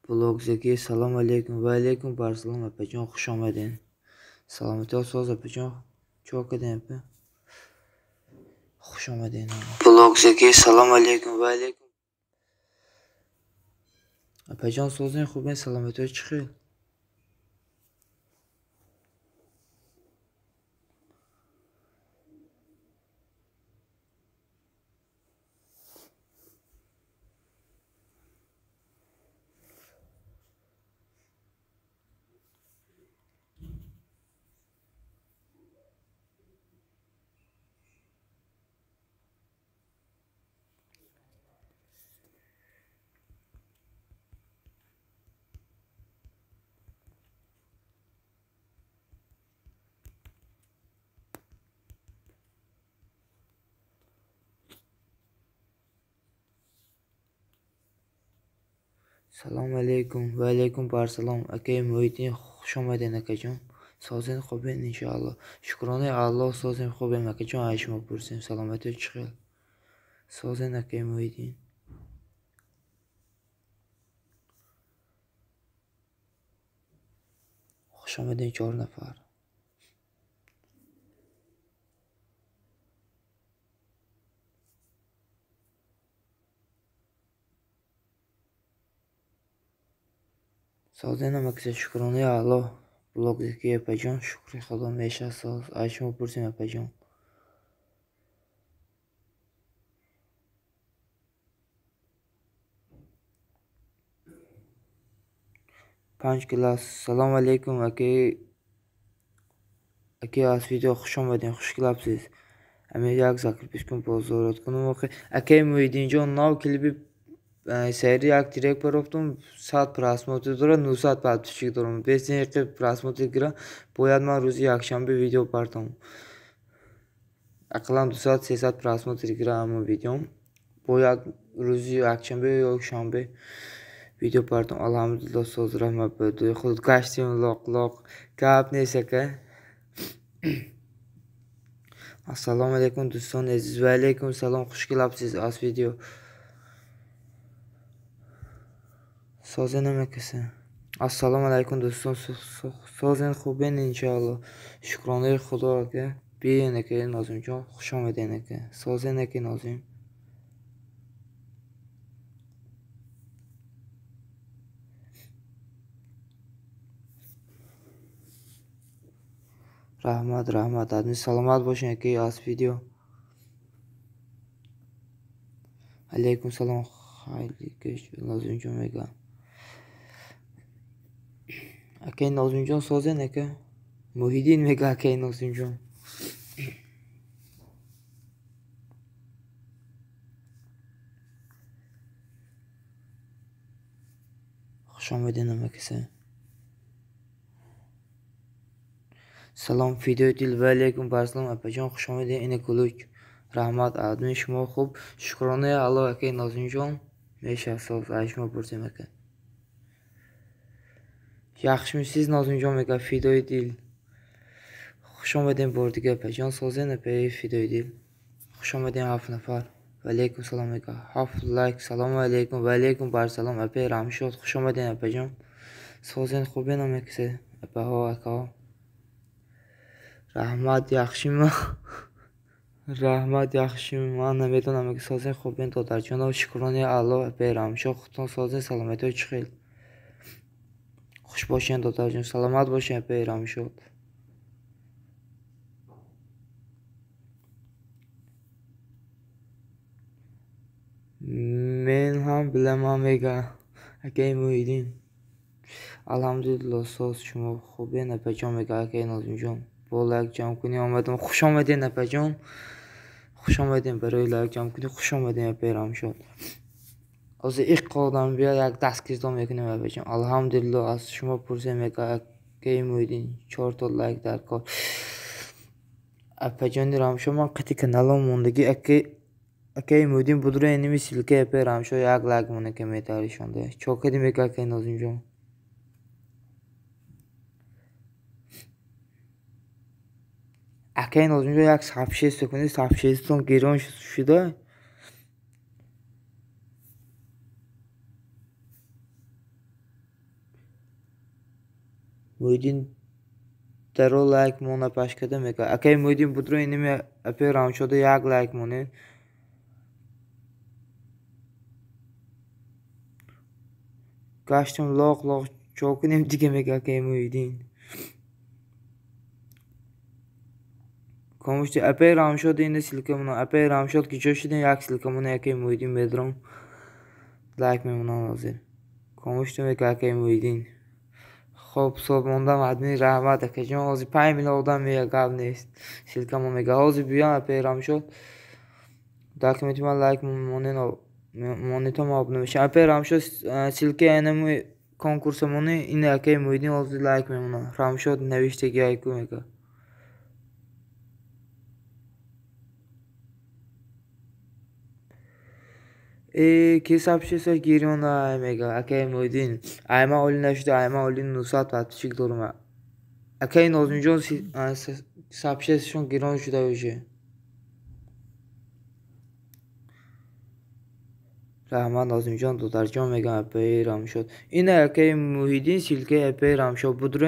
Blogdaki salam aleyküm ve aleyküm barsalam apacan xush omadin. Salamati ol so'z apajan. Çok edin apa. Xush omadin. Blogdaki salam aleyküm ve aleyküm. Apajan so'zing خوبه سلامتی چی خیر. Salam aleyküm ve aleyküm barsalam. Akay Muhyiddin xush omadin akajon. So'zing خوبه inshaalloh. Shukrona Alloh so'zing خوبه akajon ayshmo pursim salomati چی خیر. So'zing akay Muhyiddin. Xush omadin 4 nafar. So'zing namakiza shukrona Alloh. Blogdaki apajon shukri Xudo mesha so'z ayshmo pursim apajon. 5 klas. Salam aleyküm aka az video xush omadin, xush kelibsiz. Ameliyat zakirpishkun bozorot kunum oqi. Akay Muhyiddinjon nav klibi seri jak direkt поробтум 100 просмотр дора 900 подписчик дорам. 5 дақиқа просмотр гира. Бояд ман рӯзи якшанбе видео партам. Ақаллан 200-300 просмотр гира ҳамон видеом. Бояд рӯзи якшанбе ё шанбе видео партам. Алҳамдулиллаҳ соз раҳмат бадӯи худ гаштим лоқ гап нест ака. Assalomu alaykum do'ston aziz va alaykum salom, xush kelibsiz az video. So'zing nima akasi? Assalomu alaykum do'ston, so'zing خوبه inshaalloh. Shukrona Xudo aka. Beyin aka Nozimjon, xush omading aka. So'zing aka Nozim. Rahmat. Admin salomat bo'shing aka, az video. Alaykum salom. Xayrli kech Nozimjon aka. Akay Nozimjon so'zing aka. Muhyiddin aka akay Nozimjon. Xush omading akasi. Salom video dil va alaykum barsalom apajon xush omading ina kuluk. Rahmat admin shuma خوب. Shukrona Alloh akay Nozimjon. Mesha so'z ayshmo pursim aka. Yaxshimisiz Nozimjon aka videoy dil. Xush omading bordiga apajon so'zing aka videoy dil. Xush omading 7 nafar. Va alaykum salom aka. Haf like salom alaykum va alaykum barsalom apa Ramshod xush omading apajon. So'zing خوبه namakisi apa ho aka. Rahmat yaxshimi? Rahmat yaxshimi? Man namidonim aka so'zing خوبه dodarjon. Shukrona Alloh apa Ramshod xudton so'zing salomati chiqil. Xush boshing dodarjon, salomat boshing apa Ramshod. Men ham bilaman aka. Akay Muhyiddin. Alhamdulillah so'z shuma خوبه apajon aka akay Nozimjon. Bolak jam kuni omadim. Xush omading apajon. Xush omading baroylar jam kuni xush omading apa Ramshod. Hozir ilk qoldan bir yak dastgirdan mekunum apajon. Alhamdulillah az shuma pursam aka akay Muhyiddin 4 ta like darkor. Apajon Ramshod man qati kanalimdagi akay Muhyiddin budra enimi silka apa Ramshod yak like mana komentari shonda. Çok edim aka akay Nozimjon. Akay Nozimjon yak сообщество kunuz сообществом giron shida. Muhyiddin درو لایک مونه پشکده میگه اکی مویدیم بودرو اینمی اپی رام شده یک لایک مونه گشتم لاغ لاغ چوکنیم دیگه میگه اکی مویدین کامشتی اپی رام شده اینه سیلکه مونه اپی رام شد که جوشیدن یک سیلکه مونه اکی مویدین بدرم لایک میمونه نازیر کامشتی میگه اکی مویدین خب صبح موندم ادمین رحمت که جان آزی 5 میلیون آدم میگه قبل نیست سیلکمو میگه آزی بیان اپی رام شد داکیومنتی من لایک مونیتوم abone میشه اپی رام شد سیلکه اینمو کنکورسمونه این اکی مویدین آزی لایک میمونه رام شد نوشته گیایکو میگه کی sapşıysa giriyorsun aymega akay moydin ayma olin nashda ayma olin nusat patchik durma akay nozunjon sapşıysa giron şuda uje rahman nozunjon dodarjon mega apay ram shod ina akay muhidin silke apay ram shod budro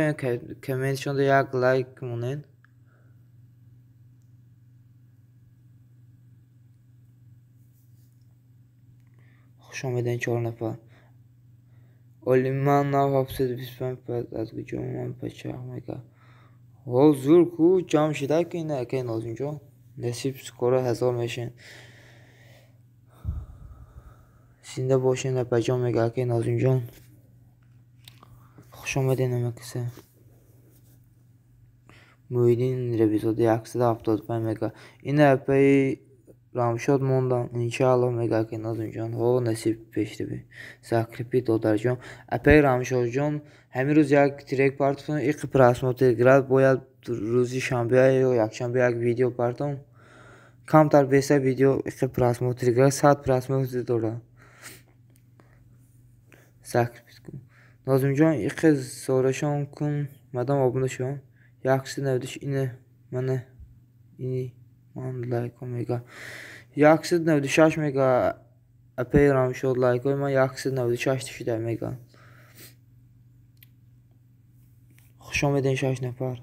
comment shonda yak like munen خوش آمدین 4 نفر اولی من ناو hapsed 25 از گوجم من پچه میگه او زور کو جام شده که اینه اکی نازونجا نصیب سکوره 1000 میشن زنده باشین پچه میگه اکی نازونجا خوش آمدین امکسه مویدین اپیزود 175 میگه اینه اپی رام شد موندم انشالله میگه که نازونجان ها نصیب پیشته بی ساکریپی دادرجان اپی رام شد جان همین روز یک تریک پارتون ایک پراسموتر گراد باید روزی شنبه یا یک شنبه یک ویدیو پارتون کم تر 20 ویدیو ایک پراسموتر گراد 100 پراسموتر داره ساکریپی کن نازونجان ایک سورشان کن مدام abone شون یکسی نودش اینه منه اینی من لایک میگه 196 میگه اپی رام شد لایک من 196 دیشیده میگه خوش آمدین 6 نفر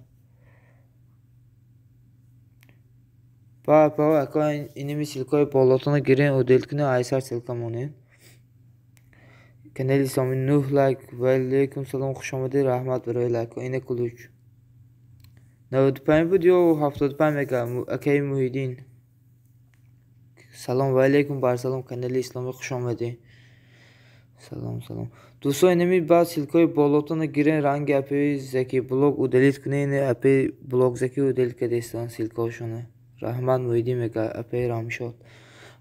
با اکا اینمی سیلکای بالاتانا گیرین و دلکنه ayser سیلکمونه kanal ismi Nuh like ve aleyküm selam خوش آمدید رحمت برای لایک اینه کلوچ 95 بود یا 75 میگه اکی موهیدین سلام و علیکم بر سلام کانال اسلامی خوش آمدید سلام دوستان اینمی بعد سیلکای بالاتانا گیرین رنگ اپی زکی بلوگ و دلیت کنه اینه اپی بلوگ زکی و دلیت کده استان سیلکاشونه رحمت موهیدین میگه اپی رام شد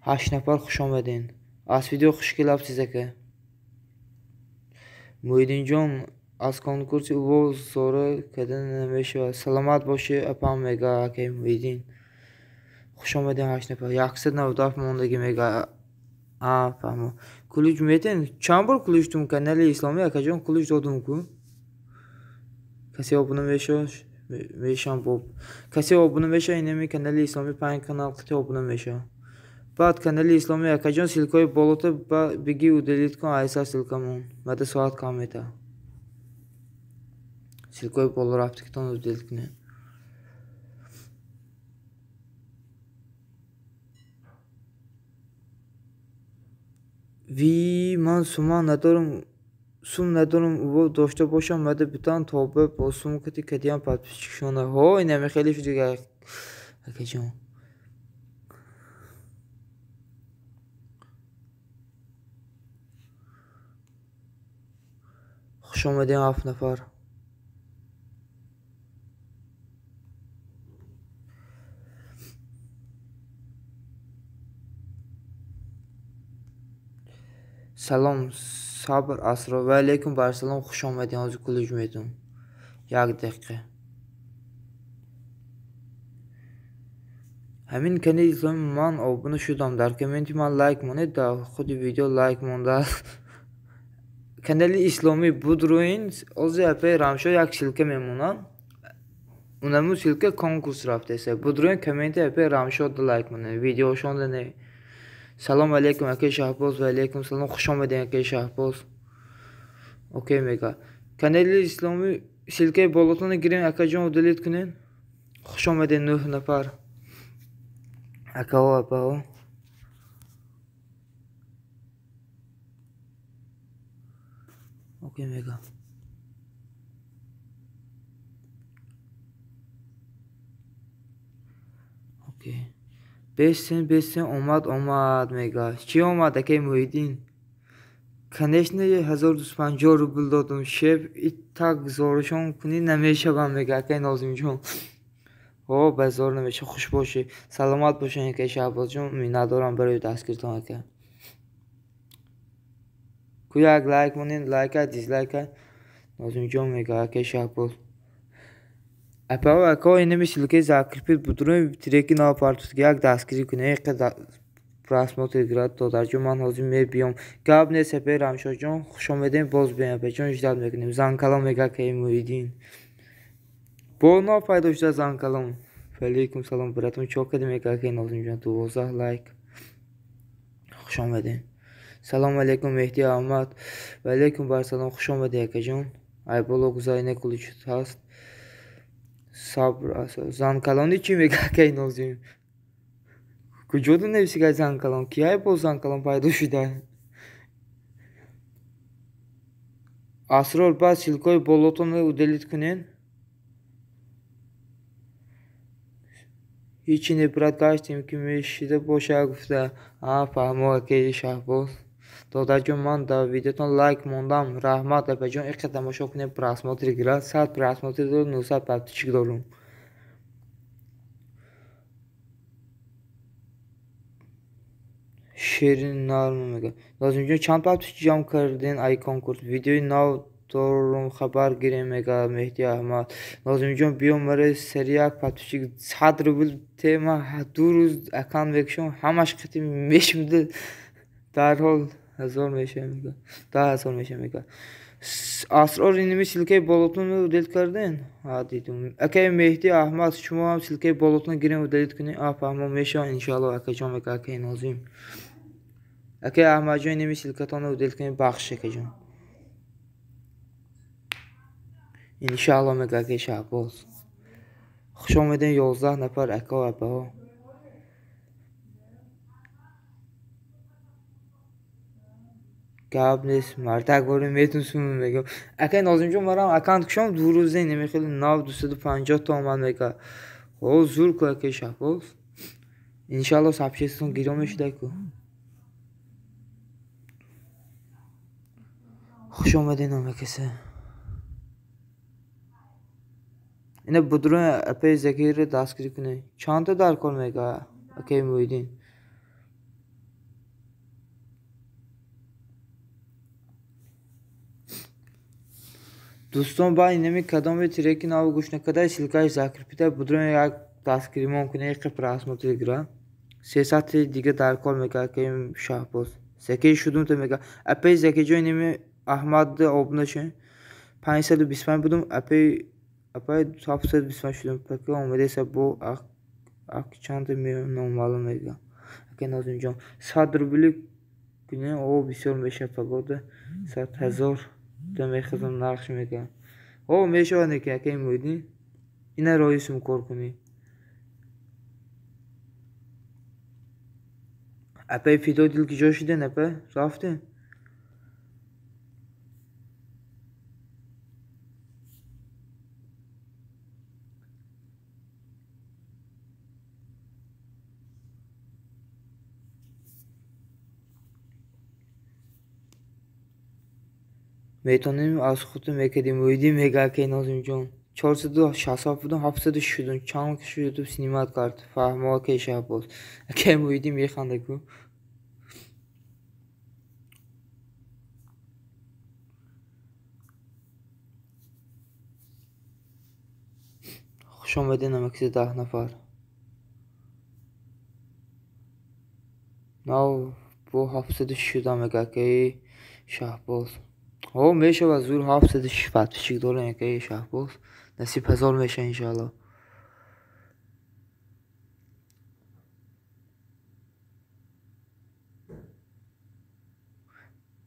8 نفر خوش آمدین از ویدیو خوشگل size که Muhyiddin Can az konkursu bu sonra kadın neyse selamat başı apam mega akay Muhyiddin خوش آمدین 8 نفر 100 90 موندگی مگا فهمو کلوچ میتن چند بار کلوچ تون کانال اسلامی اکجان کلوچ دادم کو کسی abone میشم با کسی abone میشه اینمی کانال اسلامی 5 کانال کتی abone میشه بعد کانال اسلامی اکجان سیلکای بالاتر بگی و دلیت کن ayser سیلکمون مده ساعت کم میته سیلکای بالا رفتکتان و دلیت کنه وی من سوم ندارم و داشته باشم مده بیتان توبه با سوم کتی کدیان پادپیشونه ها اینمی خیلی دیگه اکجان خوش آمدین 7 نفر سلام صبر اسرا و علیکم بر سلام خوش آمدین از کلوج میتون 1 دقیقه همین کانال اسلامی من abone شدم در کامنتی من لایک مونید در خود ویدیو لایک مونده کانال اسلامی بودروین از اپی رام شد یک سیلکه میمونن اونمو سیلکه کنکورس رفته سه بودروین کامنتی اپی رام شد لایک مونه ویدیو شونده نه سلام علیکم اکی شهباز و علیکم سلام خوش آمدین اکی شهباز اوکی میگه کانال اسلامی silke bolotuna girin akajon delete kunin. Xush omadin 9 nafar. Aka o apa o. Okey mega. Okey. 5 sen omad mega. Chi omad akay Muhyiddin. Конечно, 1250 рубль додам. Шеф и так зоршон кунӣ намешавам мега акай Нозимҷон. О, базор намеша. Хуш бошӣ. Саломат бошен акай Шаҳбозҷон. Миннатдорам барои дастгиртон акай. Ку як лайк монин, лайка, дизлайка. Нозимҷон мега акай Шаҳбоз. Апао ако инами силкаи закрепит будурум треки наапартут як дастгирӣ кунӣ. Эқа просмотр гирад додарҷон. Ман ҳозир мебиём. Гап нест апай Рамшодҷон. Хуш омадем боз биём апайҷон иҷдод мекунем. Занкалом мега акай Муҳиддин. Бо нав пайдо шуда занкалом. Алейкум салом братон. Чокади мега акай Нозимҷон. 12 лайк. Хуш омадем. Салом алейкум Меҳди Аҳмад. Ва алейкум барсалом. Хуш омадед акаҷон. Айболо гузарина куличут ҳаст. Сабр асо. Занкалони чӣ мега акай Нозим? Куҷоду нависигаи занкалон? Ки айбол занкалон пайдо шуда? Асрор баъд силкаи болотонро делет кунен. ҳичи не брат гаштем ки мешида боша гуфта. Фаҳмо акай Шаҳбоз. Додарҷон ман дар видеотон лайк мондам. Раҳмат апаҷон. Иқа тамошо кунем просмотр гирад. 100 просмотр дорум 900 подписчик дорум. Шерин нарм мега. Нозимҷон чанд подписчик ҷамъ карден ай конкурс? Видеои нав дорум хабар гирем мега Меҳди Аҳмад. Нозимҷон биё маре серияк подписчик 100 рубл тема 2 рӯз аккаунт мекушам. Ҳамаш қитӣ мешмуда дарҳол 1000 меша мега. 10000 меша мега. Асрор инами силкаи болотонро делет карден? Дидум. Акай Меҳди Аҳмад шумо ҳам силкаи болотон гирем ва делет кунед. Фаҳмо меша иншоалло акаҷон мега акай Нозим. Акай Аҳмадҷон инами силкатонро делет кунед бахш акаҷон. Иншоалло мега акай Шаҳбоз. Хуш омадем 11 нафар ако апаҳо. Гап нест мардак боре метунсум мегам. Акай Нозимҷон марам аккаунт кушам 2 рӯзе инами хеле нав 250 та омад мега. О зур ку акай Шаҳбоз. Иншоалло сабчестон гиро мешуда ку. Хуш омадем намакаса. Ина будурум апай Закирро дастгирӣ кунед. Чанд та дар кор мега акай Муҳиддин? Дӯстон ба инами кадоми треки нав гӯш накардаи силкаи закрепита будурум як дастгиримон кунед. Иқа просмотр гирад. 300 дига дар кор мега акай Шаҳбоз. Закир шудумта мега. Апай Закирҷон инами Аҳмад обуна шун. 525 будум апай 725 шудум. Пака омадеса бо ак чанд номаълум мега. Акай Нозимҷон 100 рубли кунем. О бисёр меша пагода 100,000 та мехазам нақш мега. О мешавад ки акай Муҳиддин. Ина роисум кор кунӣ. апай фидо дил киҷо шуден апай? Рафтен? метонем аз худ мекади Муҳиддин мега акай Нозимҷон. 467 будум 700 шудум. Чанд шуд снимат кард. Фаҳмо акай Шаҳбоз. Акай Муҳиддин механда ку. Хуш омадед намакиси 10 нафар. нав бо 700 шудам мега акай Шаҳбоз. О мешавад зур 700 подписчик дорем акай Шаҳбоз. Насиб 1000 меша иншоалло.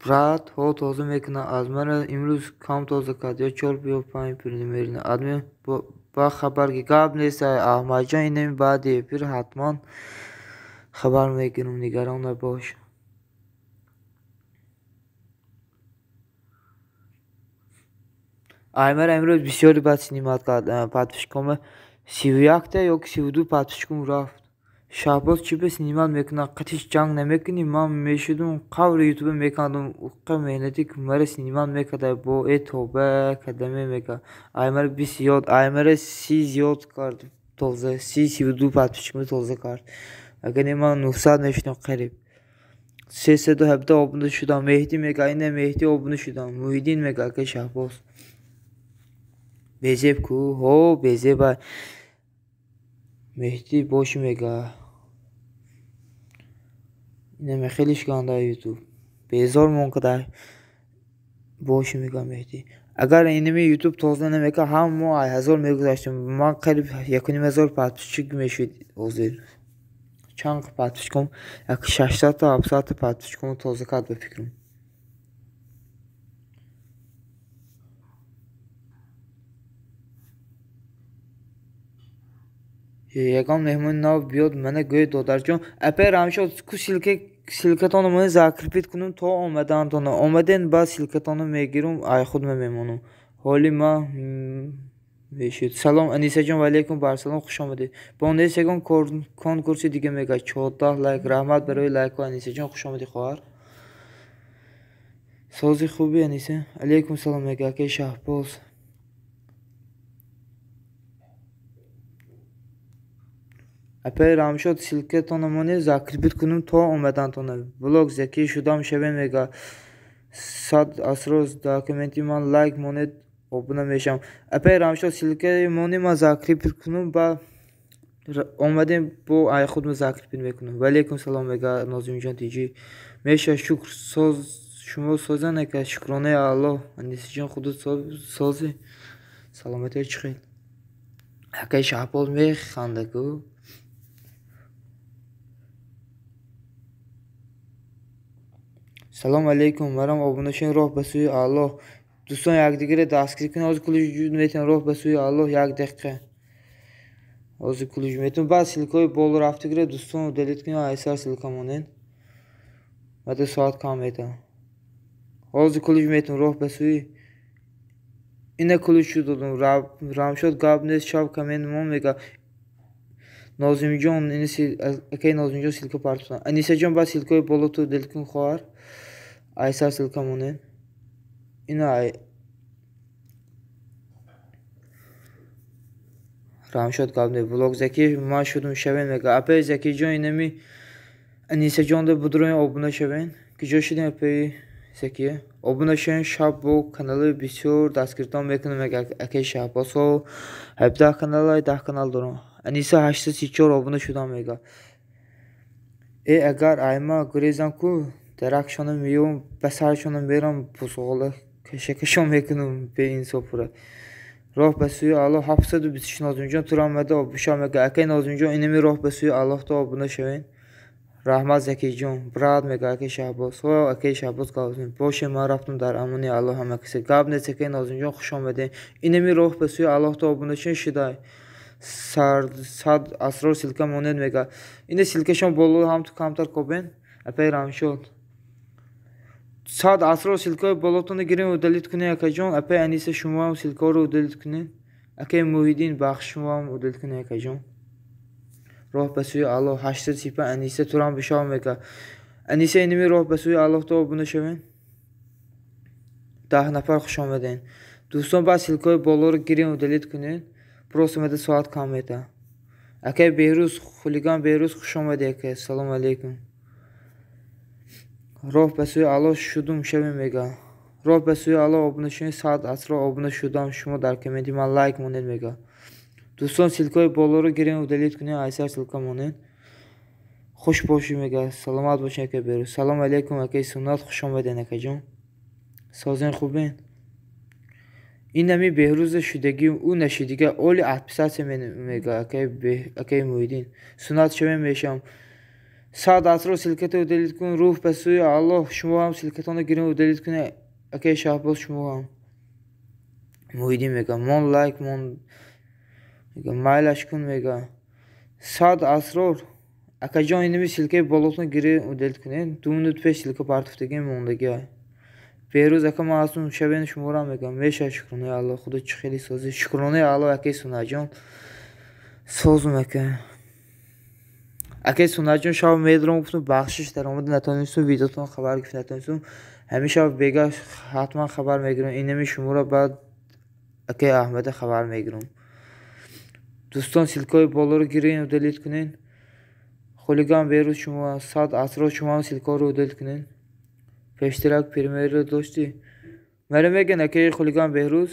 брат ҳо тоза мекунад аз мара имрӯз кам тоза кард ё 4-5 пирни мерина адми ба хабар ки гап нест аҳмадҷон инами баъди эфир ҳатман хабар мегирам нигарон набош аймара имрӯз бисёри бад синимат кард подписчикоме 31 ё 32 подписчиком рафт Шаҳбоз чӣ ба синимат мекунад қатиш ҷанг намекунӣ ман мешудам қаври ютубе мекардам уққа меҳнати ки мара синимат мекарда бо тобе кадаме мекард аймара 20 зиёд аймара 30 зиёд кард тоза 30-32 подписчикоми тоза кард агар не ман 900 мешудам қариб 317 обуна шудам меҳдӣ мега ина меҳдӣ обуна шудам муҳиддин мега ака Шаҳбоз безеб ку ҳо безеба меҳдӣ боши мега инаме хеле шукан дар ютуб безор мон када боши мега меҳдӣ агар инами ютуб тоза намекард ҳама мо 1000 мегузаштем ман қариб 1500 подписчик мешуд ҳозир чанд подписчиком 600-700 подписчиком тоза кард ба фикрам ягон меҳмони нав биёд мана гӯй додарҷон апе рамшод ку силкатоно ман закрипит кунам то омадаантона омаден баъд силкатоно мегирам ай худ мемонам ҳоли ма мешуд салом анисаҷон ваалейкум барсалом хуш омадед бо несягон конкурси дига мега 14 лайк раҳмат барои лайкҳо анисаҷон хуш омадед хоҳар сози хуби аниса алейкум салом мега акаи Шаҳбоз апаи рамшод силкатонамоне закрипит кунам то омадаантона блог закӣ шудам шавем мега 100 асрор документи ман лайк монед обуна мешавам апаи рамшод силкаи мони ман закрипит кунам ба омадем бо ай худ ма закрипит мекунам ваалейкум салом мега нозимҷон тиҷӣ меша шукр шумо соза накард шукронаи алло анисаҷон худут сози саломатиё чӣ хел акаи Шаҳбоз механдаку салом алейкум марам обунашин роҳ ба сӯи Аллоҳ дӯстон якдигаро дастгирӣ кунед ҳозир кулиш вуҷуд метавон роҳ ба сӯи Аллоҳ 1 дақиқа ҳозир кулиш метавон баъд силкаҳои боло рафтагиро дӯстон делит кунед айсар силка монед мада соат кам метавон ҳозир кулиш метавон роҳ ба сӯи ина кулишшо додам рамшод гап нест шаб комент мон мега нозимҷон акаи нозимҷон силка партофтан анисаҷон баъд силкаҳои болото делит кун хоҳар айсар силка монед ина рамшод гап не блог заки ман шудам шавен мега апаи закиҷон инами анисаҷонда будроин обуна шавен киҷо шудем апаи закия обуна шавен шаб бо каналои бисёр дастгиритон мекунам мега акаи Шаҳбозҳо 17 канал 10 канал дорам аниса 834 обуна шудам мега агар айма гурезам ку даракшона меём ба саршона мерам бузғола кашакашон мекунам беинсофура роҳ ба сӯи Аллоҳ 726 нозимҷон турам мада обуша мега акаи нозимҷон инами роҳ ба сӯи Аллоҳ то обуна шавен раҳмат закиҷон брат мега акаи Шаҳбоз ҳо акаи Шаҳбоз гавзем боше ман рафтам дар амони Аллоҳ ҳама касе гап нест акаи нозимҷон хуш омадем инами роҳ ба сӯи Аллоҳ то обуна шавен шудай 100 асрор силка монед мега ина силкашон боло ҳамту камтар кобен апаи рамшод 100 асрор силкаҳои болотона гирем удалит кунед акаҷон апаи аниса шумоам силкаҳоро удалит кунед акаи муҳиддин бахш шумоам удалит кунед акаҷон роҳ ба сӯи Аллоҳ 835 аниса турам бишав мега аниса инами роҳ ба сӯи Аллоҳ то обуна шавен 10 нафар хуш омаден дӯстон баъд силкаҳои болоро гирем удалит кунед просто мада соат кам мета акаи беҳрӯз хулиган беҳрӯз хуш омадед акаи ассалому алейкум роҳ ба сӯи Аллоҳ шудум шавем мега роҳ ба сӯи Аллоҳ обуна шавен 100 асрор обуна шудам шумо дар комменти ман лайк монед мега дӯстон силкаҳои болоро гирем удалит кунед айсар силка монед хуш бошед мега саломат бошед акаи беҳрӯз салому алейкум акаи суннат хуш омадед акаҷон созен хубен инами беҳрӯза шудагӣ ӯ нашудига оли отписатсия мега акаи муҳиддин суннат шавен мешавам сад асро силката удалит кун рух ба сӯи Аллоҳ шумо ҳам силкатонро гирем удалит кунед акаи Шаҳбоз шумо ҳам Муҳиддин мега мон лайк мон мега майлаш кун мега сад асрор акаҷон инами силкаи болотон гирем удалит кунед 2 минут пеш силка партофтагӣ мондагия берӯз ака ман ҳастум шабен шуморо мегам меша шукронаи Аллоҳ худо чӣ хеле сози шукронаи Аллоҳ акаи Сунаҷон созум акаи Сунаҷон шаб медром гуфтум бахшиш даромад натонистум видеотон хабар гирифт натонистум ҳамеша бега ҳатман хабар мегирам инами шуморо баъд акаи Аҳмада хабар мегирам дӯстон силкаи болоро гирем удалит кунед хулиган берӯз шумо 100 асро шумо силкаро удалит кунед пештарак премьера дошти мара меган акаи хулиган берӯз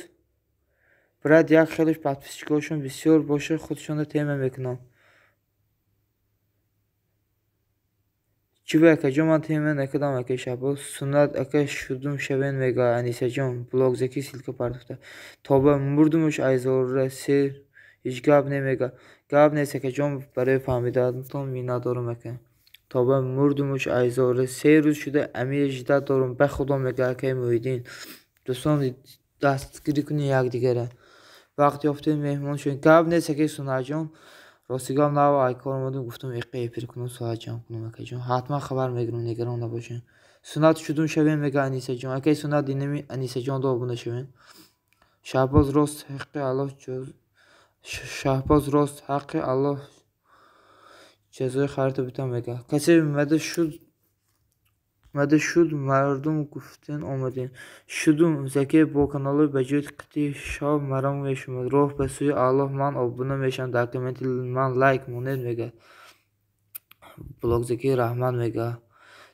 брат як хелеш подписчикошон бисёр боша худшонро тема мекунам чӣ ба акаҷон ман тема накардам акаи Шаҳбоз Сунат ака шудум шавен мега Анисаҷон блогзаки силка партофта тоба мурдумуш айзора се ҳеҷ гап немега гап нест акаҷон барои фаҳмидатон миннатдорам ака тоба мурдумуш айзора 3 рӯз шуда амир жиддат дорум ба худо мега акаи Муҳиддин дӯстон дастгирӣ кунед якдигара вақт ёфтед меҳмон шудед гап нест акаи Сунаҷон ростигам нав айкор омадам гуфтам иққа эпир кунам соат ҷамъ кунам акаҷон ҳатман хабар мегирам нигарон набошед Сунат шудум шавен мега Анисаҷон акаи Сунат инами Анисаҷондо обуна шавен Шаҳбоз рост ҳаққи Аллоҳ Шаҳбоз рост ҳаққи Аллоҳ ҷазои хайрто битам мега касе мада шуд мардум гуфтен омадем шудум заке бо каналои ба ҷои қитъи шав марам мешумад роҳ ба сӯи Аллоҳ ман обуна мешавам дар комменти ман лайк монед мега блогзаки раҳмат мега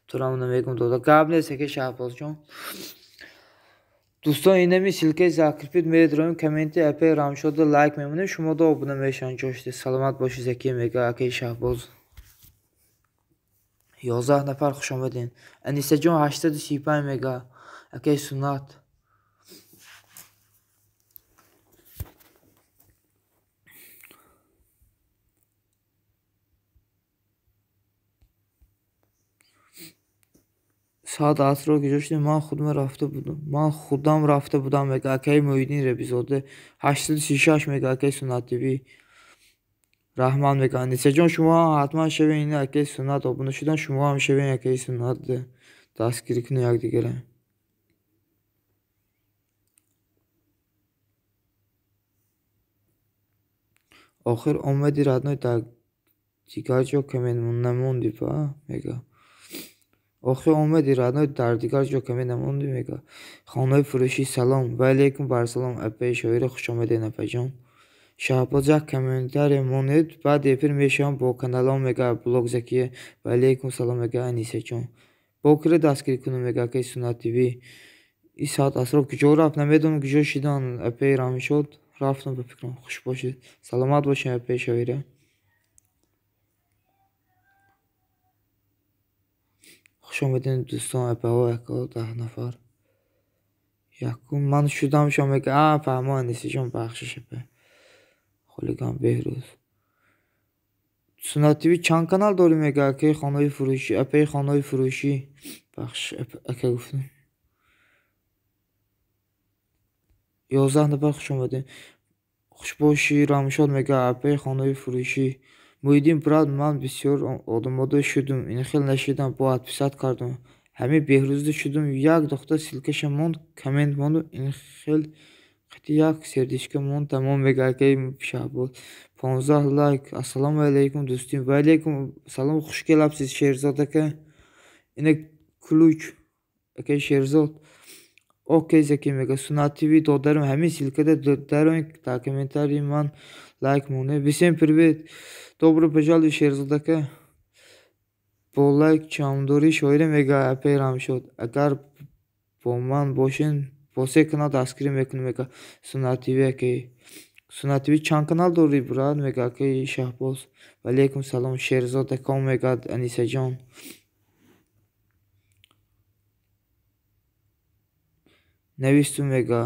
турам намегум дода гап нест акаи Шаҳбозҷон дӯстон инами силкаи закрипид медроим комменти апаи Рамшода лайк мемонем шумодо обуна мешаванд ҷоште саломат боши заки мега акаи Шаҳбоз 11 нафар хушомадед Анисаҷон 835 мега акаи Сунат сад асро гузоштем ман худам рафта будам мега акаи Муҳиддин Рабизода 836 мега акаи Сунат ТВ раҳмат мега Анисаҷон шумо ҳатман шавен ин акаи Сунат обуна шудан шумо ҳам шавен акаи Сунат дастгирӣ кунед якдигара охир омади радной дар дигар ҷо комент намонди ба мега охир омади радной дар дигар ҷо комент намонди мега хонаи фурӯшӣ салом ва алейкум барсалом апаи шоира хушомадед апаҷон Шаҳбоз як комментария монед баъд эфир мешавам бо каналом мега блогзакия ва алейкум салом мега Анисаҷон бокира дастгирӣ кунам мега акаи Сунат ТВ и сад асро куҷо рафт намедонам куҷо шидан апаи Рамшод рафтам ба фикрам хуш бошед саломат бошед апаи шоира хушомадед дӯстон апаҳо ака 10 нафар якум ман шудамшон мега фаҳмо Анисаҷон бахшиш апа хулиган Беҳрӯз Сунат ТВ чанд канал дорӣ мега акаи хонаи фурӯшӣ апаи хонаи фурӯшӣ бахшиш ака гуфтам 11 нафар хушомадед хушбоши Рамшод мега апаи хонаи фурӯшӣ Муҳиддин брат ман бисёр одамода шудум ин хел нашидам бо подписат кардам ҳамин Беҳрӯзда шудум як духтар силкаша монд коммент монду ин хел қитъи як сердечко монд тамом мега акаи Шаҳбоз 15 лайк ассалому алейкум дӯстим ва алейкум салом хушгел абсиз Шерзод ака ина ключ акаи Шерзод окей заки мега Сунат ТВ додарим ҳамин силкада додарим дар комментарии ман лайк монед всем привет добро пожаловать Шерзод ака бо лайк чамдори шоира мега апаи Рамшод агар бо ман бошен бо 3 канал дастгирӣ мекунем мега Сунат ТВ акаи Сунат ТВ чанд канал дорӣ брат мега акаи Шаҳбоз ва алейкум салом Шерзод ака мега Анисаҷон навистум мега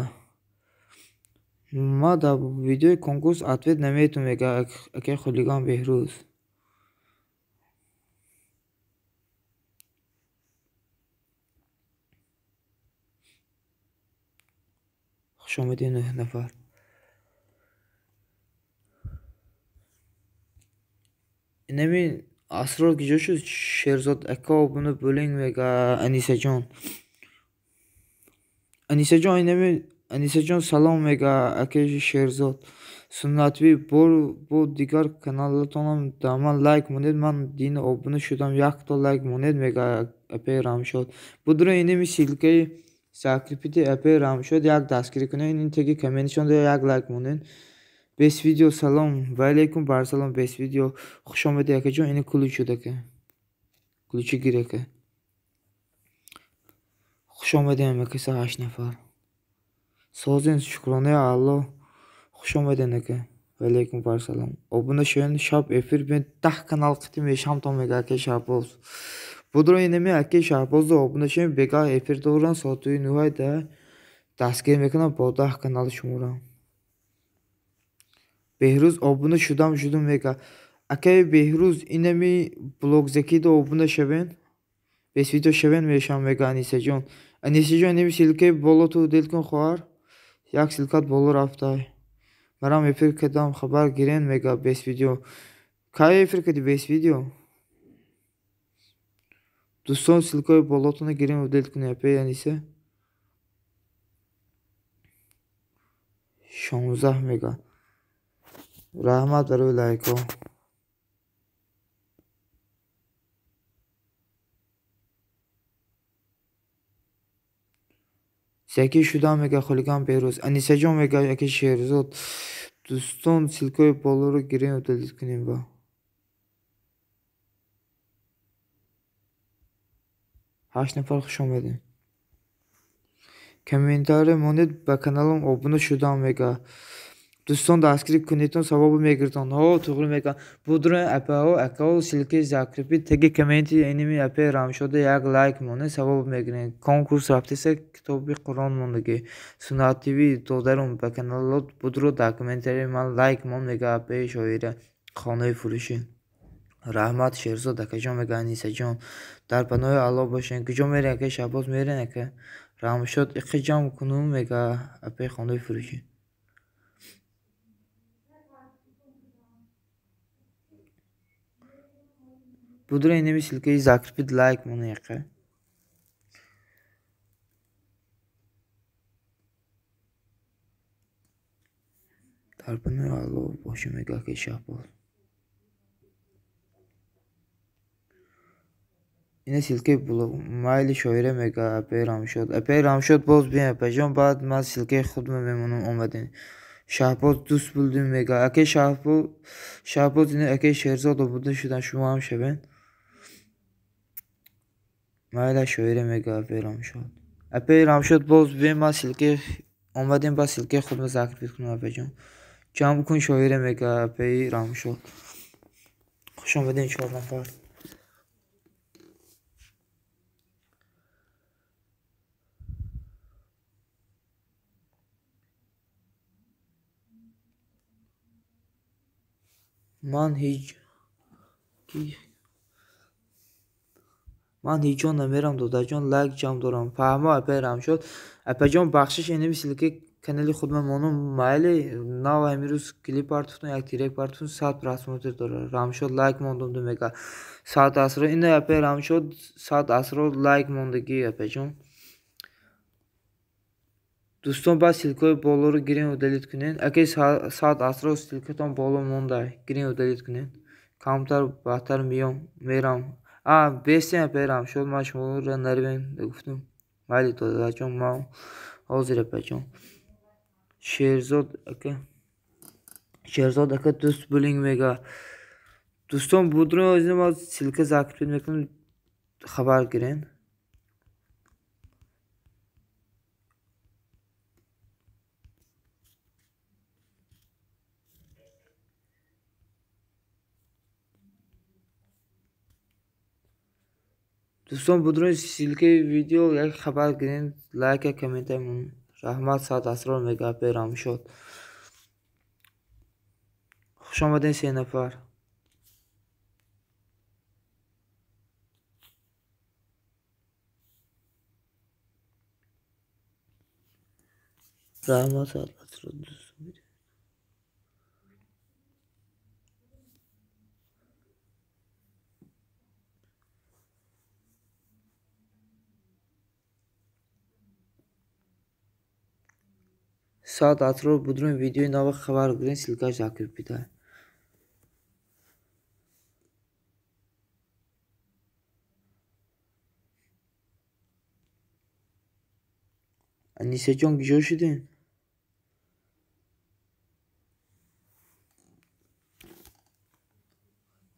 ма дар видеои конкурс ответ наметум мега акаи хулиган Беҳрӯз خوش آمدین 9 نفر. اینمی اسرار گیجا شد. شیرزاد اکا bunu bölün ve Anise Can. Anise Can اینمی Anise Can salam ve اکا شیرزاد. Sunnatvi bu diğer kanallardan daman like moned man dine abone şudam yak da like moned mega epey ramşod. Budra اینمی silkeyi saklipiti epey ramşod yak daskiri kune این teki kamenişon da yak like moned. Bes video salam ve aleyküm bar salam bes video خوش آمدی اکا جان این کلوچو دکه کلوچو گیره که خوش آمدی همه کسی 8 نفر سازین شکرانه Allah خوش آمدین اکا ve aleyküm bar salam abone şöyle şap efir ben tah kanal kıtım ve şam tam mega ke şapoz budro inemi ake şapoz da abone şöyle bega efir doğuran sotuyu nuhay da daske mekana bodah kanal şumuram Behruz abone şudum mega Akay Behruz inemi blog zeki de abone şeven bes video şeven ve şam mega Anise Can inemi silke bolotu delkon khoar yak silkat bolur haftay Maram efir kedam haber giren mega bes video Kay efir kedi bes video Doston silke bolotuna giren delkon epey Anise 16 mega Rahmat ver like o Zeki şudan mega xoligan Behruz Anise Can mega eke Şehrizod Doston silke boluru giren delkon ba 8 نفر خوش آمدین کامنتار مونید با کانالم abone شدم مگا دوستان دستگیری کنیدون ثواب میگیرتون ها توغل مگا بودرن اپاو اکاو سیلکی زاکریپی تگی کامنتی اینمی اپی رام شده یک لایک مونه ثواب میگیرین کنکورس رفتیسه کتابی قرآن موندگی سنات تیوی دودرم با کانالات بودرو داکومنتری من لایک مون مگا اپی شویره خانه فروشی Rahmat Şerzod Akacan ve Anise Can در پناه الله باشین کجا میره که شباز میره که رامشاد اقی جمع کنم میگه اپی خانده فروشی بودره اینمی سلکه زاکرپید لایک مونه یقه در پناه الله باشین میگه که شباز Yine silke bulu maili şöyle mega epey ramşod boz bien epeycan بعد من silke خود memnunum olmadın şahboz دوست buldum mega ake şahboz yine ake şerzad budun şudan şuma ham şeben maila şöyle mega epey ramşod boz bien من silke olmadın بعد silke خود zakir کنم epeycan cam kun şöyle mega epey ramşod خوش آمدین 4 نفر من هیچ جان نمیرم دادا جان لایک جام دارم فهمه اپی رام شد اپی جان بخشش اینمی سیلکی کانالی خود من مونم مایلی ناو همیروز کلیپ ارتفتون یک تیرک پارتفتون 100 پراسموتر داره رام شد لایک موندم دو مگا 100 اسرا اینه اپی رام شد 100 اسرا لایک موندگی اپی جان دوستان با سیلکای بالا رو گیرین و دلیت کنین اگه 100 اسرا سیلکتان بالا مونده گیرین و دلیت کنین کمتر بهتر میرم بیستیم پیرم شد من شما رو نروین گفتم ولی داده جان ما حاضر پیچم شیرزاد اکا دوست بولینگ میگه دوستان بودرون از این ما سیلکه زاکرپید میکنم خبر گیرین دوستان بودرون سیلکه ویدیو یک خبر گیرین لایک کامنت من رحمت 100 اسرار مگا پیرام شد خوش آمدین 3 نفر Rahmat albatro do'stim. Saat atrof budrun videoyu nova xabar girin silkaj zakir bida. Anisajon gijo shidin?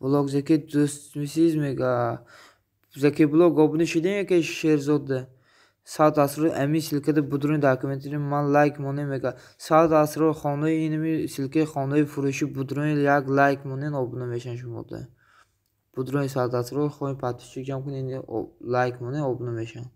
Vlog zaki do'st misiz mega? Zaki blog abone shidin yaki Sherzodda? Saat asro emi silkada budrun dokumentini man like mone mega. Saat asro xonai inimi silke xonai furushi budrun yak like monen abone meshan shumoda. Budrun saat asro xoin подписчик jam kun ini like monen abone meshan.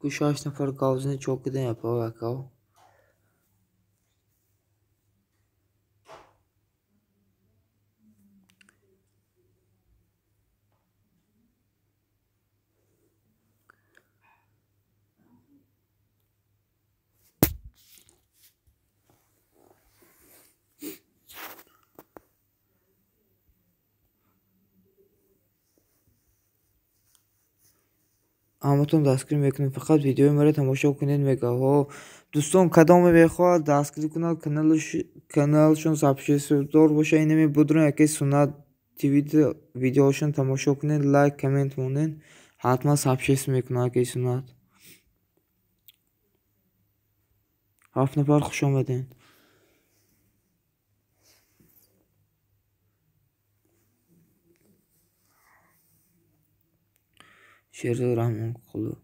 Kuş 8 nafar kavzini çok giden yapar akav. همتون دستگیر میکنید فقط ویدیو مرا تماشا کنید میگه ها دوستان کدام بخواد دستگیر کنید کانالشون سابسکرایب باشه اینمی بدون یکی سنت تیوی ویدیوشون تماشا کنید لایک کامنت مونین حتما سابسکرایب میکنید یکی سنت 7 نفر خوش آمدین Sherzod Rahmonquli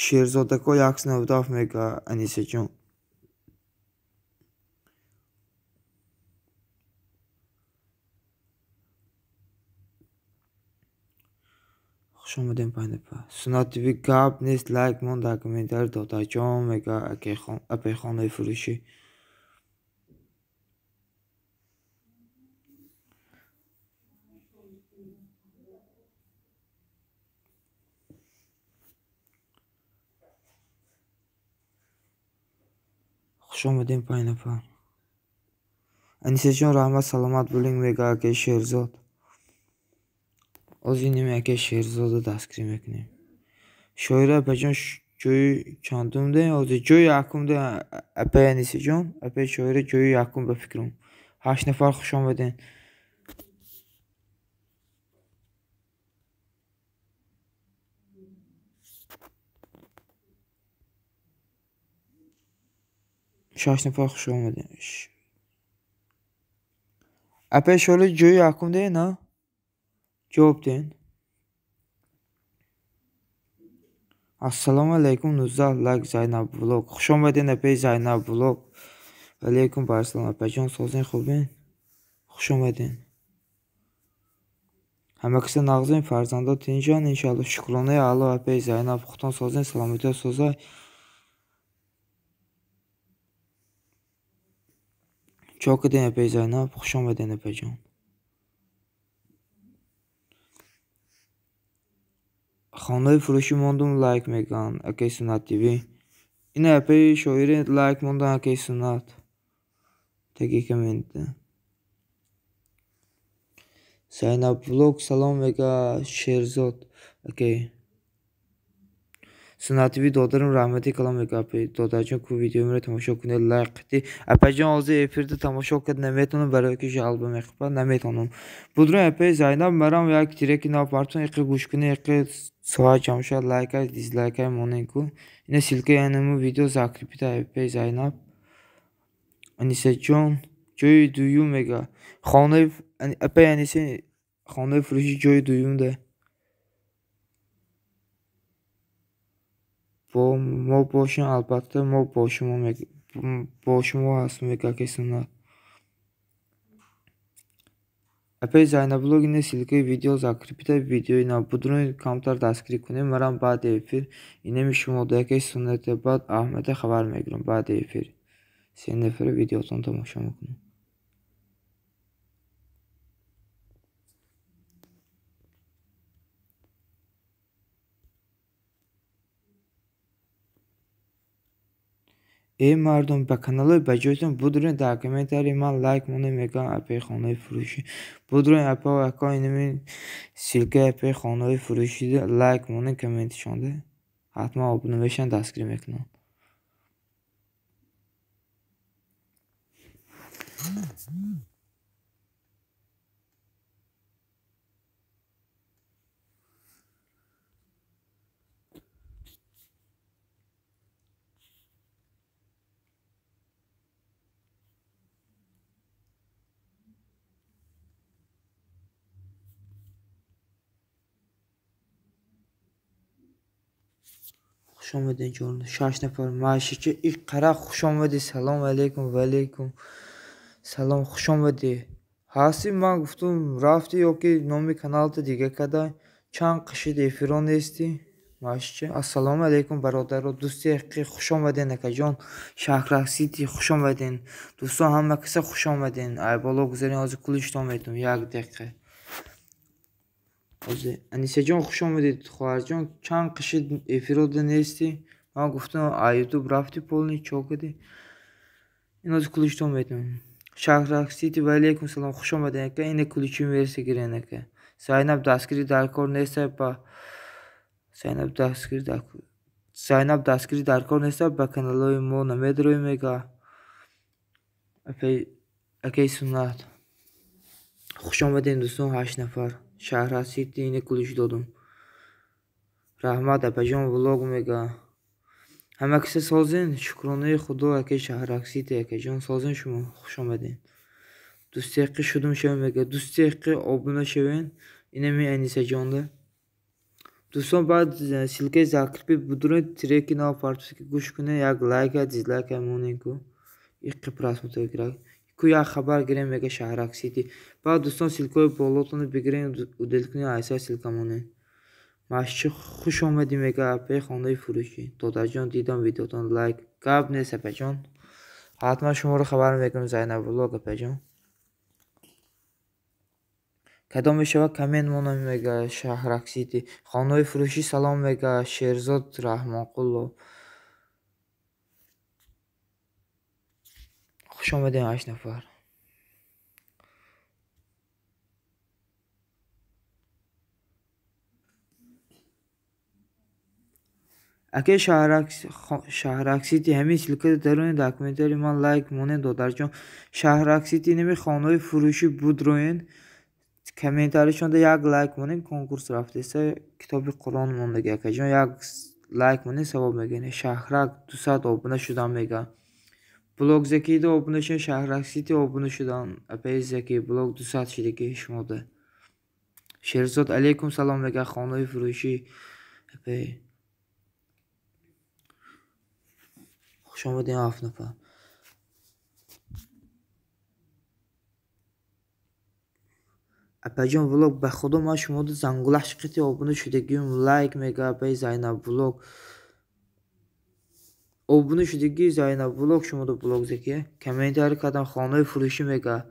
Sherzodako yaxshi navdaf mega Anisajon خوش آمدین پایینپا سنت تیوی گپ نیست لایک مون داکومنتر داداجان مگا اپی خانه فروشی خوش آمدین پایینپا Anisajon rahmat salomat bo'ling mega aka Sherzod o'z inim aka Sherzodni dastgir mekinim shoira apajon joyi chandumda o'zi joyi akumda apa Anisajon apa shoira joyi akum ba fikrim 8 nafar xush omadin شش نفر خوش آمدین apa shoira joyi akumda na javob deyin assalomu alaykum Nuzal like Zaynab vlog xush omadin apa Zaynab vlog alaykum barsalom apajon sozing xubin xush omadin Hamakisa nag'zin farzando tinjan inshaalloh shukrona a'lo apa Zaynab xuton sozing salomatiyat so'zay çok edin apa Zaynab xush omadin apajon Xonai furushi mondum like megan aka Sunat TV ina apa shoiri like mondum aka Sunat tagi kommentda Zaynab vlog salom mega Sherzod aka Sunat TV dodarim rahmati kalam mega apa dodajon ku videomra tomosha kuned like qiti apajon hozir efirda tomosha qilib nametonu baraki jalba meqpa nametonum budron apa Zaynab maram yak direki na partun iqi gushkuni iqi soat jamsha like ay dislike ay monenku ina silke yanemu video zakripita apa Zaynab Anisajon joy duyum mega xonai apa Anisa xonai furushi joy duyumda با ما باشیم البته ما باشیم با شما هستم میگه که سنت اپی زاینا بلوگ اینه سیلکه ویدیو закрепите ویدیوی نا بدون کامتر دستگیری کنیم مرام بعد افیر اینه می شما دیگه سنت بعد احمد خبر میگیرم بعد افیر سه نفر ویدیوتون تماشا میکنم ای مردم به کانال بجایتون بدون در کامنتاری من لایک مونه میگم اپی خانه فروشی بدون اپا و اکا اینمی سیلکه اپی خانه فروشی لایک مونه کامنت شونده حتما abone بشن دستگیری میکنم خوش آمدین جان 6 نفر ماشی که این قرا خوش آمدی سلام علیکم و علیکم سلام خوش آمدی هستی من گفتم رفتی یا که نامی کانال دیگه کدای چند قشید افیران نیستی ماشی السلام علیکم برادر و دوستی حقی خوش آمدین اکا جان شهر سیتی خوش آمدین دوستان همه کسی خوش آمدین ای بالا گذارین از کلشتان میتونم یک دقیقه انیسه جان خوش آمدید خواهر جان چند قشید افیراد نیستی من گفتم یوتیوب رفتی پولنی چوکدی این از کلشتان میتونم شهر سیتی و علیکم سلام خوش آمدین که این کلچی میرسی گیرینه که ساینب دستگیری در کار نیسته با ساینب دستگیری در کار نیسته با کانالای ما نمیدروی میگه اکی سنت خوش آمدین دوستان 8 نفر شهر سیتی این کلچی دادم رحمت اپجان ولوگ میگه همه کسی سازین شکرانه خدا اکی شهر سیتی اکی جان سازین شما خوش آمدین دوستی حقی شدم شما میگه دوستی حقی abone شوین اینمی انیسه جانده دوستان بعد سیلکه закрепи بدون تریکی نا پارتوسی که گوش کنه یک لایک دیزلایک همونین کو یک просмотр گیره کو یک خبر گیریم میگه شهر سیتی بعد دوستان سیلکه بالاتون بگیرین و دل کنین ایسا سیلکه مونه ماشی خوش آمدی میگه اپی خانه فروشی دادر جان دیدم ویدیوتون لایک قبل نیست اپی جان حتما شما رو خبر میکنم زینب ولوگ اپی جان کدام میشوه کامنت مونه میگه شهر سیتی خانه فروشی سلام میگه شیرزاد رحمان قلو خوش آمدین 8 نفر اگه شهر سیتی همین سیلکه درون داکومنتری من لایک مونه دادر جان شهر سیتی نمی خانه فروشی بود روین کامنتاریشون یک لایک مونه کنکورس رفته سه کتاب قرآن موندگی اگه جان یک لایک مونه ثواب میگیره شهرک 200 abone شدن میگه بلوگ زکی ده abone شدن شهر سیتی abone شدن اپی زکی بلوگ 200 شدگی شموده شیرزاد علیکم سلام میگه خانه فروشی اپی خوش آمدین 7 نفر اپی جان ولوگ به خدا ما شما دو زنگوله شقیتی abone شدگیم لایک میگه اپی زینب ولوگ abone شدگی زینب ولوگ شما دو بلوگ زکیه کامنتاری کدام خانه فروشی میگه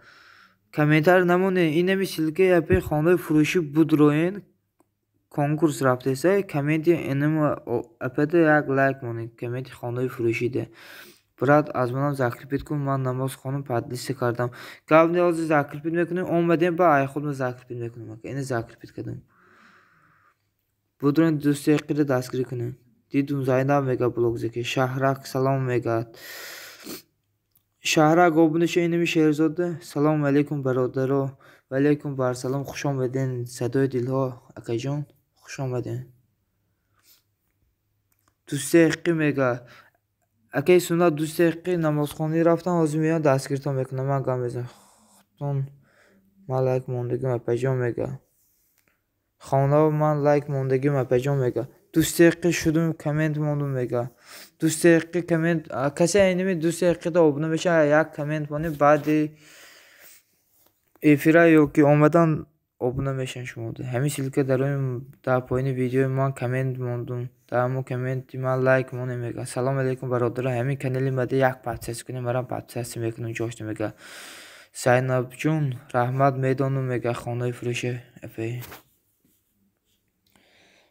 کامنتار نمونه این نمی سیلکه اپی خانه فروشی بود روین کنکورس رفته سه کامنتی اینم اپی ده یک لایک مونه کامنتی خانه فروشی ده برات از منم закрепит کن من نماز خانم پادلیست کردم قبل نیاز закрепит میکنیم اومدیم با ای خودم закрепит میکنم اینه закрепит کردم بدون دوستی حقی دستگیری کنیم دیدم زینب میگه بلوگ زکی شهرک سلام میگه شهرک abone اینمی شیرزاده سلام علیکم برادرو و علیکم بر سلام خوش آمدین صدای دلها اکی جان خوش آمدین دوستی حقی میگه اکی سنت دوستی حقی نمازخانی رفتن از میان دستگیرتان میکنه من گم بزن خودتون من لایک موندگیم اپی جان میگه خانه من لایک موندگیم اپی جان میگه دوست دقیقه شدم کامنت موندم میگه دوست دقیقه کامنت کسی اینمی دوست دقیقه دا abone بشه یک کامنت مونه بعد افیرا یا که اومدن abone میشن شما ده همین سیلکه در پایین ویدیو من کامنت موندم در همون کامنت من لایک مونه میگه سلام علیکم برادر همین کانال مده یک پادکست کنیم مرا پادکست میکنم جوش میگه سایناب جون رحمت میدونم میگه خانه فروشه افی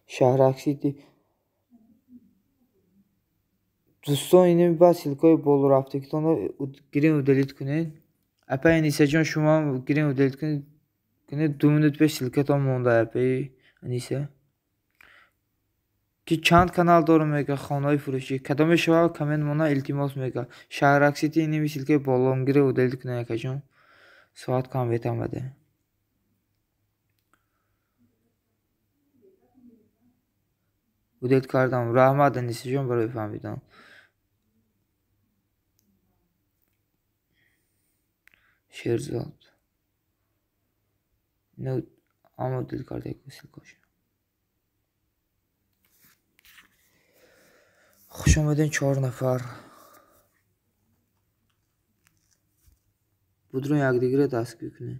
شهر اکسیتی دوستان اینه با سیلکای بول رفتگتون رو گیرین و دلیت کنین اپا انیسه جان شما گیرین و دلیت کنین 2 minut 5 سیلکتون مونده اپی انیسه که چند کانال دارم میگه خانه فروشی کدام شما کامنت مونا التماس میگه شهر اکسیتی اینه سیلکای بولون گیره و دلیت کنین اکا جان ساعت کام بیتم بده و دلیت کردم رحمت انیسه جان برای فهمیدم شیرزاد نه اما دل کرده که سیلکاش خوش آمدین 4 نفر بودرون یک دیگه دستگیر کنین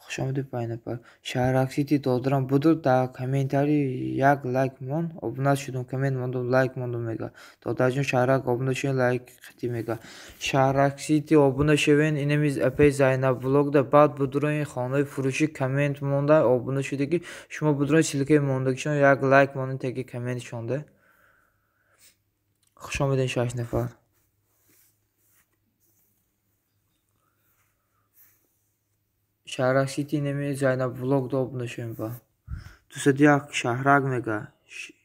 خوش آمدید 5 نفر شهر اکسیتی دادرم بودر در کامنتاری یک لایک مون abone شدم کامنت موندم لایک موندم میگه دادر جون شهرک abone شدین لایک خطی میگه شهر اکسیتی abone شوین اینمیز اپی زینب ولوگ ده بعد بودرون خانه فروشی کامنت مونده abone شدگی شما بودرون سیلکه موندگیشون یک لایک موندن تکی کامنت شونده خوش آمدین 6 نفر شهر اکسیتی اینمیز زینب ولوگ ده abone شوین با دوست دیگه شهرک میگه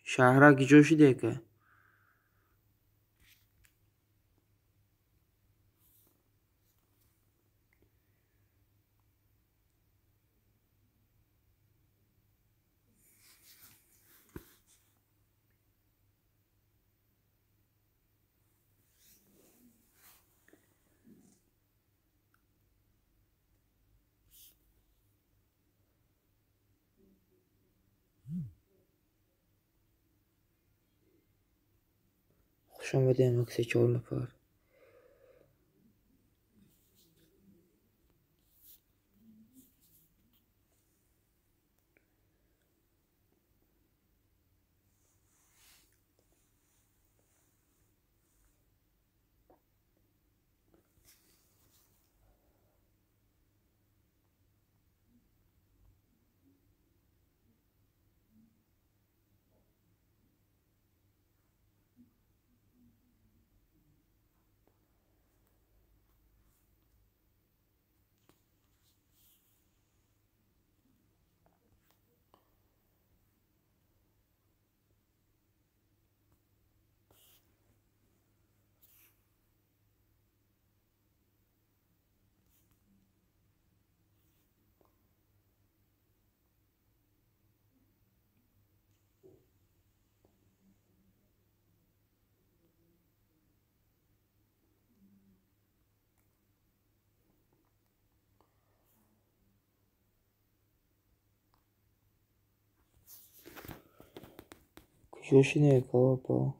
شهرک جوشی دیگه خوش آمدین مکس 4 نفر کجاشی نگاه با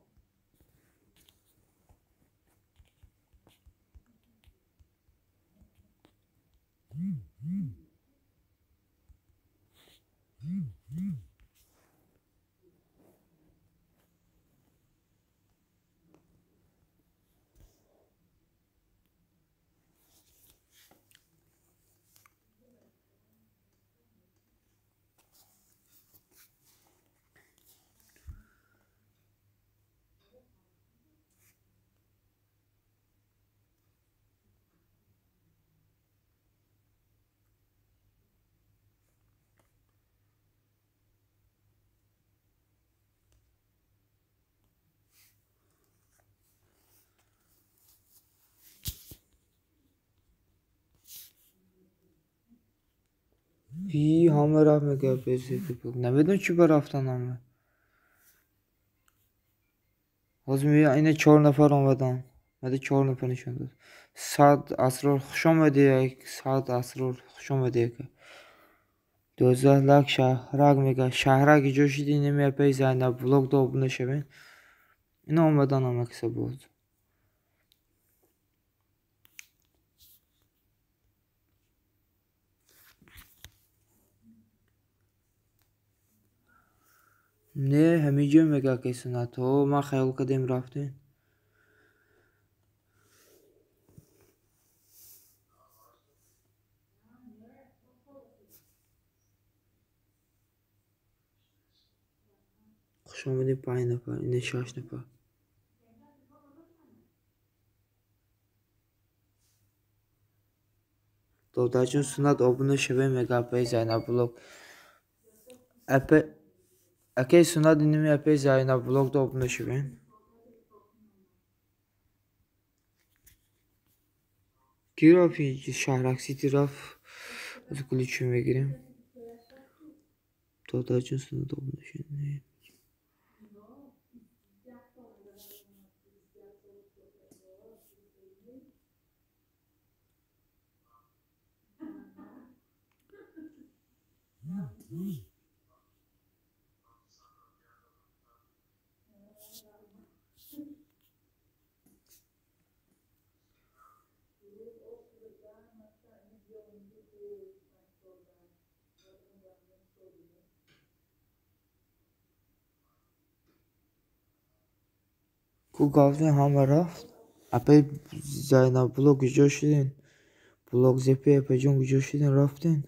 همه رفت میگه پیسی بلوک نمیدونم چی برفتن همه باز میگه اینه 4 نفر آمدن مده 4 نفر نشون داد سعد اسرار خوش آمدی سعد اسرار خوش آمدی که 12 لک شهرک میگه شهرک جو شدی نمیه پی زینب بلوک دا abone شوین اینا آمدن همه کسا بود نه همینجا میگه کسی نه تو من خیال کردیم رفتین خوش آمدیم 5 نفر اینه 6 نفر داداجون سنت abone شوین میگه پی زینب بلوک اپی اکی سنت اینمی پی زینب بلوک دا abone شوین کی رفت شهرک سیتی رفت از کلیچو میگیریم داداجون سنت abone شوین کو گفتین همه رفت اپی زینب بلوک جو شدین بلوک زپی اپی جون جو شدین رفتین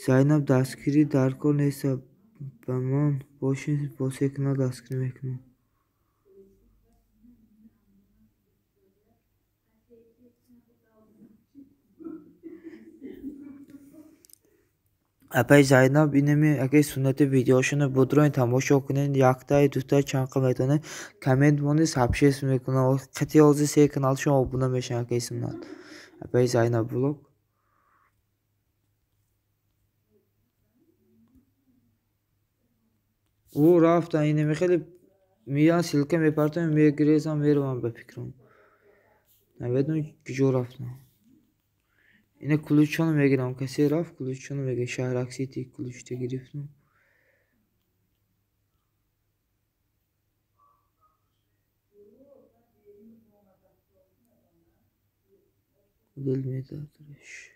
زینب دستگیری در کار نیست به من باشین با سکنا دستگیری میکنم اپی زینب اینمی اگه سنت ویدیوشونو بدروین تماشا کنین یکتای دوتای چند میتونه کامنت مونی سابشیس میکنه و قطعی آزی سی کانال شما abone میشن اگه سنت اپی زینب بلوک او رفتن اینمی خیلی میان سیلکه میپرتن میگریزم میروم به فکرم نمیدونم کجا رفتن اینه کلوچونو میگیرم کسی رفت کلوچونو میگه شهرک سیتی کلوچته گرفتم دل میدادش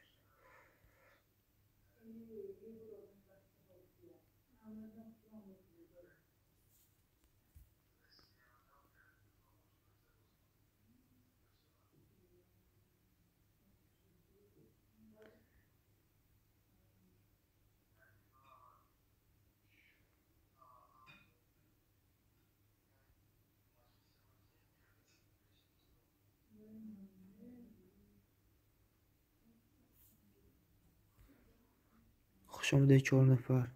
خوش آمده 4 نفر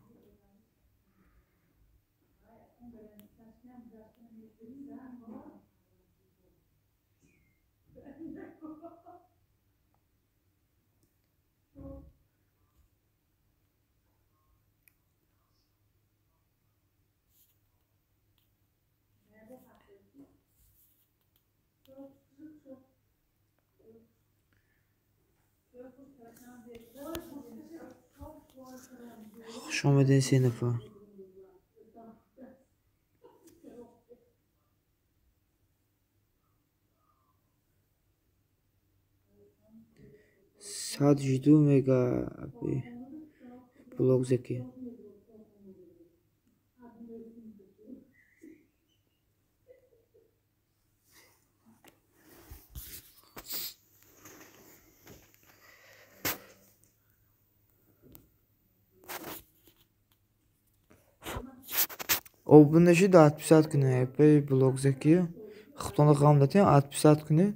خوش آمده 3 نفر صد جدو میگه بلوک زکی abone شد 60 کنه اپی بلوک زکی خطونه قام داتین 60 کنه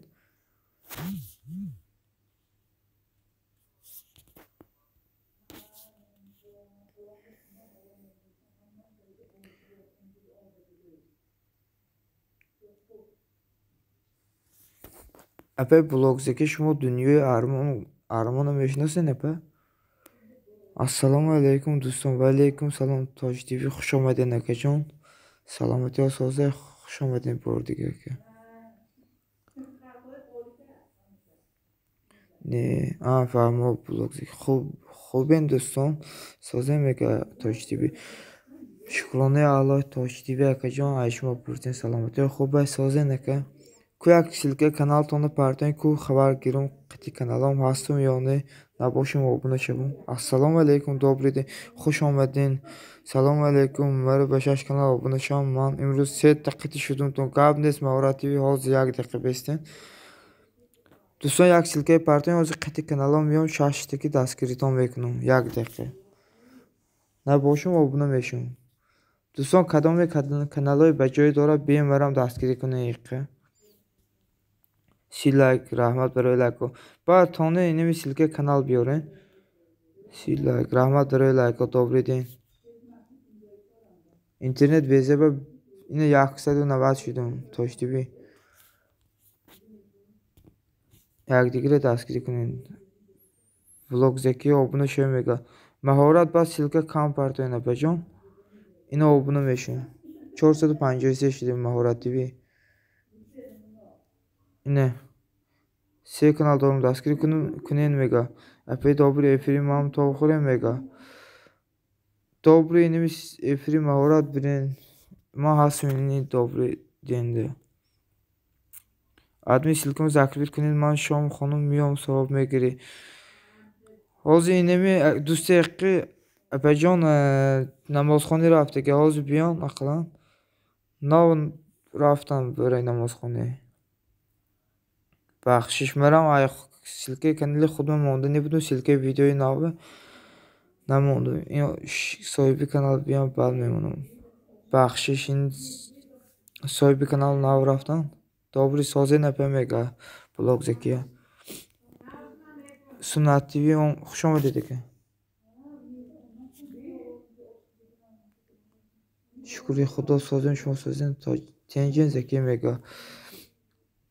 اپا بلاگزکی شما دنیای آرمان میشناسین اپا. السلام علیکم دوستان و علیکم سلام. تاج تیوی خوش آمدین اکا جان. سلامتی ها سازه خوش آمدین بار دیگه که نه فهمو بلاگزکی خوبین دوستان سازه میگه تاج تیوی. شکرانه الله تاج تیوی اکا جان. شما پرتین سلامتی ها خوبه سازه نکه کو як силка каналтонро партоен ку хабар гирум қити каналам ҳастум ё не набошем обуна шавам. Ассалому алейкум добрый ден хуш омадин. Салому алейкум маро ба 6 канал обуна шавам. Ман имрӯз 3 дақиқати шудумтон гап нест Мавра ТВ ҳозир 1 дақиқа бестен. Дӯстон як силкаи партоен ҳозир қити каналам меём 6 таки дастгиритон мекунам 1 дақиқа. Набошем обуна мешавам. Дӯстон кадоме каналҳои ба ҷое дорад бием барам дастгирӣ кунем иққа. سی لایک رحمت برای لایک ها. بعد تانه اینمی سیلکه کانال بیارین. سی لایک رحمت برای لایک ها. добрый день. اینترنت بیزه با اینه 190 شدم تاج تیوی. یک دیگه دستگیری کنین. ولاگ زکی آبونه شو میگه. مهارت با سیلکه کام پارتوینه بجام. اینه آبونه میشون. 453 شدیم مهارت تیوی. اینه 3 канал дорам дастгирӣ кунен мега. Апе добрый эфири мам то хӯрем мега. Добрый ними эфири маҳорат бирен. Ман ҳастам ини добрый денде. Адми силкам закрибит кунен ман шом хонум миём савоб мегирӣ. ҳозир инеми дӯсти эққи апаҷон намозхонӣ рафтага ҳозир биён ақалан. Нав рафтам барои намозхонӣ. بخشش مرام سیلکه کانال خودم مونده نبودم سیلکه ویدیوی ناوه نمونده این صاحبی کانال بیام بعد میمونم بخشش این صاحبی کانال ناو رفتن добрый سازه نپمیگه بلاگ زکیه سنت تیوی اون خوش آمدید که شکری خدا سازن شما سازن تا تنجین زکیه میگه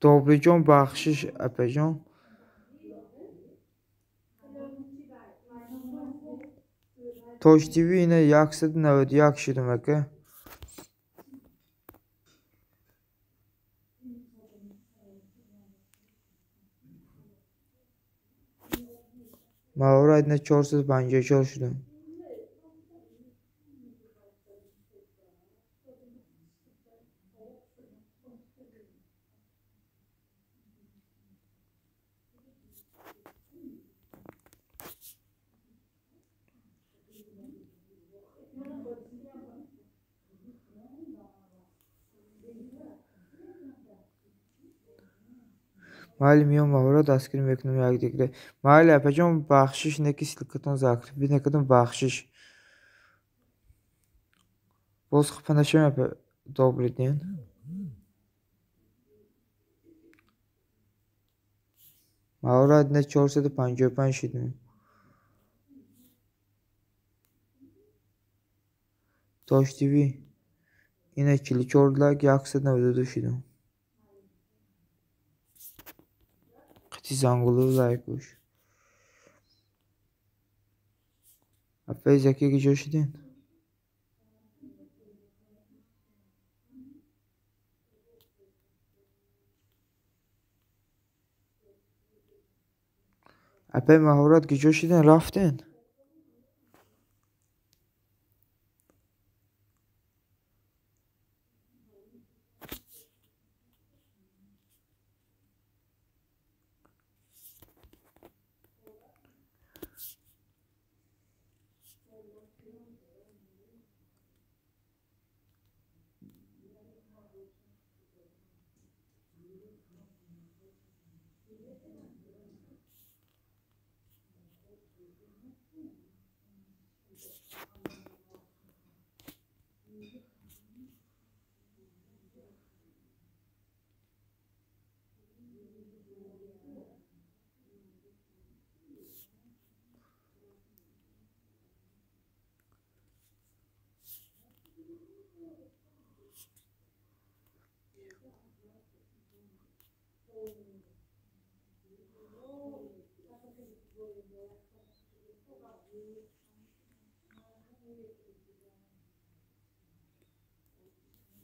добрый جان بخشش اپا جان تاج تیوی اینه 191 شدم اکه ماورا اینه 454 شدم майли миём маҳора дастгирӣ мекунам якдигара. Майли апаҷон бахшиш неки силкатон закрибит некунам бахшиш. Боз хипа нашавем апа добрый день. маҳора не 455 шидем. Тож тиви ине 44 лайк 192 шидем. Зангулу лайкуш. Апе заки ги жошидин. Апе маҳорат ги жошидин рафтин.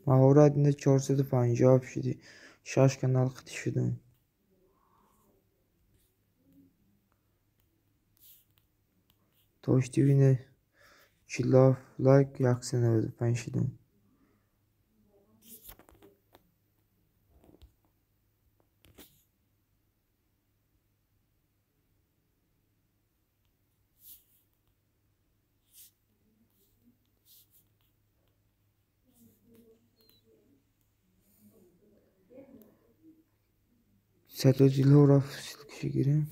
مهارت 450 شدی. 6 کانال قطع شدم. Tosh TV'ne chill like yaxshi navida 5 شدم. Satocil raf kişi gireyim.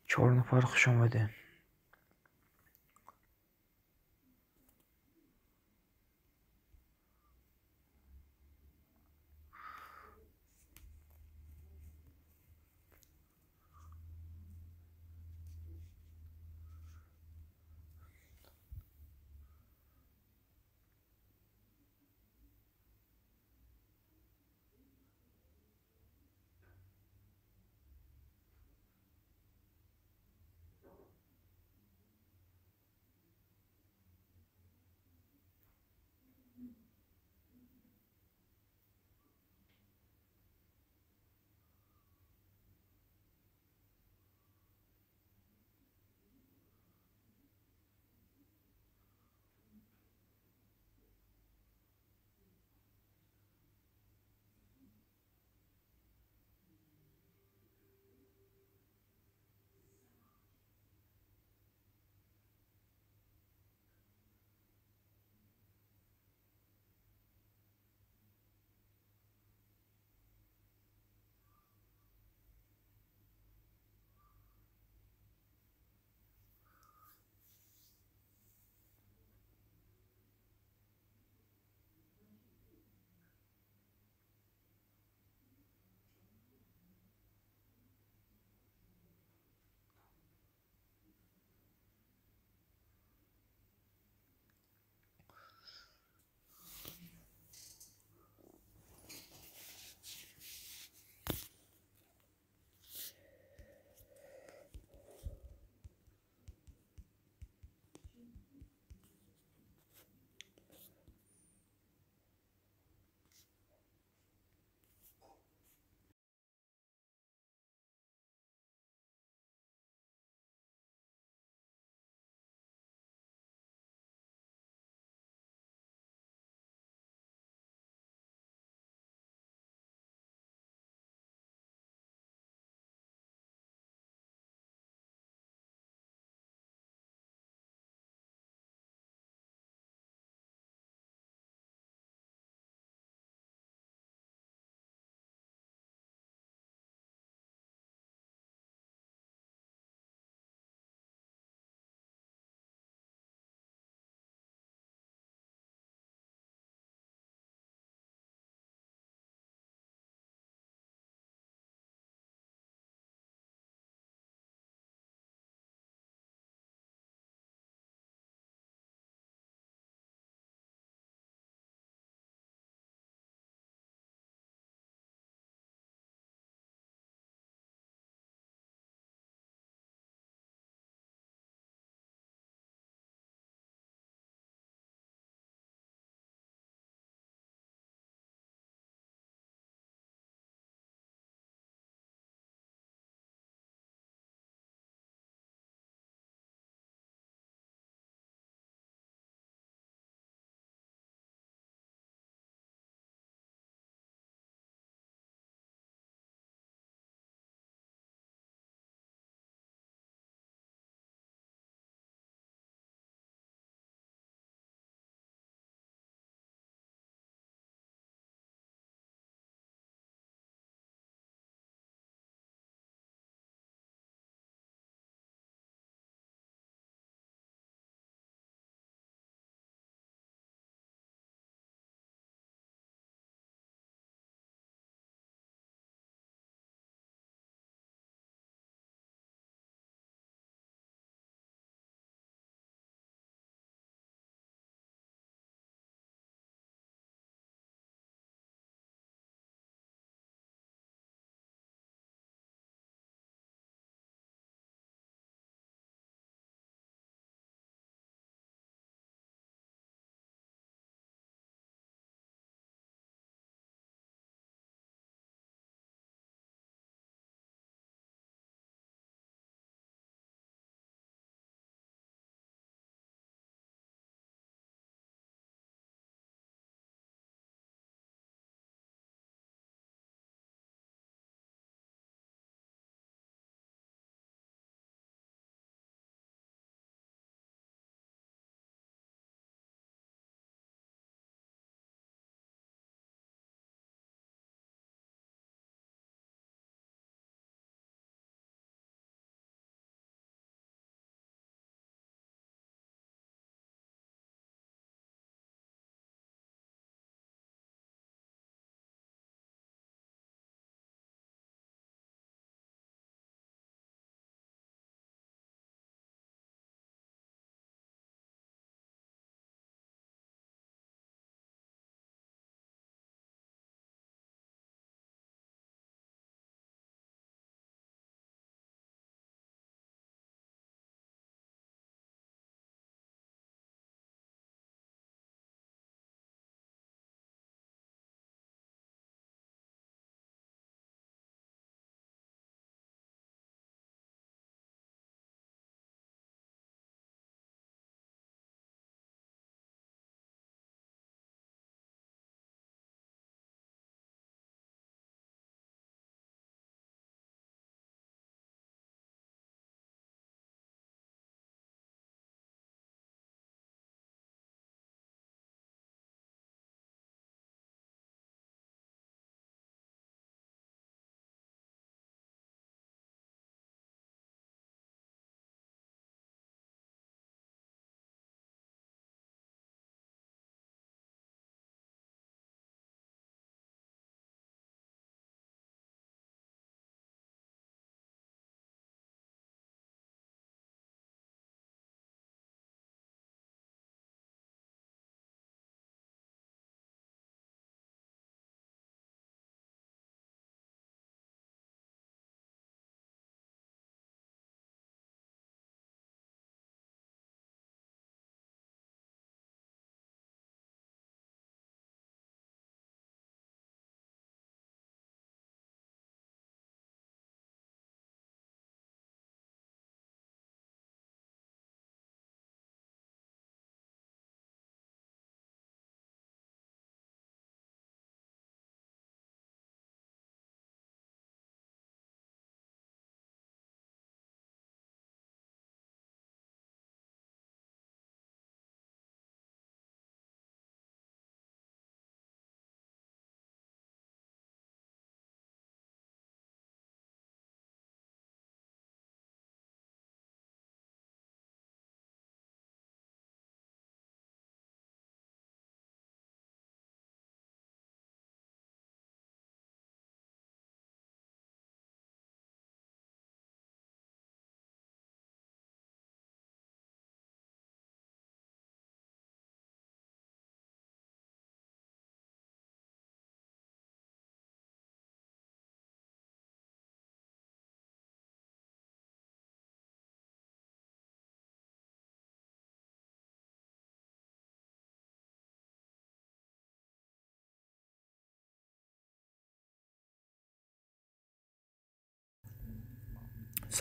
4 نفر خوش آمده.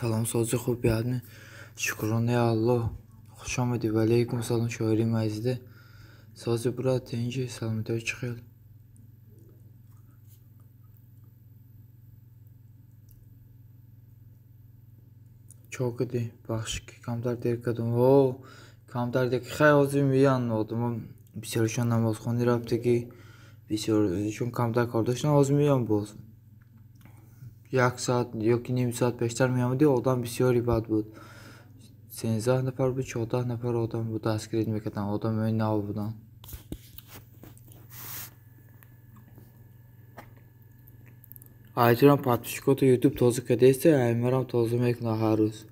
سلام سازی خوب بیادمی شکرانه الله خوش آمدی و علیکم سلام شاعری مزیده سازی برات اینجا سلامتی چه خیلی çok iyi başka kamlar der kadın o kamlar der ki azim yan oldum bir şey şu namaz konu yaptı ki bir şey şu kamlar kardeşine azim yan boz yak saat yok ki 20 saat 5'ler mi yamadı odan bir şey ibadet bu sen zahne par bu çoğda ne par odan bu da asker etmek atan odan önüne al budan Aytıram patpişkotu YouTube tozu kadeyse aymaram tozu mekna haruz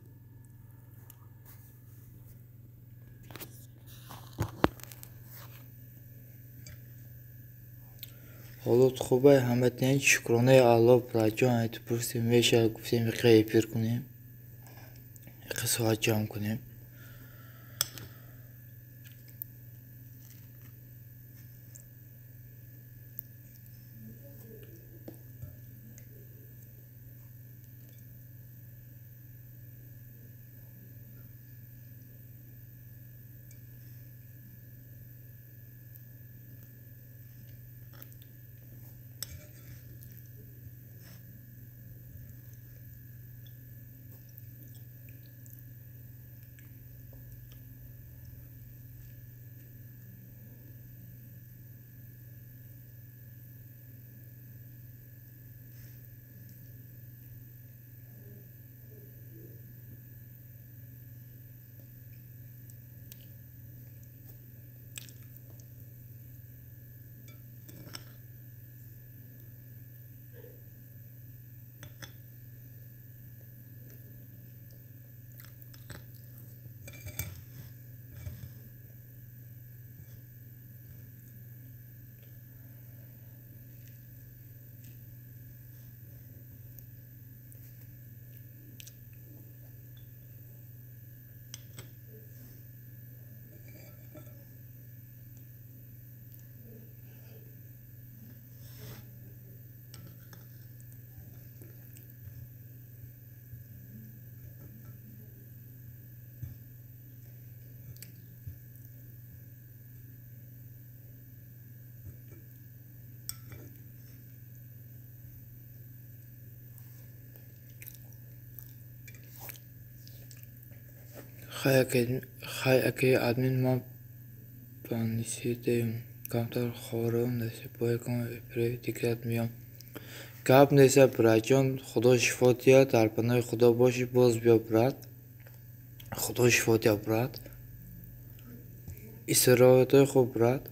حالت خوبه همه تین شکرانه الله برای جان تو پرسیم میشه گفتیم قیه پیر کنیم قصه جمع کنیم خیلی اکی admin ma panisiyeteyim kamtar خورم neyse boyakam epey dikkat etmiyorum Gap neyse bırakın Xudo şifa diye darpanay Xudo başı boz bir brat Xudo şifa diye brat İsrail'de xub brat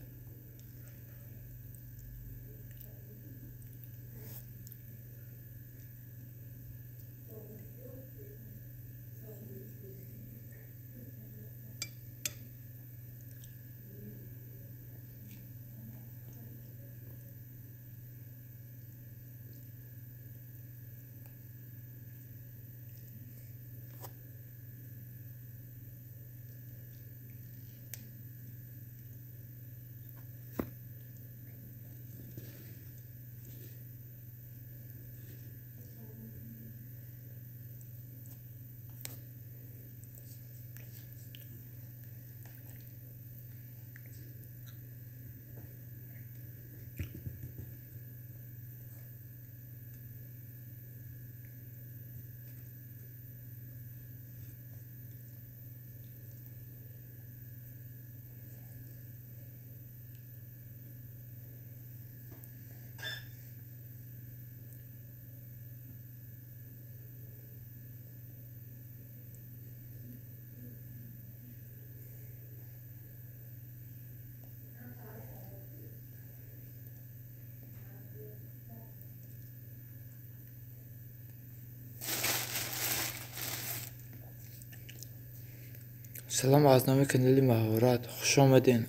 سلام از نام کانال مهارت خوش آمدین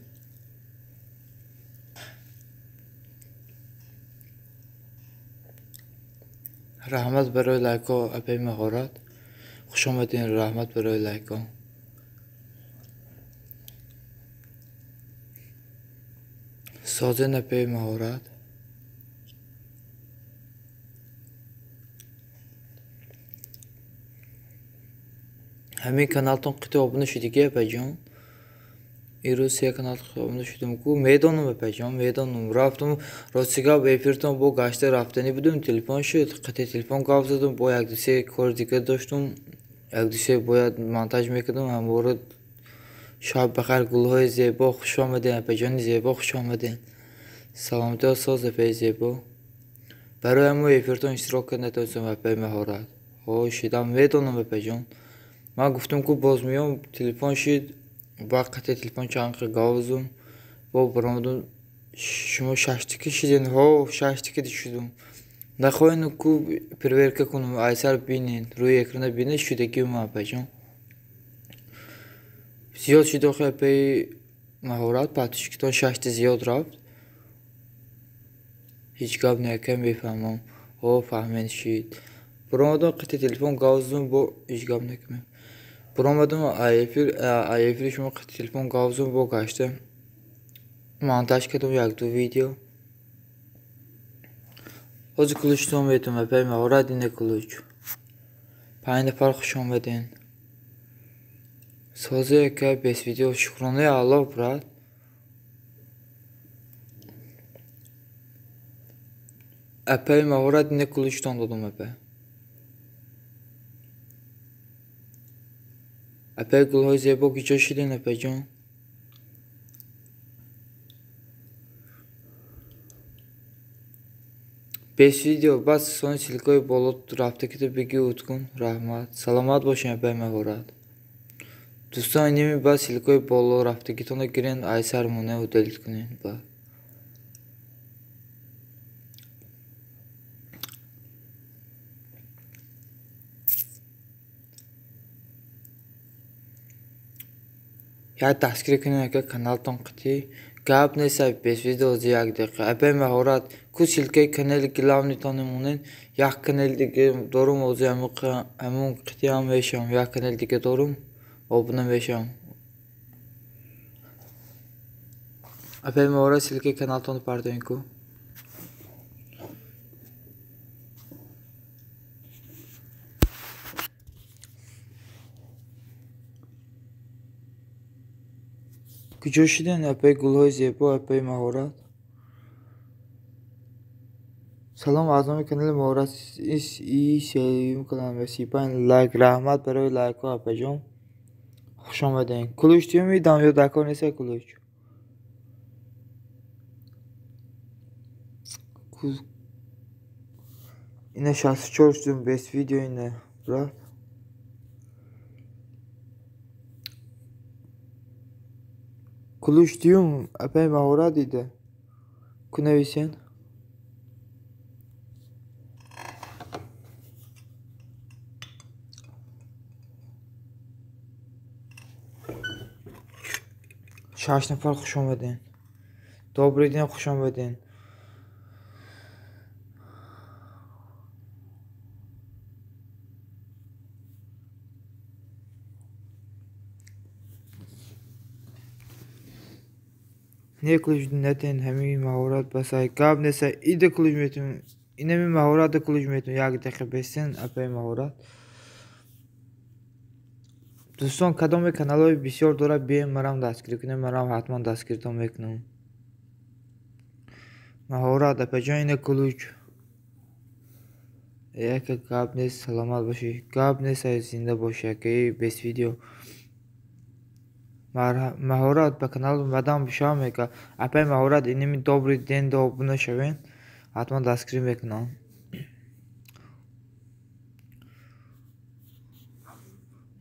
رحمت برای لایکا اپی مهارت خوش آمدین رحمت برای لایکا سازن اپی مهارت همین каналтон қити обуна шудиги апаҷон. Ирусия канал обуна шудам ку медонам апаҷон, медонам. Рафтам ростигап эфиртон бо гашта рафтани будам, телефон шуд, қити телефон гап задам, бо як дусе кор дига доштум. Як дусе бояд монтаж мекардам, ҳамора шаб бахар гулҳои зебо, хуш омаден апаҷони зебо, хуш омаден. Саломати осоз апаи зебо. برای همون ایفرتون اشتراک کنید نتونستم اپای مهارت شدم میدونم اپاجون من گفتم که باز میام تلفن شد وقت تلفن چند گاوزم با برامدون شما ششتکی شدین ششتکی شدم نخواهین که پرورکه کنم ایسر بینین روی اکرانه بینین شدگی من اپاجون زیاد شده که اپای مهارت پاتشکتان ششت زیاد رفت هیچ گپ نکم بفهمم فهمین شید برامدون قطع تلفن گاوزم با هیچ گپ نکم برامدون ایفیر شما قطع تلفن گاوزم با گشته montaj کردم یک دو ویدیو از کلوچتون بیتم اپای مهارت اینه کلوچ 5 نفر خوش آمدین سازه که 5 ویدیو شکرانه الله برد اپای مهارت اینه کلوچتون دادم اپای گلهای زیبا گیجا شدین اپای جان 5 ویدیو بس son silikoy bolot raftaki de bigi utkun rahmat salamat boşun epe mehorad Dostan inimi bas silikoy bolo raftaki tona giren aysar mune udelit kunin ba یا دستگیر کنین که کانال تون قطعی گپ نیست 5 ویدیو زیاد دقیقه اپای مهارت کو silikoy kanalı gilavni tanımının yak kanal دیگه دارم اوزی همون قطعی هم بشم یک کانال دیگه دارم abone بشم اپای مهارت silikoy kanal tonu pardon کو Küçüştün epey gulhoy zebo epey mahorat. Salam azami kanalı mahorat iyi sevim kanal ve sipan like rahmat برای لایک ها اپجام خوش آمدین کلوچ دیو میدم یا دکار نیست کلوچ اینه 64 دون بس ویدیو اینه برات Kuluç diyorum epey mahorat idi. Kunevisin. شش نفر خوش آمدین. Добрый день خوش آمدین. Ne kılıç dinletin hemi mahorat basay gab nese ide kılıç metin ine mi mahorat da kılıç metin ya gidek besin epey mahorat دوستان کدام کانال‌های بسیار داره بیایم مرام دستگیر کنیم مرام حتما دستگیرتون میکنم مهارت اپجان اینه کلوچ یک گاب نیست سلامت باشی گاب نیست زنده باشی که 20 ویدیو مهارت به کانال مدام بشم که اپای مهارت اینمی добрый день до abone شوین حتما دستگیر میکنم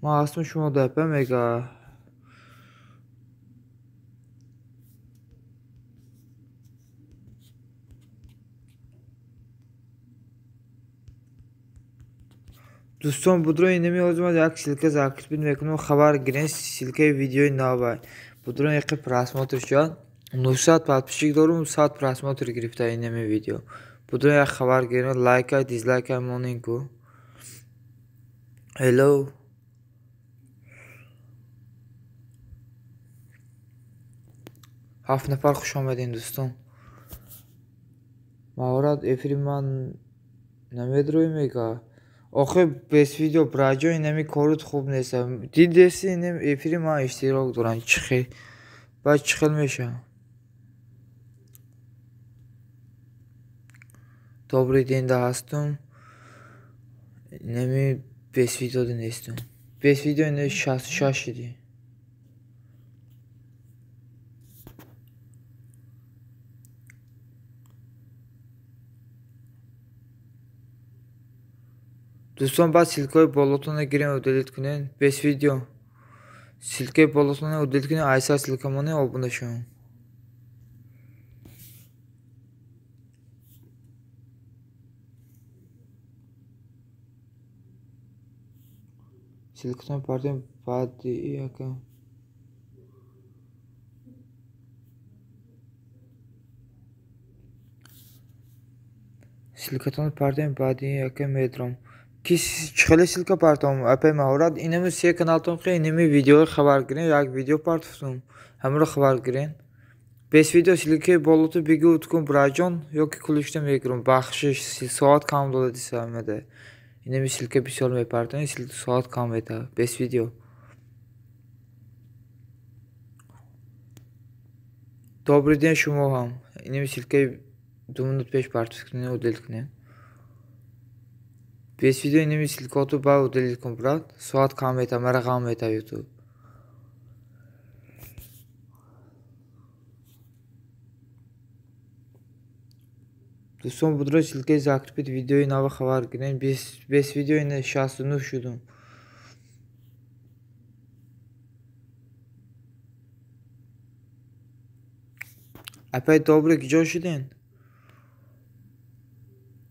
ما اسم شما دا اپای میگه دوستان будро اینمی اوزم یک سیلکه زاکر میکنم خبر گیرین سیلکه ویدیوی نابای будро یک просмотр شد 900 подписчик دارم 100 просмотр گرفته اینمی ویدیو будро یک خبر گیرین لایک های دیزلایک های مونین کو هلو 7 نفر خوش آمدین دوستان مهارت افری من نمیدروی میگه آخه بس ویدیو براجا اینمی کارت خوب نیستم دیدستی اینم افری ما اشتراک دارن چخی باید چخل میشه Добрый день достум اینمی بس ویدیو دونستم بس ویدیو اینه 66 idi دوستان بعد سیلکای بالاتونه گیرین و دلیت کنین بس ویدیو سیلکای بالاتونه و دلیت کنین aysa silkamani obuna şun Silkaton pardon badi yaka Silkaton pardon badi yaka medrom Kis çıkılı silka partom apay mahorat inemi siya kanalton ki inemi videoya xabar girin yak video partusum hamra xabar girin Bes video silke bolutu bigi utkun brajon yok ki kuluştum yekrum baxşiş saat kam dolu disamede inemi silke bir şey pardon silke saat kam eta bes video Добрый день шумо ҳам инеми силкаи 2 минут пеш партуз кунед удалит кунед бес видео инеми силкоту ба удалит кун брат соат кам мета мара ғам мета ютуб дӯстон будро силкаи закрепит видеои нава хабар гирен бес видео ине 69 шудум апай добрый киҷо шуден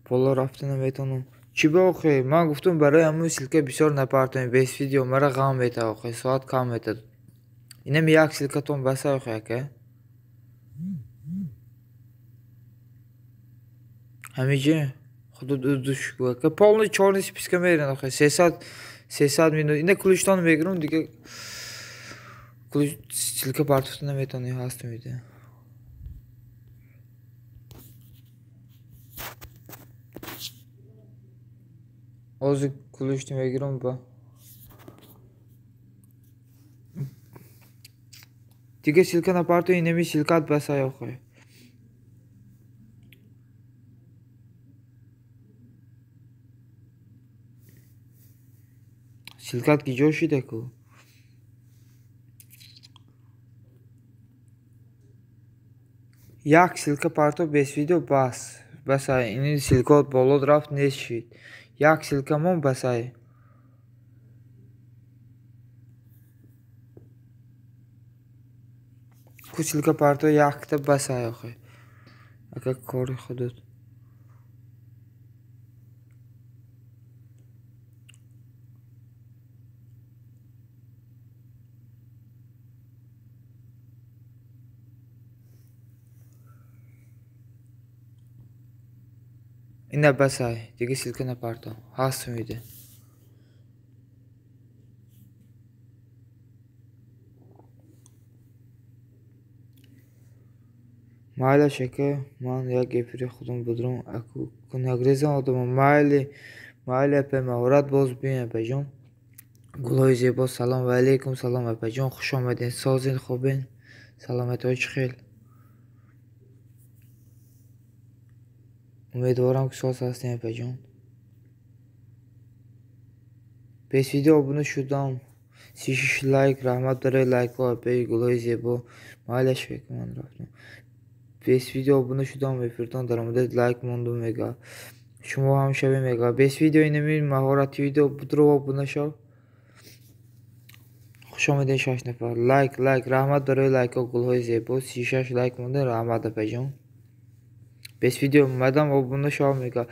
бола рафта наметонам чӣ ба охе ман гуфтам барои ҳамои силка бисёр напартоем бес видео мара ғам мета охе соат кам мета инами як силкатон баса охе ака ҳамиҷи худуд удушку ака полный чорни списка мерен охе 300 минут ина кулиштон мегирам дига силка партуфта наметони ҳаст миде Ozzy kuluştum ve girom ba. Diga silka na parto inemi silkat basa yok. Silkat ki joshi deku. Yak silka parto bes video bas. Basa ini silkot bolo draft neşit. Як силкамон басай ку силка парто якта басай охе ака кори худуд ина басай дига силка напарто ҳаст миде майла шака ман як эфири худам будрам аку нагрезан одамам майли апай маҳорат боз биён апайҷон гулҳои зебо салом ва алейкум салом апайҷон хуш омадед созин хубен саломатиҳо чӣ хел Умедворам ки соз ҳастем апайҷон бес видео обуна шудам 36 лайк раҳмат барои лайкҳо апаи гулҳои зебо майлаш фекр ман рафтам бес видео обуна шудам эфирдон дар муддати лайк мондум мега шумо ҳам шаве мега бес видео инами маҳорати видео будро обуна шав хуш омадед 6 нафар лайк раҳмат барои лайкҳо гулҳои зебо 36 лайк монда раҳмат апайҷон бес видео мадам обуна шав мега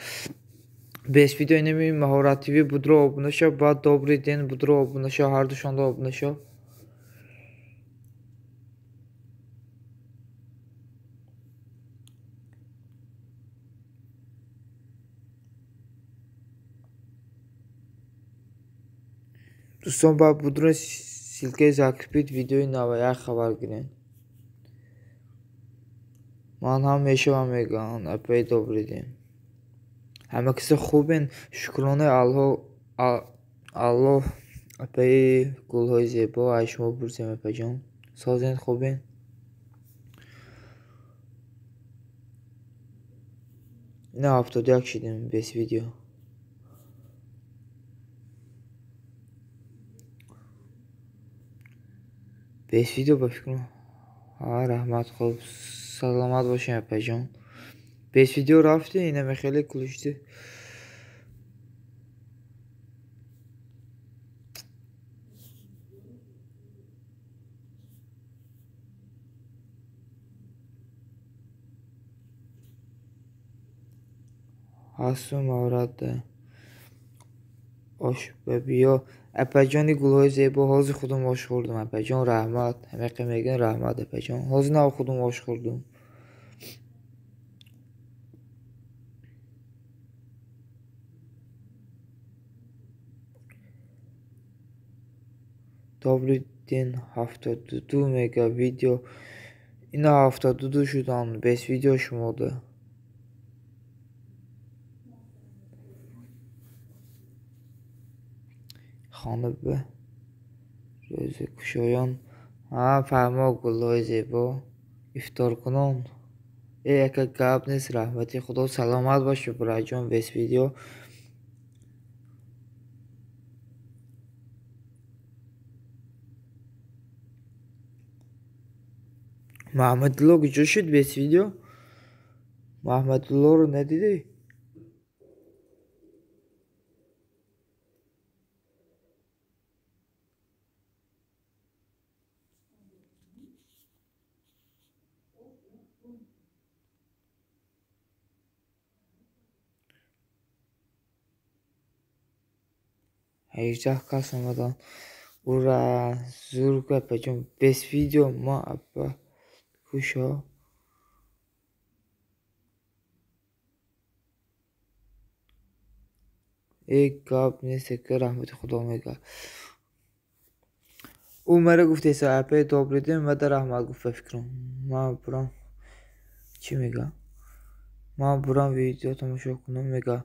бес видео инами маҳоративи будро обуна шав баъд добрый ден будро обуна шав ҳардушонда обуна шав дӯстон ба будро силкаи закрепит видеои нава як хабар гирен ман ҳам мешавам мегаам апай добрый ден همه کسی خوبین. شکرانه الله پی گل‌های زیبا از شما پرسیم اپا جان. سازین خوبین؟ نه 71 شدیم بس ویدیو. بس ویدیو با فکرم. رحمت خوب سلامت باشین اپا جان. بس ویدیو رفته اینم خیلی کلوشته. هستم مورد آش بیا اپا جانی گل‌های زیبا حاضر خودم آش خوردم اپا جان رحمت همه میگن رحمت اپا جان حاضر نه خودم آش خوردم. Dobridin 72 mega video. Yine 72 şuradan 5 video şumodu. Xanı be. Röze kuşayan. Fərma qulluğu zeybo. İftar kunun. Eka qabnis rahmeti xudo salamat başı buracan 5 video. Mahmudullah gücüşüd 5 video. Mahmudullah ne dedi? Heycah kasamadan. Ura zurg yapacağım 5 video ma abba. Kuşa. ای گاب نیست که رحمت خدا میگه او مرا گفته صاحبه دوباره و در رحمت گفته فکرم ما برام چی میگه ما برام ویدیو تماشا کنم میگه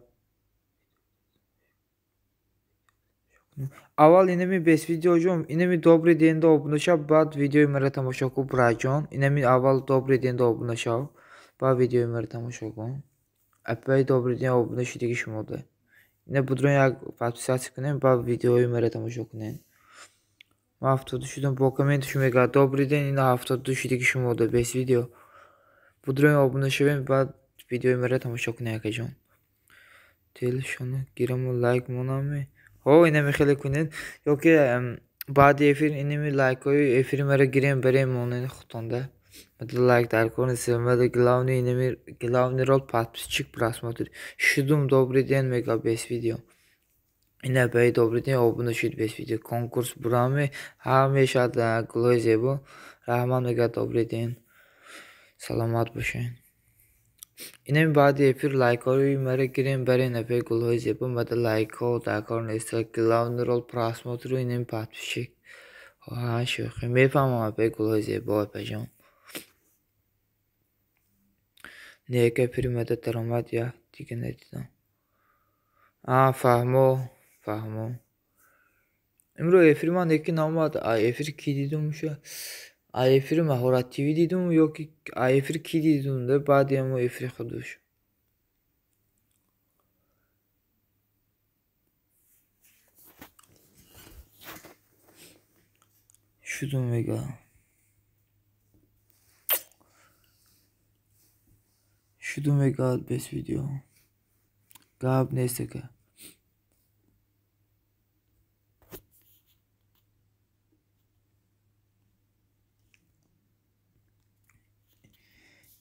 اول اینه می بس ویدیو جم اینه می دوباره دینده abone شو بعد ویدیو مرا تماشا کو براجان اینه می اول دوباره دینده abone شو بعد ویدیو مرا تماشا کن اپای دوباره دینده abone شدی شما ده اینه بدون یک подписаться کنین بعد ویدیوی مرا تماشا کنین. ما 72 با کامنتش میگه добрый день اینا 72 شما ده 20 ویدیو بدون abone شوین بعد ویدیوی مرا تماشا کنین اکا جان. تلشونه گیرم و لایک مونامه ها اینه می خیلی کنین یا که بعد افیر اینه می لایک های افیر مرا گیریم بریم مونین خودتانده مثل لایک در کنید سیمده گلاونی اینه می گلاونی رول подписчик просмотр شدم добрый день میگه 20 ویدیو اینه به добрый день abone شد 20 ویدیو کنکورس برامی همیشه گلوی زیبا رحمان میگه добрый день سلامت باشین. اینم بعد افیر لایک های مرا گیریم برای نپی گل‌های زیبا مده لایک ها در کار نیست گلاون رول پراسموت رو اینم подписчик ها شوخی میفهمم نپی گل‌های زیبا اپجان نه که افیر مده درآمد یا دیگه ندیدم فهمو امرو افیر من یکی نامد افیر کی دیدم شه افیر مهارت تیوی دیدم یا که افیر کی دیدم ده بعد همو افیر خودش شدو میگه شدو میگه بس ویدیو گاب نیست که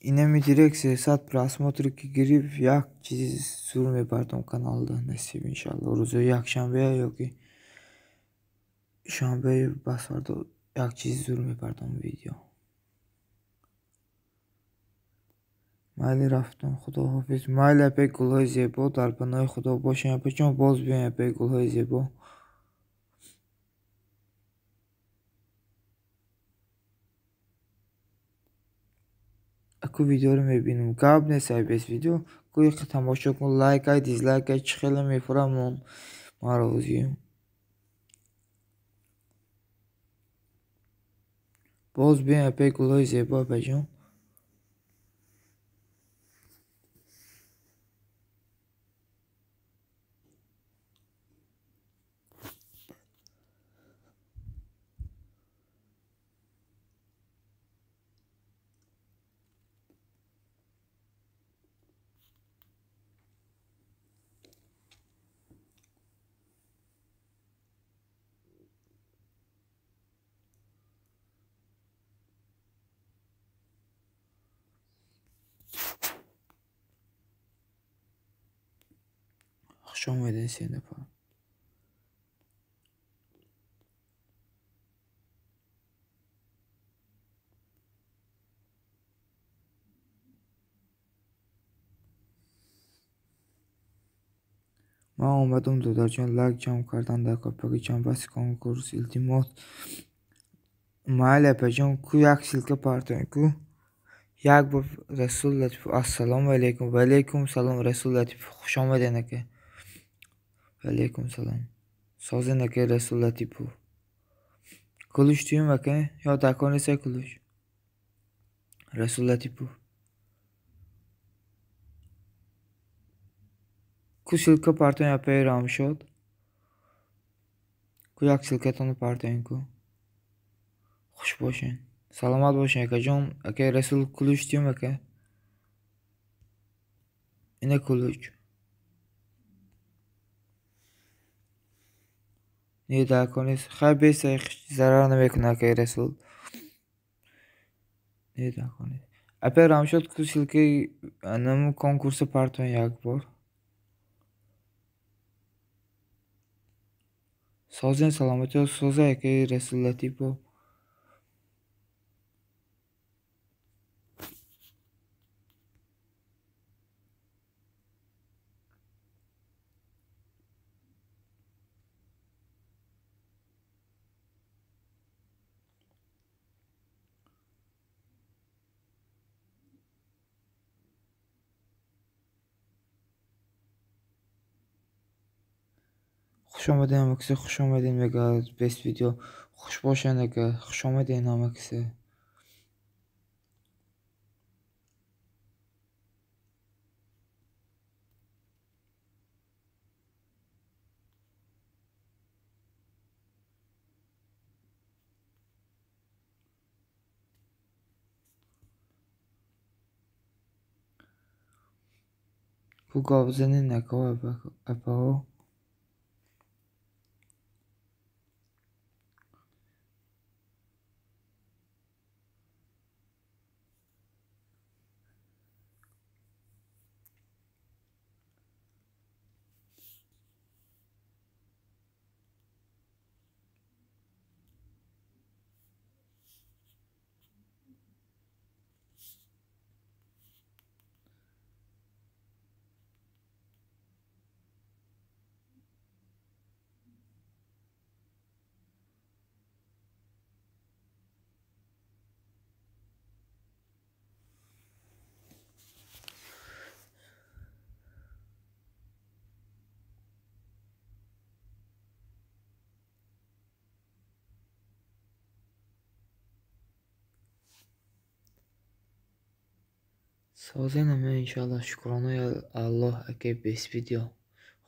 اینه می direkt 300 просмотр که گریب یک چیز سور میبردم کانالda نصیب انشالله روز یک شنبه یا که شنبه بس فردا یک چیز زور میبردم ویدیو مایلی رفتم خدا حافظ مایل اپی گل‌های زیبا در پناه خدا باشین اپی چون باز بیاین اپی گل‌های زیبا اکو ویدیو رو میبینم گاب نیست ای بیس ویدیو گوی که تماشا کن، لایک های دیزلایک های چه خیلی میفرم ما رو بزیم. باز بیایم اپی گلای زیبا بجام. خوش آمدین سی نفر. من اومدم دودار جان لایک جمع کردن در کپک جنبست کنکورس التیمات محل اپجام کو یک سلکه پارتون کو یک بار رسول لطیف السلام علیکم. و علیکم سلام رسول لطیف خوش آمدین که. و علیکم سلام سازن که رسول لطیف کلوش تویم وکه یا دکانی سه کلوش رسول لطیف کو سلکه پارتون یا پیرام شد کو یک سلکه تونو پارتون کو خوش باشین سلامت باشین که جان که رسول کلوش تویم وکه اینه کلوش نیه دکانی خیلی بیسته ضرر نمیکنه که رسول نیه دکانی اپی رام شد کو سلکه نمو کنکورس پارتون یک بار سازن سلامتی و سازه که رسول لطیف خوش آمدین همکسی خوش آمدین مگه بیست ویدیو خوش باشین اگه خوش آمدین همکسی کو گاو زنین نکو اپا ها سازن همه انشالله شکرانه الله اگه بیست ویدیو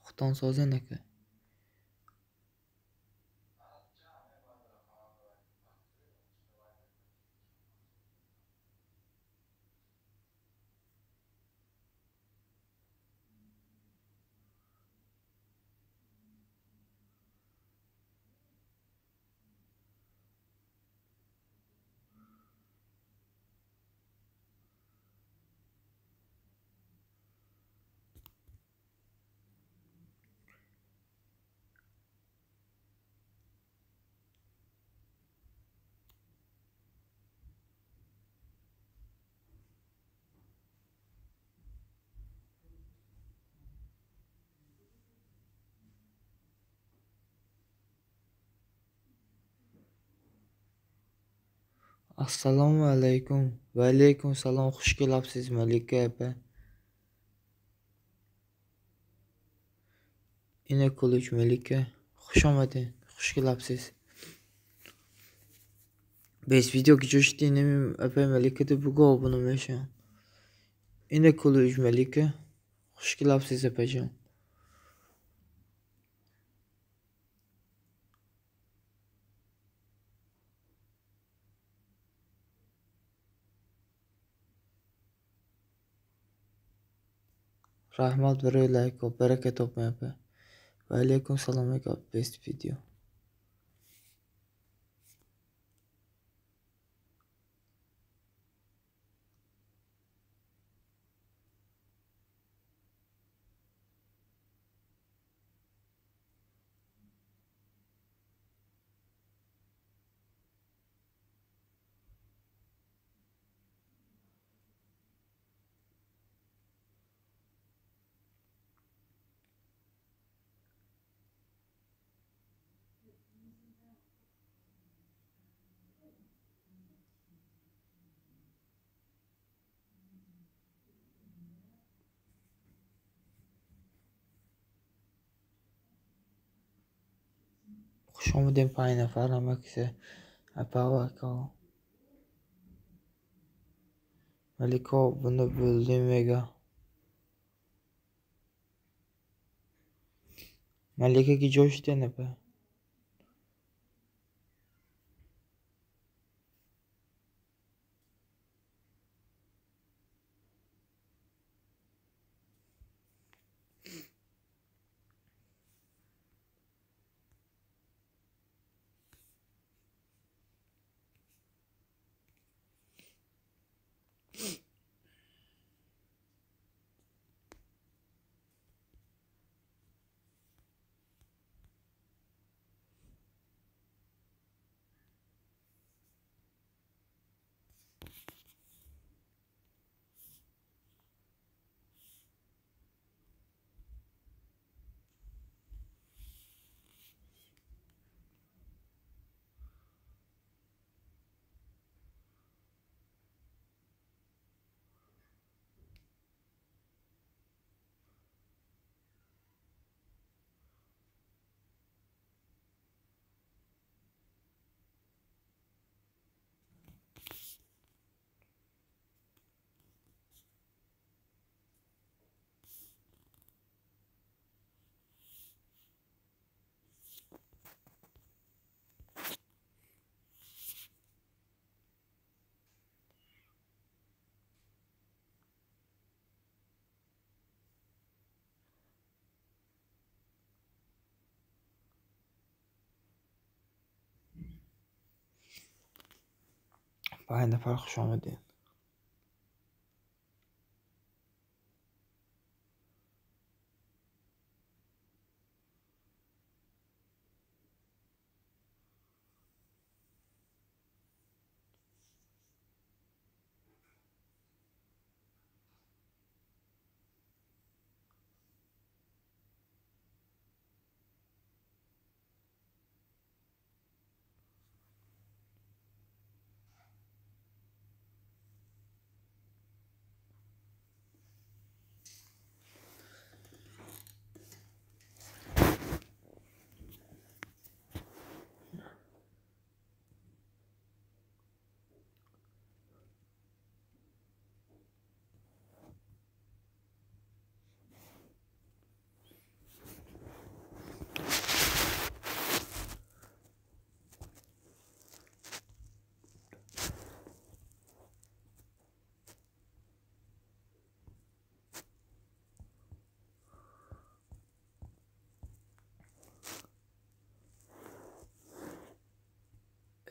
خودتان سازن اگه السلام علیکم و علیکم سلام خوشگل افسیز ملیکه اپه اینه کلوچ ملیکه. خوش آمدین، خوشگل هستید. بیس ویدیو که جوش dinlemeyeyim epey melike de bu gol bunu meşe. İne kılıç melike. Hoş gelap size pejam. Rahmat ve like o bereket olmaya be. Ve aleyküm selam ve best video. خوش آمدین 5 نفر همه کسی. Epa o. Melike bunu böldüm vega. Melike ki coş dene be. Pay nefer خوش آمدین.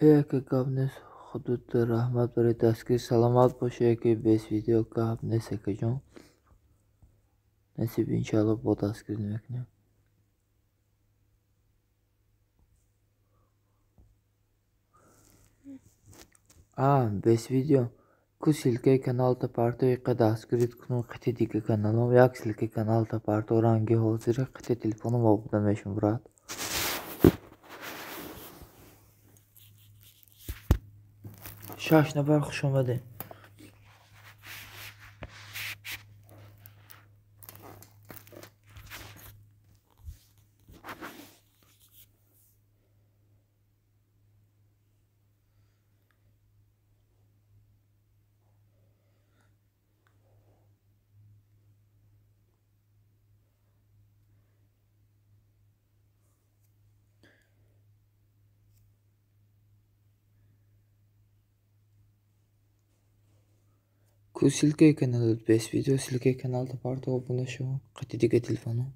اگر که قبل خودت رحمت برای دستگیر سلامت باشه که بیس ویدیو قبل نسه که جون نصیب انشالله با دستگیر نمیکنیم. بیس ویدیو کو silke kanal ta parto یک دستگیرت کنم قطع دیگه کانالم یک silke kanal ta parto رنگی حاضر قطع تلفنم آبوده میشم برات. شش نفر خوش آمده. Ссылкой канал без видео, ссылкой канал da parta obuna şo. Qatidika telefonu.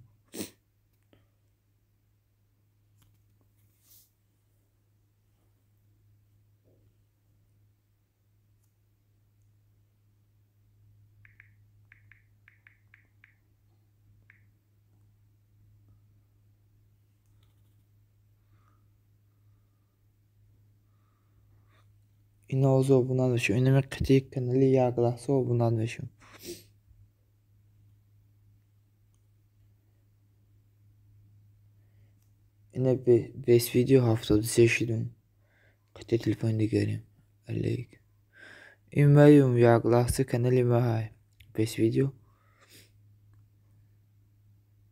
Ina ozo obuna şo. Iname qatik kanali yaqlaqsa obuna şo. Ina bez video haftada seçidim. Qati telefon digerim. Aleyk. İmayum yaqlaqsa kanali mahay. Bez video.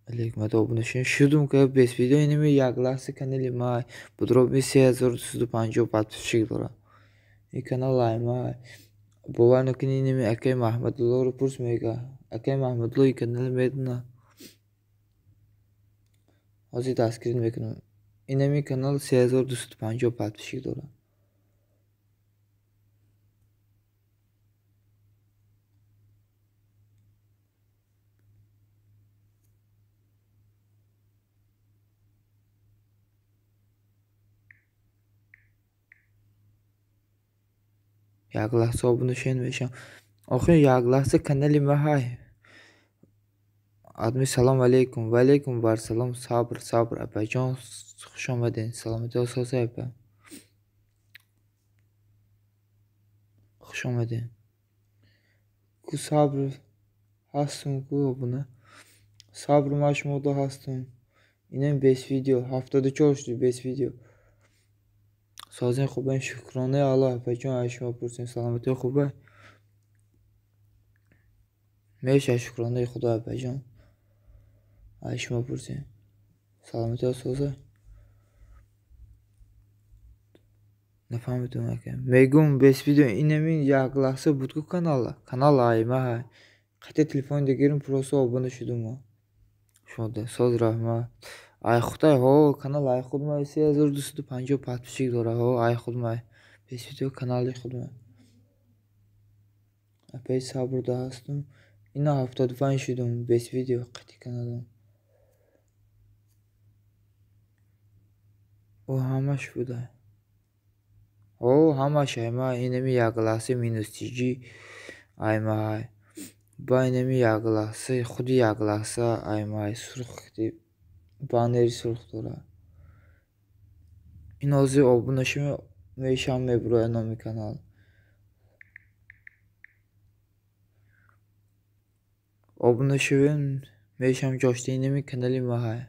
Aleyk mata obuna şo. Şudum ka bez video iname yaqlaqsa kanali mahay. Budrobi 3250 این کانال ما باور نکنی نمی اکی محمد الله رو پرس میگه اکی محمد الله این کانال میدونه ازی دستگیر میکنم این می کانال 3250 داره یک لحظه abone شین میشم آخه یک لحظه کانالی ما های آدمی سلام علیکم و علیکم بر سلام صبر اپا جان خوش آمدین سلامتی اساسه اپا خوش آمدین کو صبر هستم کو abone صبر مشمودا هستم اینم 5 ویدیو 74 5 ویدیو سازن خوبه شکرانه الله بجان شما پرسین سلامتی خوبه میشه شکرانه خدا بجان شما پرسین سلامتی سازه نفهمیدم که میگم 5 ویدیو اینمین یک لحظه بود که کانال ayma های قطع تلفن دیگرم پروسه abone شدم شما ده ساز رحمت ای خدای ها کانال ای خود ما 3250 داره ها ای خود ما 5 ویدیو کانال خود ما اپی صبر ده هستم اینا 75 شدم 5 ویدیو قطعی کانالم او همش بوده او همش ayma اینمی یک لحظه مینوس تیجی ayma های با اینمی یک لحظه خودی یک لحظه ayma سرخ بانری سرخ داره این ازی abone شما میشم میبروی نامی کانال abone شوین میشم جاشته اینمی کانالی ما های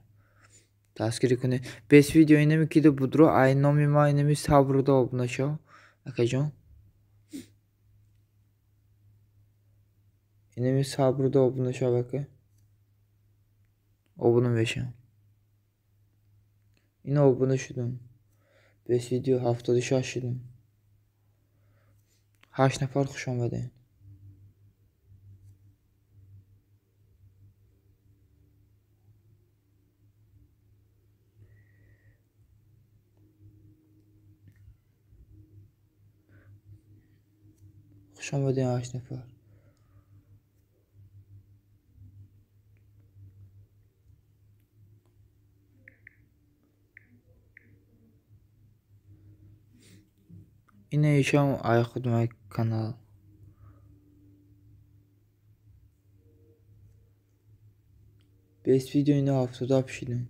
دستگیری کنه 5 ویدیو اینمی که بودرو ای نامی ما اینمی صبر دا abone شو اکا جان اینمی صبر دا abone شو اکا abone میشم اینا abone شدم 5 ویدیو 76 شدم 8 نفر خوش آمدین خوش آمدین 8 نفر اینه ایشم ای خود ما کانال بیست ویدیو اینه 70 شدم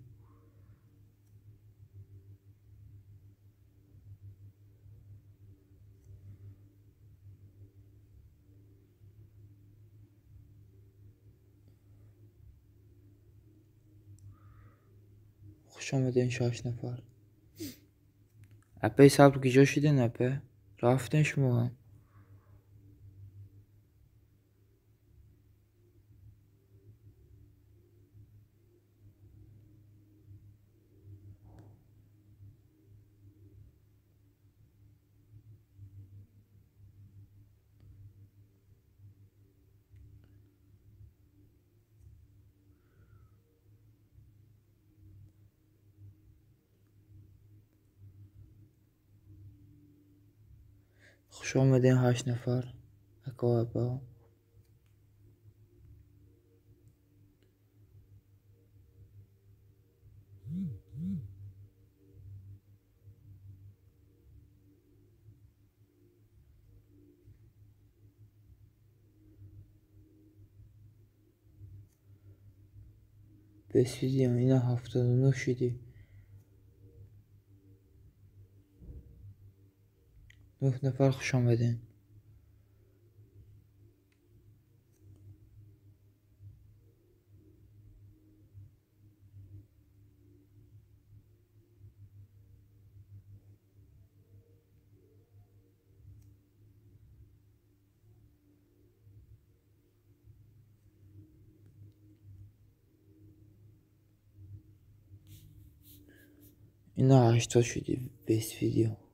خوش آمدین 6 نفر اپی صبر کجا شدین اپی رفتین شما هم خوش آمدین 8 نفر اکا اپا Best video yine haftanın idi. 9 nəfər xoşamədin. Yine 80 idi best video.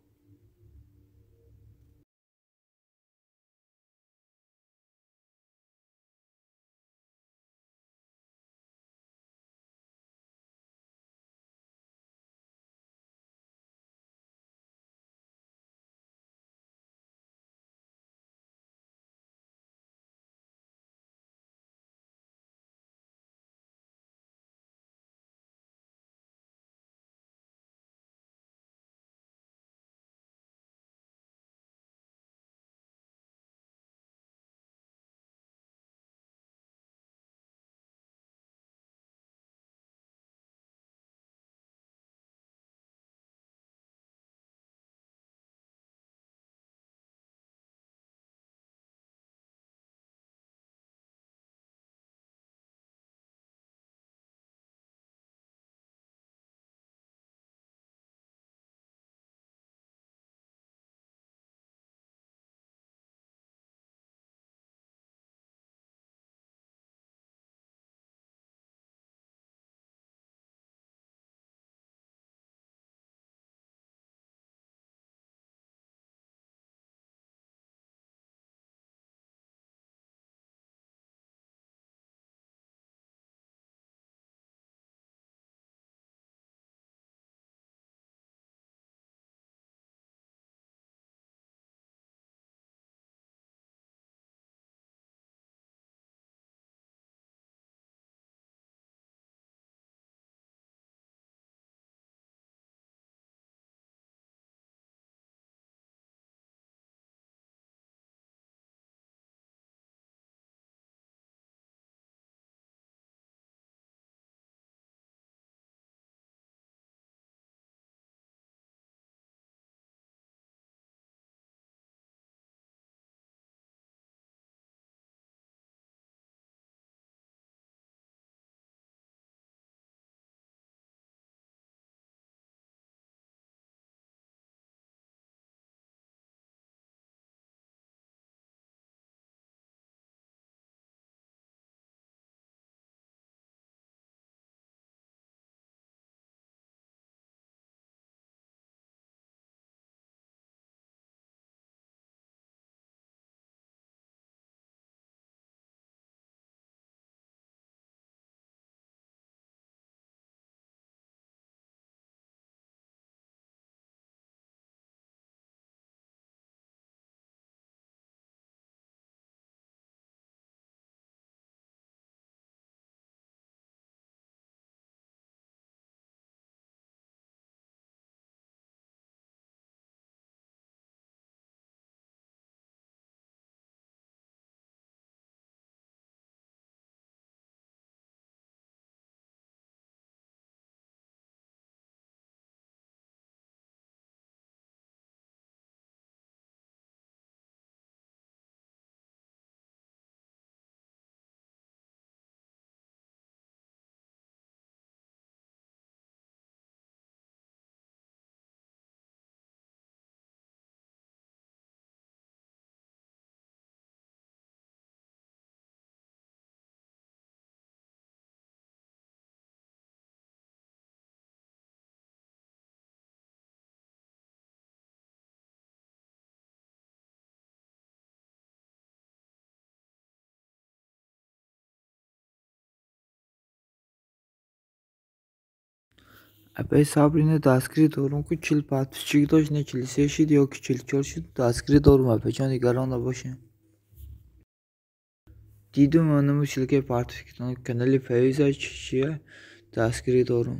Apoi Sabrina da scritto comunque chill pat psichiatoş ne chill seşi diyor ki chill çorşu da scritto mu apoi çoni garanda boşe. Didu manımı şilke part kanalı feyza çişiye da scritto.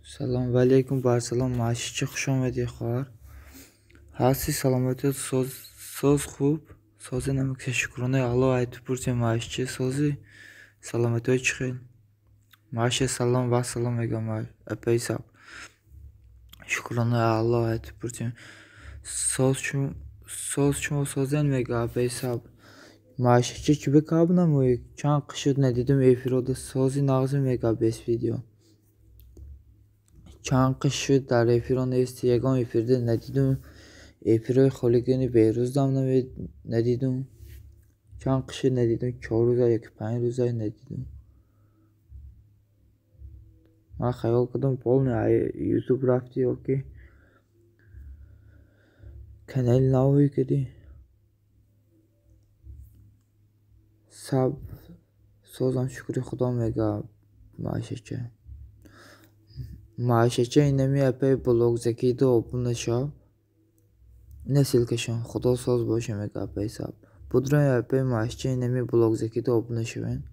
سلام علیکم بر سلام معشوقه خوش آمدی خواهر هستی سلامتی ساز خوب سازی نمک شکرانه الله ایت پرسی معشوقه سازی سلامتی های چخیل معشوقه سلام و سلام میگم اپی سب شکرانه الله ایت پرسی ساز چون سازن میگه اپی سب معشوقه چی بکاب نموی چند قشد ندیدم ایفیروده سازی نغزی میگه بیس ویدیو چند قشد در ایفیران است یگان ایفیرده ندیدم ایفیروی خالیگانی بیروز دام ندیدم چند قشد ندیدم 4 روزه یکی 5 روزه ندیدم من خیال کردم полный یوتیوب رفتی اوکی کانال نوی کردی سب سازم شکر خدا میگه معشوقه اینمی اپی بلوگ زکیده اوپن شاب نسل کشان خدا ساز باشه میگه اپی سب Pudra epi معشوقه اینمی بلوگ زکیده اوپن شوین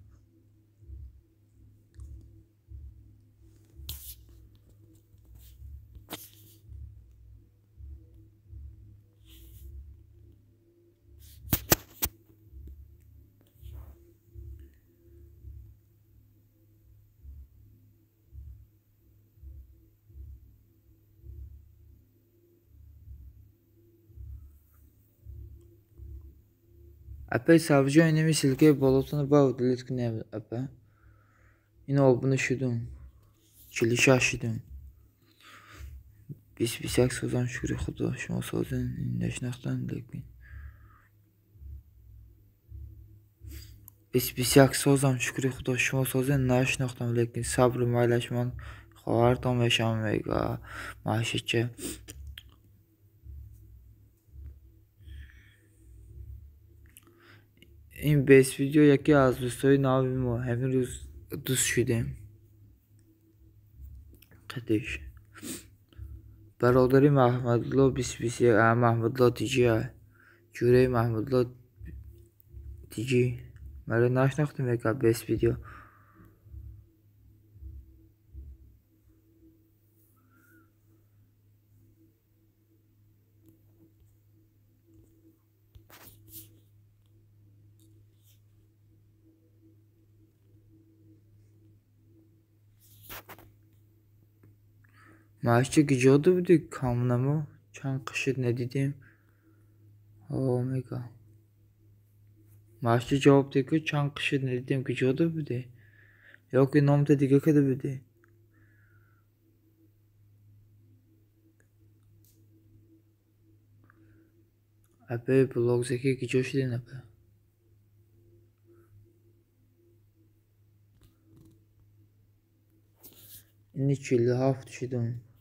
اپی savcı اینمی silke bolotunu bav delete کنی اپی اینو اوپن شدم چلی شاشیدم 20 سازم شکر خدا شما سازن نشناختم لیکن 20 سازم شکر خدا شما سازن نشناختم لیکن صبر مایلشمان خواهرتان بشم میگه معشوقه این بیس ویدیو یکی از دوستای ناوی ما همین روز دوست شدیم قدش برادری محمدالله 2021 محمدالله دیجی جوره محمدالله دیجی مرا نشناختم میگه بیس ویدیو معشوقه gidiyordu budi kamınamı çan kışıt ne dedim oh my god معشوقه cevap dedi ki çan kışıt ne dedim gidiyordu budi yok ki nom dedi ki de budi epe blog zeki gidiyor şidin epe inni çilli haft şidin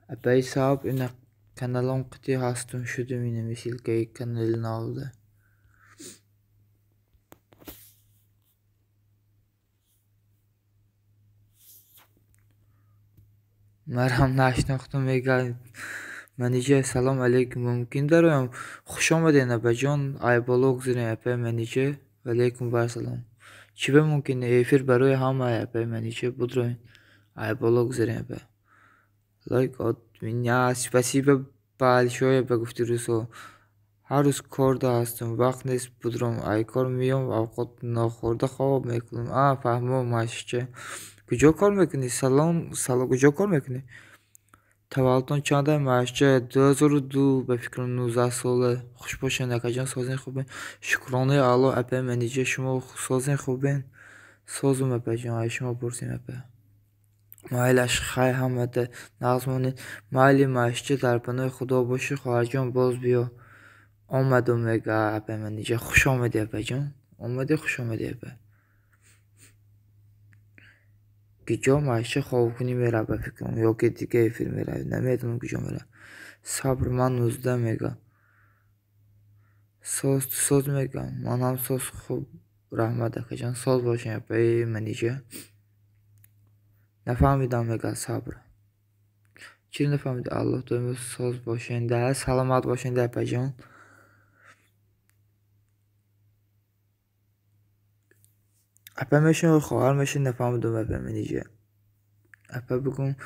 epe sahip inne kanalım kıtı hastım şudum yine misil ki kanalını aldı مرهم نشناختم میگه منیجر سلام علیکم ممکن دارم خوش آمدین به جان ای بلوگ زنی اپی منیجر علیکم بر سلام چی به ممکنه افیر برای همه اپی منیجر بدروین ای بلوگ زنی اپی لایک ات меня спасибо большое به گفتی روسو هر روز کار هستم وقت نیست بدروم ای کار میام اوقات نخورده خواب میکنم فهمم معشوقه کجا کار میکنی سلام کجا کار میکنی تولدتان چنده معشوقه 2002 به فکرم 19 ساله خوش باشین یکجان سازین خوبین شکرانه الله اپی منیجر شما سازین خوبین سازم اپی جان شما پرسیم اپی مایلش خیلی همده نغزمانی مایلی معشوقه در پناه خدا باشی خواهر جان باز بیا آمدم میگه اپی منیجر خوش آمدی اپی جان آمدی خوش آمدی اپی کجا معشوقه خواب کنی میره به فکرم یا که دیگه فیلم میره نمیدونم کجا میره صبر من 19 میگه ساز میگم من هم ساز خوب رحمت کجان ساز باشین اپی منیجر نفهمیدم میگه صبر چی نفهمید الله تو ساز باشین ده سلامت باشین ده اپی جان اپی میشین خواهر میشین نفهمیدم اپی منیجر Apa bugün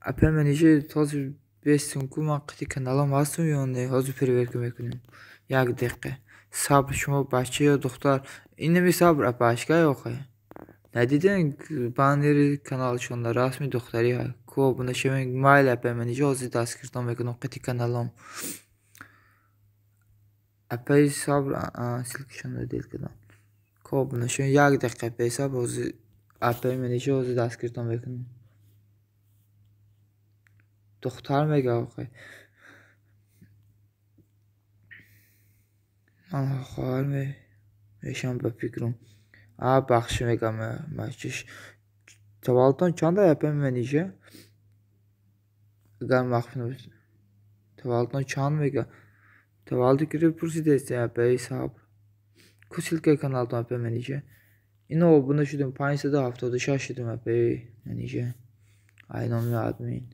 apa menece toz besin kuma qiti kanalım vasım yönde hazır perverkim mekunum. Yak dakika. Sabr şuma başçıya doktor. İnne bir sabr apa aşka yok ya. Ne dedin baneri kanal şunda rasmi doktori ya. Ko buna şemen mail apa menece hazır daskirtan mekunum qiti kanalım. Apa sabr silk şunda değil kadar. Ko buna şemen yak dakika apa sabr hazır apa menece hazır daskirtan mekunum. Doktor mega okay. من خواهر میشم به فکرم بخش میگم مچش tavaltan çanda yapayım ben iyice gel bakın tavaltan çan mega tavaldı kire pursi deste yapay sahab kusil ke kanaldan yapayım ben iyice yine o bunu şudum pansa da haftada şaşırdım yapay ben iyice aynen mi admin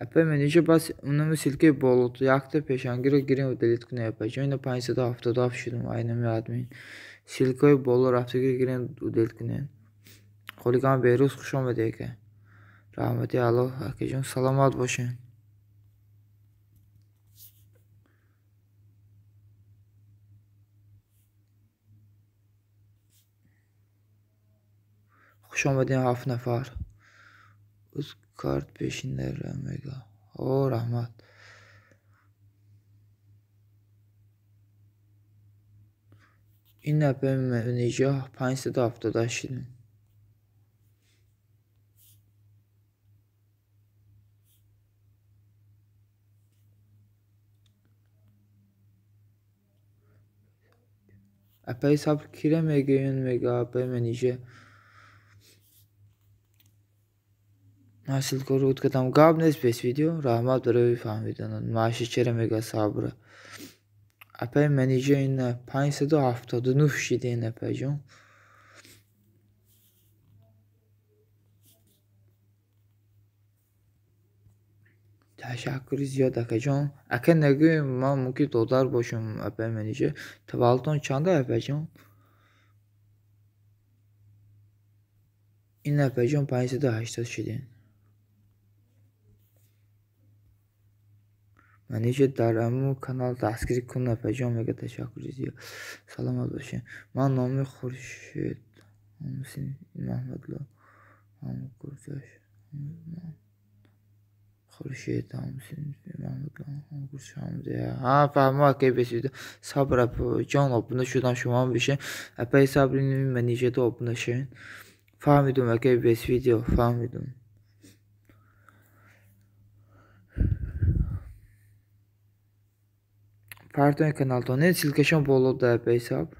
yapay ben iyice bas onu silke bolutu yaktı peşangire girin delete kune yapacağım yine pansa da haftada hafşudum aynen mi admin silke bolur haftada girin delete kune خالیکم بهروز خوش آمده که رحمتی الله حقی جون سلامت باشین خوش آمدین 7 نفر از کارت پیشین در میگه او رحمت این نپه منیجه 570 شدیم اپای صبر کیره میگه این میگه اپای منیجه Nasıl koruyut که tam قبل نیست بس ویدیو رحمت برای فهمیدن ماشی چرا میگه صبر اپای منیجه این 579 شده این اپای جون Teşekkür ziyad akacağım. Akan negi ma mümkün dolar boşum apay menece. Tavalton çanda yapacağım. İn yapacağım payısı da 80 şidin. Menece daramı kanal taskiri konu yapacağım. Mega teşekkür ziyad. Selamat olsun. Man nomi Xurşid. Hamsin Mehmetli. Hamid Kurtaş. خورشید همسین محمد فهمم که بسید صبر جان آبونه شدم شما بشه اپای صبرین من نیجه تو آبونه شین فهمیدم که بس ویدیو فهمیدم Pardon kanalda ne silkeşen bolu da epe hesap.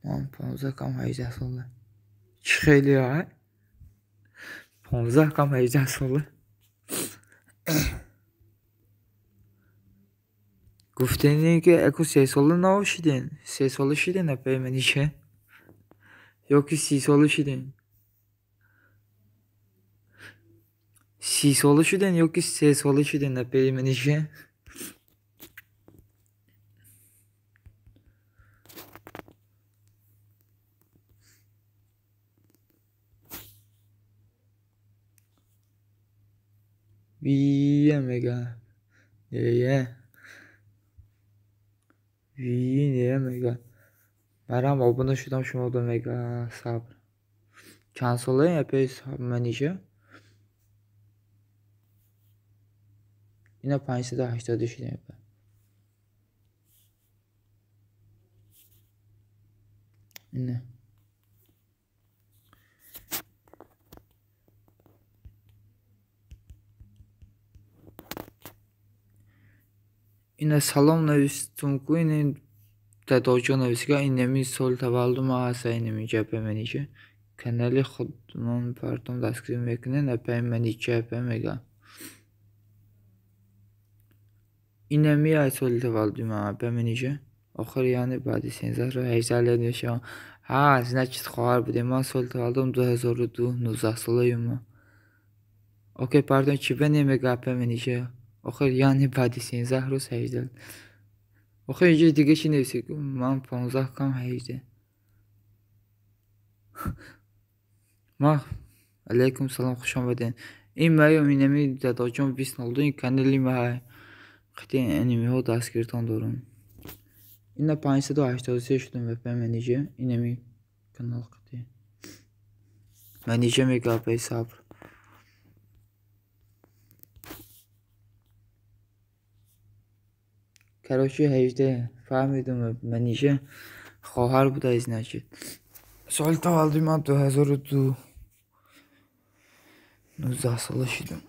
Man 15 کم 18 ساله. خیلی ها. 15 کم 18 ساله. گفتین که اکو 3 ساله نباشیدین. 3 ساله شدین اپه منیشه. یا که 30 ساله شدین. 30 ساله شدین یا که 3 ساله شدین اپه منیشه. Via mega. Yeah. Via mega. برام آبونه شدم شما دو مگا صبر چند ساله اپی منیشه اینا 580 شده اینه اینه سلام نوشتم که اینه تداجا نوشته اینمی سال تولدم هست اینمی جبه منیشه کانال خودمان پرتون دستگیر میکنه اپی منیشه اپی مگا اینمی ای سال تولدم اپی منیشه آخر yani بعد 13 رو 18 نشان значит خواهر بودیم من سال تولدم 2002 19 سالیم окей, пардон, чӣ бенеме гапе мениша? Охир яъне баъди 13 рӯз 18. охир инҷо дига чӣ нависе? Ман 15 кам 18. Ма алейкум салом, хушомадед. Ин маём инами Даdoҷон 2002 ин канали ма қити анимеҳо дастгиритон дорам. Ина 583 шудам вепен менеҷер. Инами канал қити менеҷер мегапе сабр. Короче 18 фаҳмидум менеҷер хоҳар буда значит. Соли таваллуди ман 2002 19 сола шудам.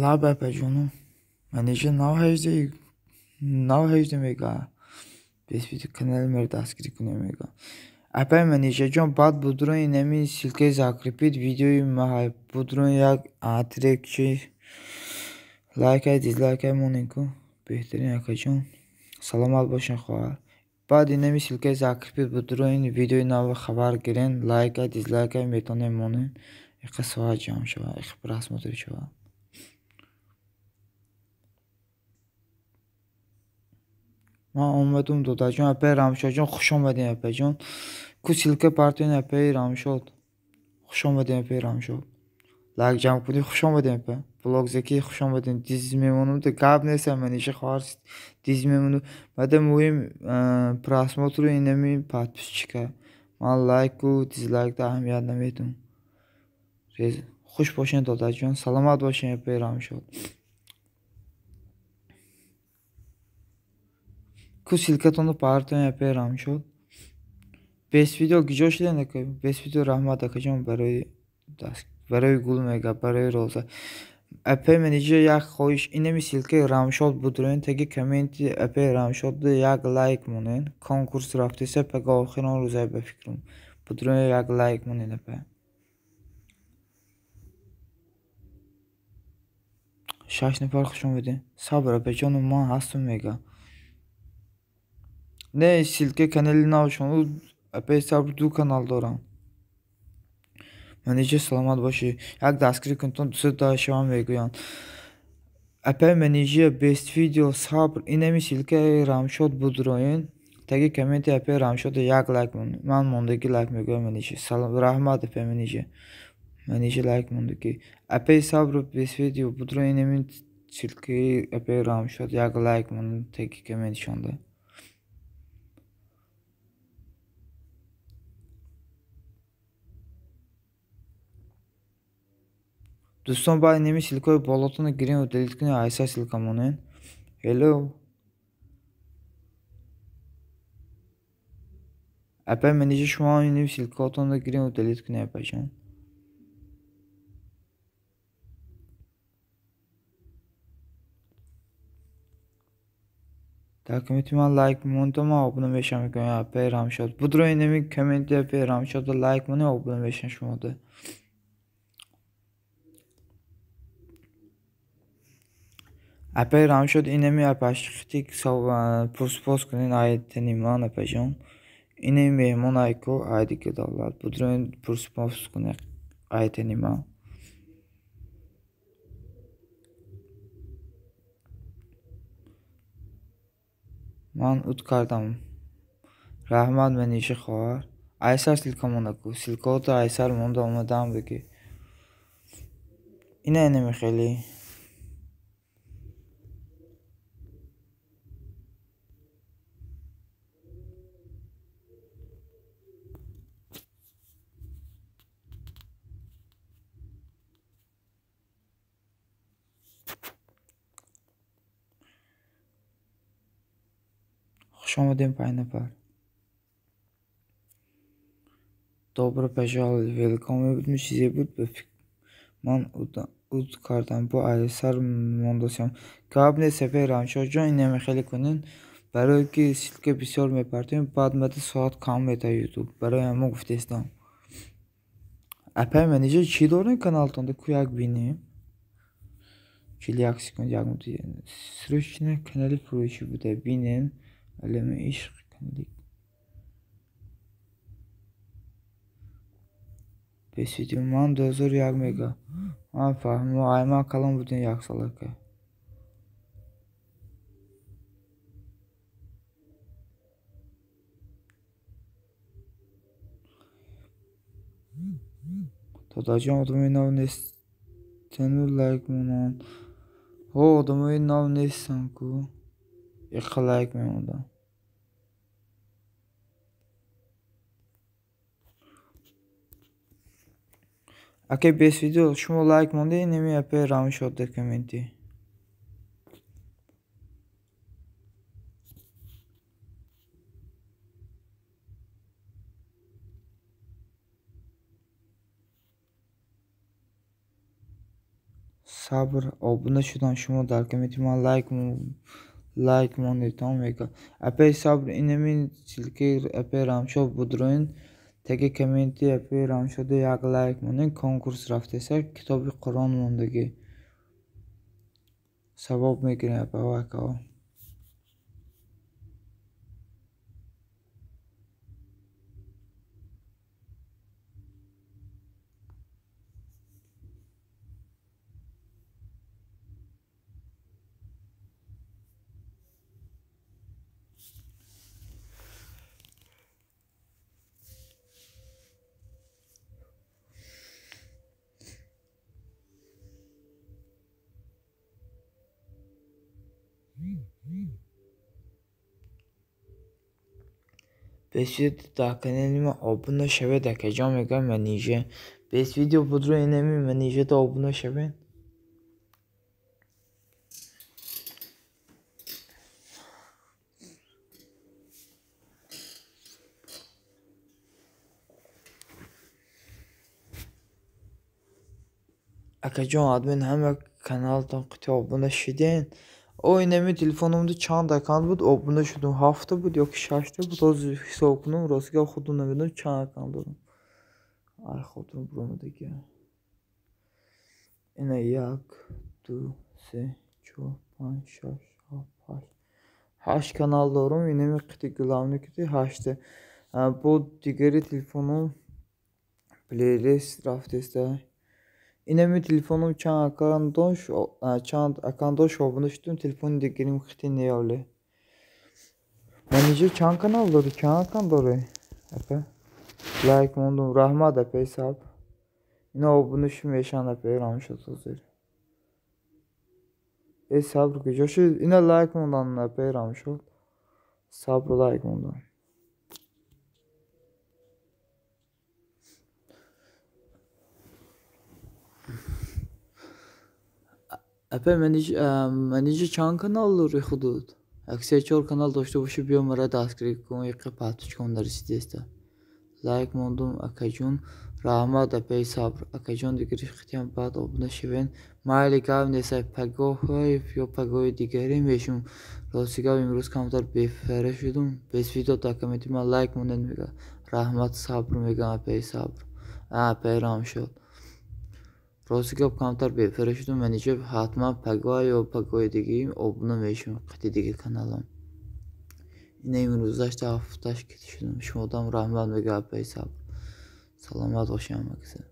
Лаба паҷону менеҷер 18 мега. Бес видео канал мер дастгирӣ кунем мега. Апай менеҷерҷон баъд будурон инами силкаи закрепид видеои маҳай будурон як атрек чи лайкай дизлайкай моненку беҳтарин акаҷон саломат бошен хоҳар. Баъд инами силкаи закрепид будурон ин видеои нави хабар гирен лайкай дизлайкай метонем монен иқа соат ҷамъ шавад иқа просмотр шавад. ман омадум додаҷон апай рамшодҷон хушомадем апайҷон. Ку силка партоин апай рамшод хушомадем апай рамшод. Лайк ҷамъ кунӣ хушомадем апай. Блогзаки хушомадем. Диз мемонум да гап неста менеҷер хоҳар диз мемонум. Баъда муҳим просмотру инами подписчика. Ман лайку дизлайкда аҳамият наметум. Хуш бошен додаҷон. Саломат бошен апай рамшод. ку силкатону партоин апай рамшод. Бес видео гиҷо шудем акай. Бес видео раҳмат акаҷон барои гул мега барои роза. Апай менеҷер як хоҳиш инами силкаи рамшод будурон таги комменти апай рамшод як лайк монен. Конкурс рафтеса пага охирон рӯзай ба фикрам. Будурон як лайк монен апай. 6 нафар хушомадем. Сабр апайҷону ман ҳастум мега. Не силка канали навшону апай сабр ду канал дорам. Менеҷер саломат бошӣ. Як дастгирӣ кунтон дусад дашава мегӯянд. Апай менеҷер бест видео сабр инами силкаи рамшод будуроин таги комменти апай рамшод як лайк монед. Ман мондаги лайк мегӯям менеҷер. Салом раҳмат апай менеҷер. Менеҷер лайк мондаги. Апай сабр бест видео будуроин инами силкаи апай рамшод як лайк монед таги коммент шонда. Дӯстон баъд инами силкаи болотоно гирем удалит кунем айса силка монен. Hello. апай менеҷер шумо инами силкаотонро гирем удалит кунем апайҷон. дар комменти ман лайк монда ман обуна мешам мекунам апай рамшод. Будро инами комменти апай рамшод лайк монем обуна мешам шумода. апай рамшод инами апашқитик пурспос кунен айтани ман апайҷон. инами меҳмон айко айдики давлат будроин пурспос кунен айтани ман. ман уд кардам. раҳмат менеҷер хоҳар. айсар силка мондаку силкаото айсар монда омадам биги. ина инами хеле хуш омадем 5 нафар. добро пожаловать. Велкоме буд чизе буд ман уд кардам бо айсар мондасам. гап нест апай рамшодҷон инами хеле кунен барое ки силка бисёр мепартоем баъд мада соат кам метавад ютуб барои ҳама гуфтестам. апай менеҷер чӣ дорем каналтонда ку як бинем 41 секунд як срочно канали фурӯшӣ буда бинем алами ишқ канали Bes video man 2001 mega. Man fahmim ayman kalan buden yaksalar ki. Dodacığım adamın nav nestenu like munan. O adamın nav nestan ku. İki like men odan. Ake bes video şumo like mande nemi yapı ramış odda komenti. Sabır obuna şudan şumo dar komenti man like mande tam mega. Ape sabır inemin silke ape ramşo budroin. Tege komenti yapı ramşo de yak like mande konkurs raftesa kitabı Kur'an mondagi. Sabab mekirin yapı vakao. Bes video da kanalıma abone şeve de kecam mega menije. Bes video budro inemi menije de abone şeve. Akajon admin hem kanaldan kutu abone şidin. O inemi telefonumda çand akant bud abone şudum hafta bud yok şaştı bud az hesabını rastgele xuduna verdim çand akant oldum. Ay xudum bunu da ki. Yine yak du se ço pan şaş haş. Haş kanallarım inemi kutu gılavını kutu haştı. Bu digeri telefonum playlist raftesta. İnemi telefonum çan akandoş obunuştum telefonu digerim xiti ne yavle. Menije çan kanalları çan akandoru. Apa. Like mondum rahmat apa hesap. Yine obunuşum yaşan apa ramış otuzdur. Sabır ki joşu yine like mondan apa ramış ol. Sabır like mondan. Apa menije çan kanalları hudud. Aksiyel çor kanal doştu başı bir ömre daskrik kon yıkı patüç konları siteste. Like mondum akajon rahmat apey sabr akajon digeri xitiyam bad obuna şiven mali gav nese pagohoy yo pagoy digeri meşum rosigav imruz kamtar befere şudum bes video takameti ma like monden mega rahmat sabr mega apey sabr apey ramşol rosigav kamtar befere şudum menice hatma pagoy yo pagoy digeri obuna meşum xiti digi kanalım yine imruzdaş da haftaş ketişudum şu odam rahmat mega apey sabr Salamat hoşlanmak üzere.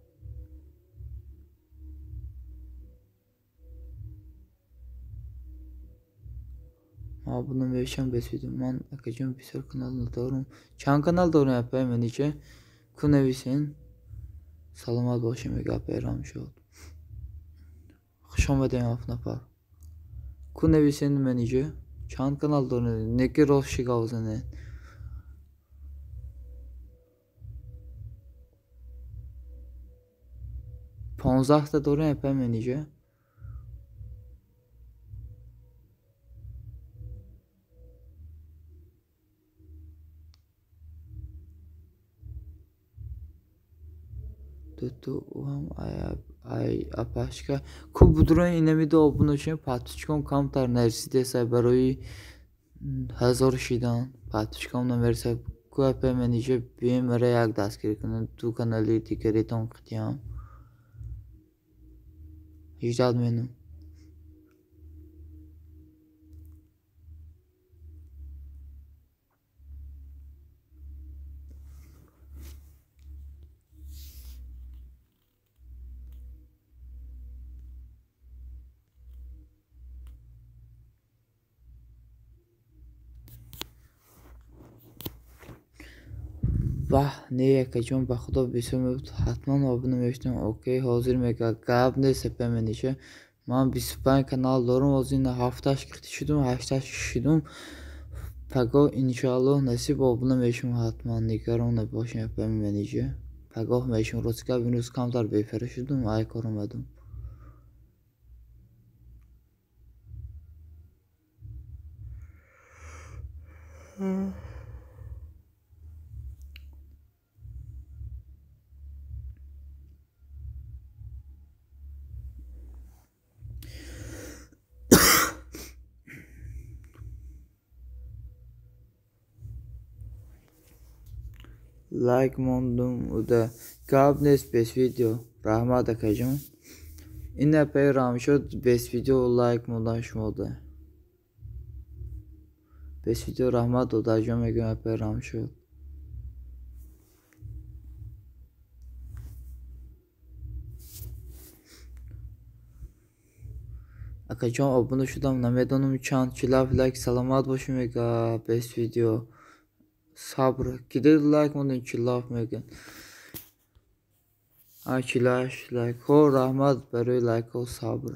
Bunu vereceğim bes video. Man akacağım bir sürü kanalını doğrum. Çan kanal doğru yapayım menice. Kunevisin. Salamat hoşlanmak yapayım ramış oldu. Hoşuma den afna par. Kunevisin menice. Çan kanal doğru. Ne ki roşi gavzane. Ponzahta doğru yapayım menice. Tuttu uam ay apaşka kubudron inemi de obun için patüçkom kamtar nersi dese baroy hazır şidan patüçkomdan verse ku apemenice benim ara yak daskirikinin tu kanalı tikeri ton kıtiyam hicad menüm واه نه یکجان به خدا بیسم حتما آبونه میشتم. اوکی حاضر میگه گاب نیست بمنیشه. من 25 کانال دارم از این هفتهش کردی شدم 8 شدم. پگاه انشالله نصیب آبونه میشم حتما نگران نباشین بمنیشه. پگاه میشم روز که بینوس کمتر بیفره شدم ای کار اومدم. لایک موندم و ده گاب نیست بس ویدیو رحمت کجان. این پیرام شد بس ویدیو لایک موندن شما ده. بس ویدیو رحمت داد اجام میگم پیرام شد. اکجان abone شدم نمیدونم چند چلاف لایک سلامت باشی میگه بس ویدیو صبر کدی لایک موندن چلاف میگن. چلاش لایک ها رحمت برای لایک ها صبر.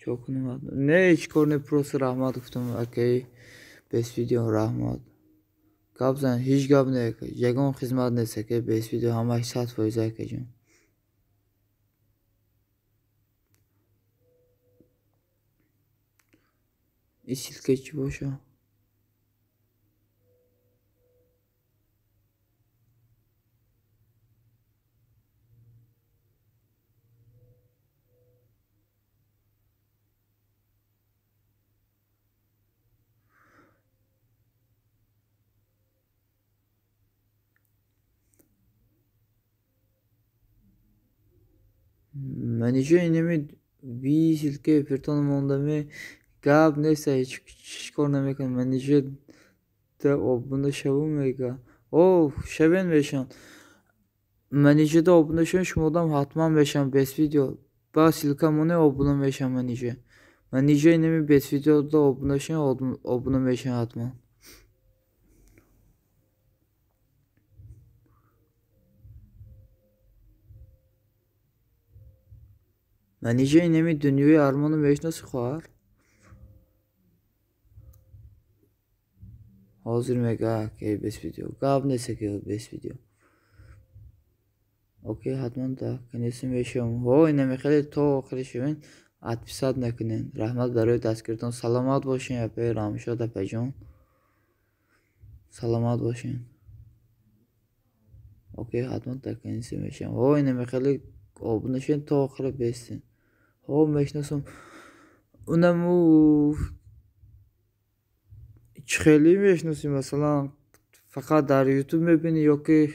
çok ne hiç korne prosu rahmat guftum okey bes video rahmat. Kabzan hiç gab ne ki yagon xizmat nese ki bes video hamaş 100% ekeceğim. İsilkeç boşa. Manice inemi bir silke firtonum onda mi gab nese hiç korne mekan manice de o bunda şavum mega. Oh şeven veşan. Manice de o bunda şmodan hatman veşan bes video. Ba silkamone o bunda veşan manice. Manice inemi bes videoda o bunda o bunda veşan hatman. Manice inemi dünyayı armanın veş nasıl koyar? Hazır mega ki bes video. Gab nese ki bes video. اوکی حتما تا کنیسیم بشم هو اینمی خیلی تو آخری شوین 60 نکنین رحمت برای دست کردن سلامت باشین یا پی رامشاد پیجان سلامت باشین اوکی حتما تا کنیسیم بشم هو اینمی خیلی آبونشین تا آخری بیستین هو میشناسم اونمو خیلی میشناسیم مثلا فقط در یوتیوب میبینی یا که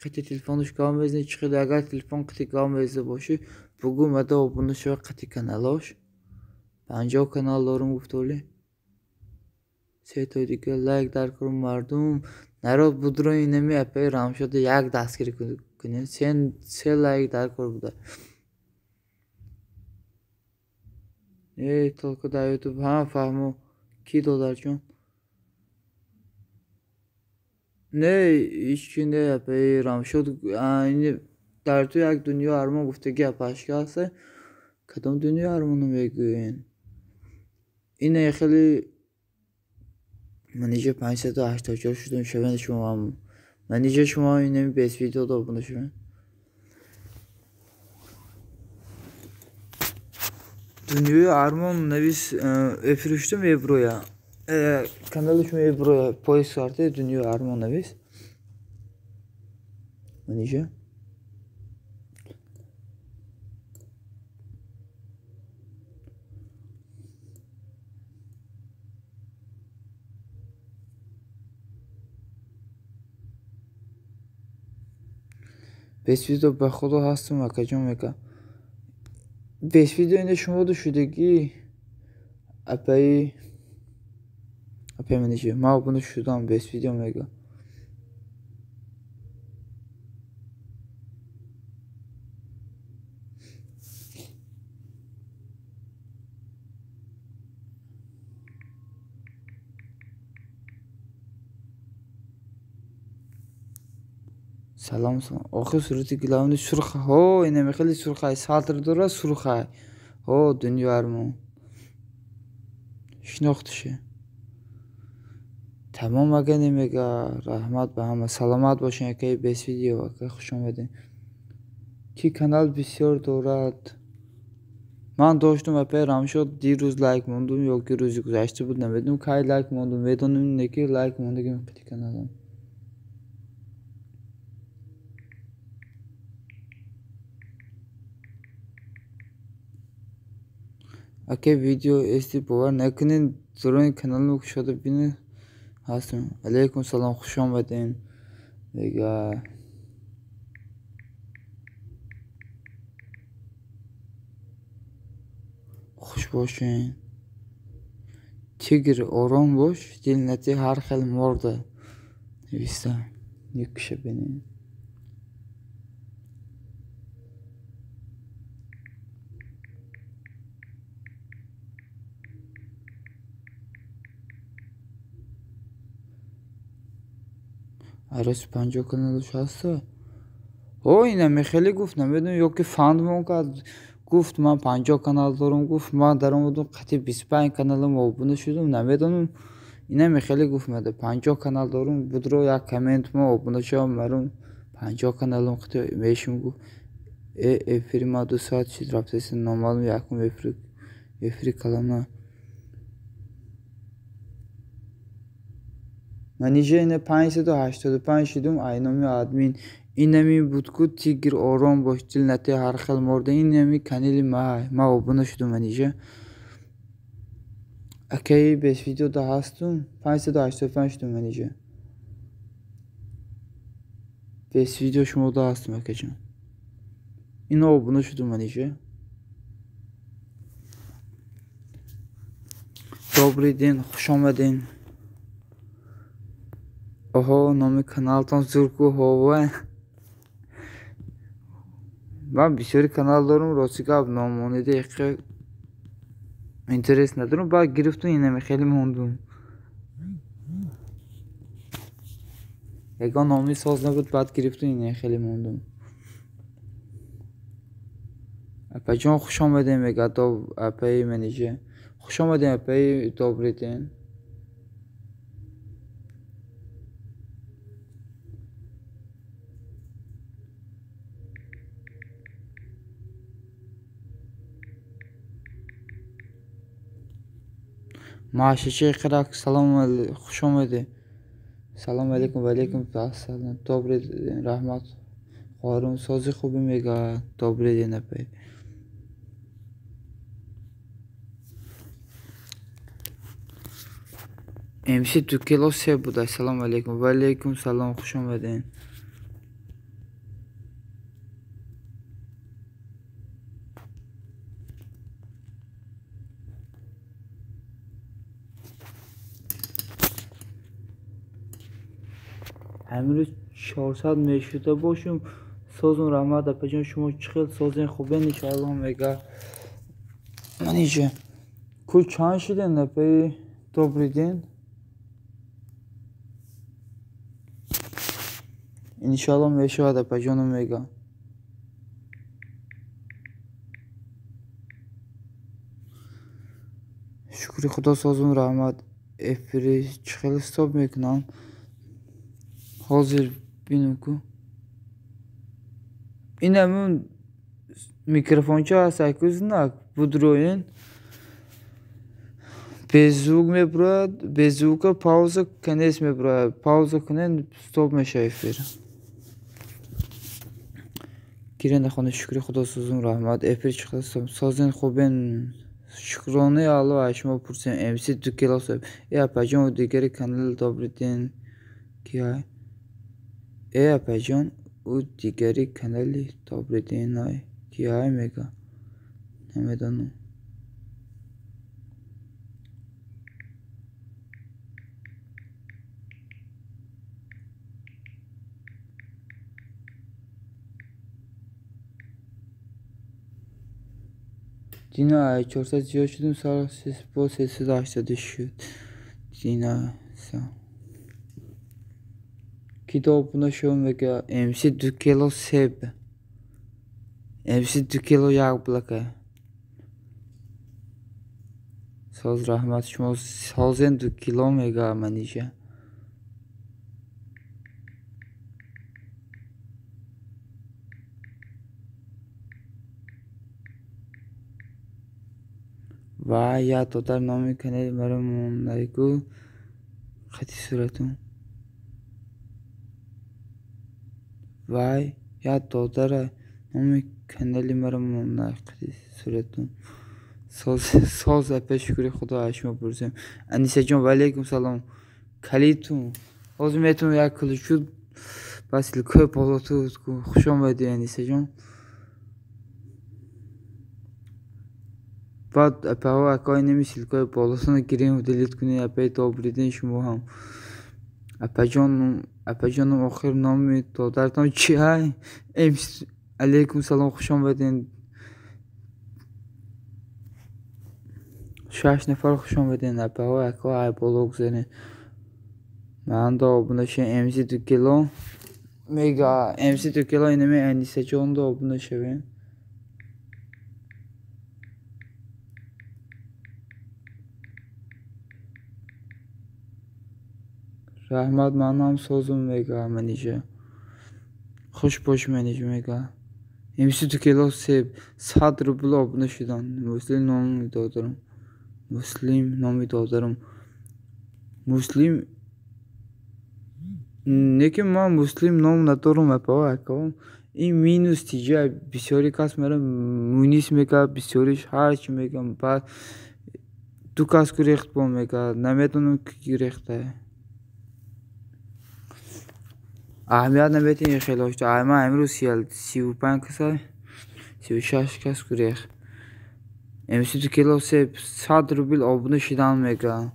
قطعی تلفنش کام بزنی چخیلی اگر تلفن قطعی کام بزنی باشی بگو مده abone شو قطعی کانالاش 50 کانال دارم گفتولی 3 تا دیگه لایک در کنم مردم نرو بودرو اینمی اپی رام شده یک دستگیری کنین 3 لایک در کن بوده تلکو در یوتیوب هم فهمو کی دادر چون نه هیچی نه اپی رام شد اینی در تو یک دنیا آرمان گفتگی اپاشگاه هست کدام دنیا آرمانو میگوین اینه خیلی من اینجا 584 شدم شبن شما هم من اینجا شما اینمی بیس ویدیو da bunu şu Dünyayı Arman Nevis öpürüştüm Ebru'ya kanalı şu Ebru'ya polis kartı Dünyayı Arman Nevis من اینجا بیس ویدیو به خدا هستم اکجام میگم بیس ویدیو اینه شما دو شدگی اپی من اینجا ما bunu şuradan بیس ویدیو میگم سلام سلام. آخه صورت گلوان سرخ ها اینه خیلی سرخه ساتر داره سرخه ها دنیا ارمون شناختشه تمام اگه نمیگه رحمت به همه سلامت باشین که بیس ویدیو که خوش اومدین کی کانال بسیار دارد من داشتم اپی رام شد دیروز لایک موندم یا که روزی گذشته بود نمیدونم کی لایک موندم میدونم نه که لایک موندم که کانالم اگه ویدیو استی باور نکنین ضرور کانالم رو شده ببینید هستم علیکم سلام خوش آمدین دیگه خوش باشین تیگر آرام باش دلنتی هر خیلی مرده نویسته یک کشه بینیم عرص 50 کانالش هسته او اینم خیلی گفت نمیدونم یا که فاندمون کرد گفت من 50 کانال دارم گفت من در اومدم قطعی 25 کانالم آبونه شدم نمیدونم اینم خیلی گفت مده 50 کانال دارم بود رو یک کامنت ما آبونه شدم مرون 50 کانالم قطعی میشم گفت افری ما 2 ساعت چیز رفته نامالم یکم افری کلامه من اینجا اینه 585 شدم اینامی آدمین اینمی بود که تیگر آرام باش دلنتی هر خیل مرده اینمی کانالی ما آبونه شدم من اینجا اکی بیس ویدیو دا هستم 585 شدم من اینجا بیس ویدیو شما دا هستم اکی جان این آبونه شدم من اینجا добрый день خوش آمدین آها نام کانالتان زورکو هوا من بسیاری کانال دارم راستی که نامونیده یکی اینترست ندارم بعد گرفتم اینم خیلی موندم یکان نامی ساز نبود بعد گرفتم اینه خیلی موندم اپا جان خوش آمدین میگه اپای منیجه خوش آمدین اپای добрый день معاشچه خیرک سلام خوش آمده سلام علیکم و علیکم السلام добрый день رحمت خواهرم سازی خوبی میگه добрый день اپای امسی تو کلاس سه بوده سلام علیکم و علیکم سلام خوش آمدین همین روز 400 میشده باشم سازون رحمت اپا جان شما چخیل سازین خوبه انشاءالله میگه من اینجا کل چند شدین اپای добрый день انشاءالله میشود اپا جانو میگه شکری خدا سازون رحمت افری چخیل استاب میکنم حاضر بینم که این همون میکروفون چه هست اکوز نه بودروین بزوگ میبرد بزوگ پاوز کنیس میبرد پاوز کنین استاب میشه افر گیرنده خانه شکری خدا سازون رحمت افر چخیل سازین خوبین شکرانه الله شما پرسیم امسی تو کلاس اپا جان و دیگری کانال добрый день کیه اپا جان او دیگری کانالی добрый день های کیه میگه نمیدانم دینا 400 زیاد شدیم سال با 380 شد دینا Kitap buna şun vega MC 2 kilo seb. MC 2 kilo yağ blaka. Soz rahmat şuma sozen 2 kilo mega manija. Vay ya totar nomi kanal maram laiku khati suratun. Vay ya totar nomi kanali maram laiku suratun. Soz epey şükür Xuda aşma bursam. Anise can aleykum salam. Kalitum. Ozmetun ya kılıçu basil köp olutu خوش آمدی انیسه جان. بعد اپاها اکای نمیشید که بالاتون گیریم و دلیت کنی اپای دوبریدن شما هم اپا جانم آخر نامی دادرتان چی های علیکم سلام خوش آمدین 6 نفر خوش آمدین اپاها اکای بالا گذارین من دا abone şey MC 2 kilo mega MC 2 kilo ineme endişe çoğun da abone şey. Rahmat manam sozum mega manager. Hoş boş manager mega. MC 2 kilo sev 100 ruble abone şidan. Muslim nomi dağıdarım. Muslim nomi dağıdarım. Muslim Неки ма муслим ном наторум апава акавам ин минус тиҷа бисёри кас мера мунис мекард бисёриш ҳарчи мегам баъд ду кас ку рехт бо мекард наметонам ки рехта аҳамият наметин хеле ошта ама имрӯз 35 каса 36 кас ку рехт MC 2 kilo seb 100 rubl abone şidan mega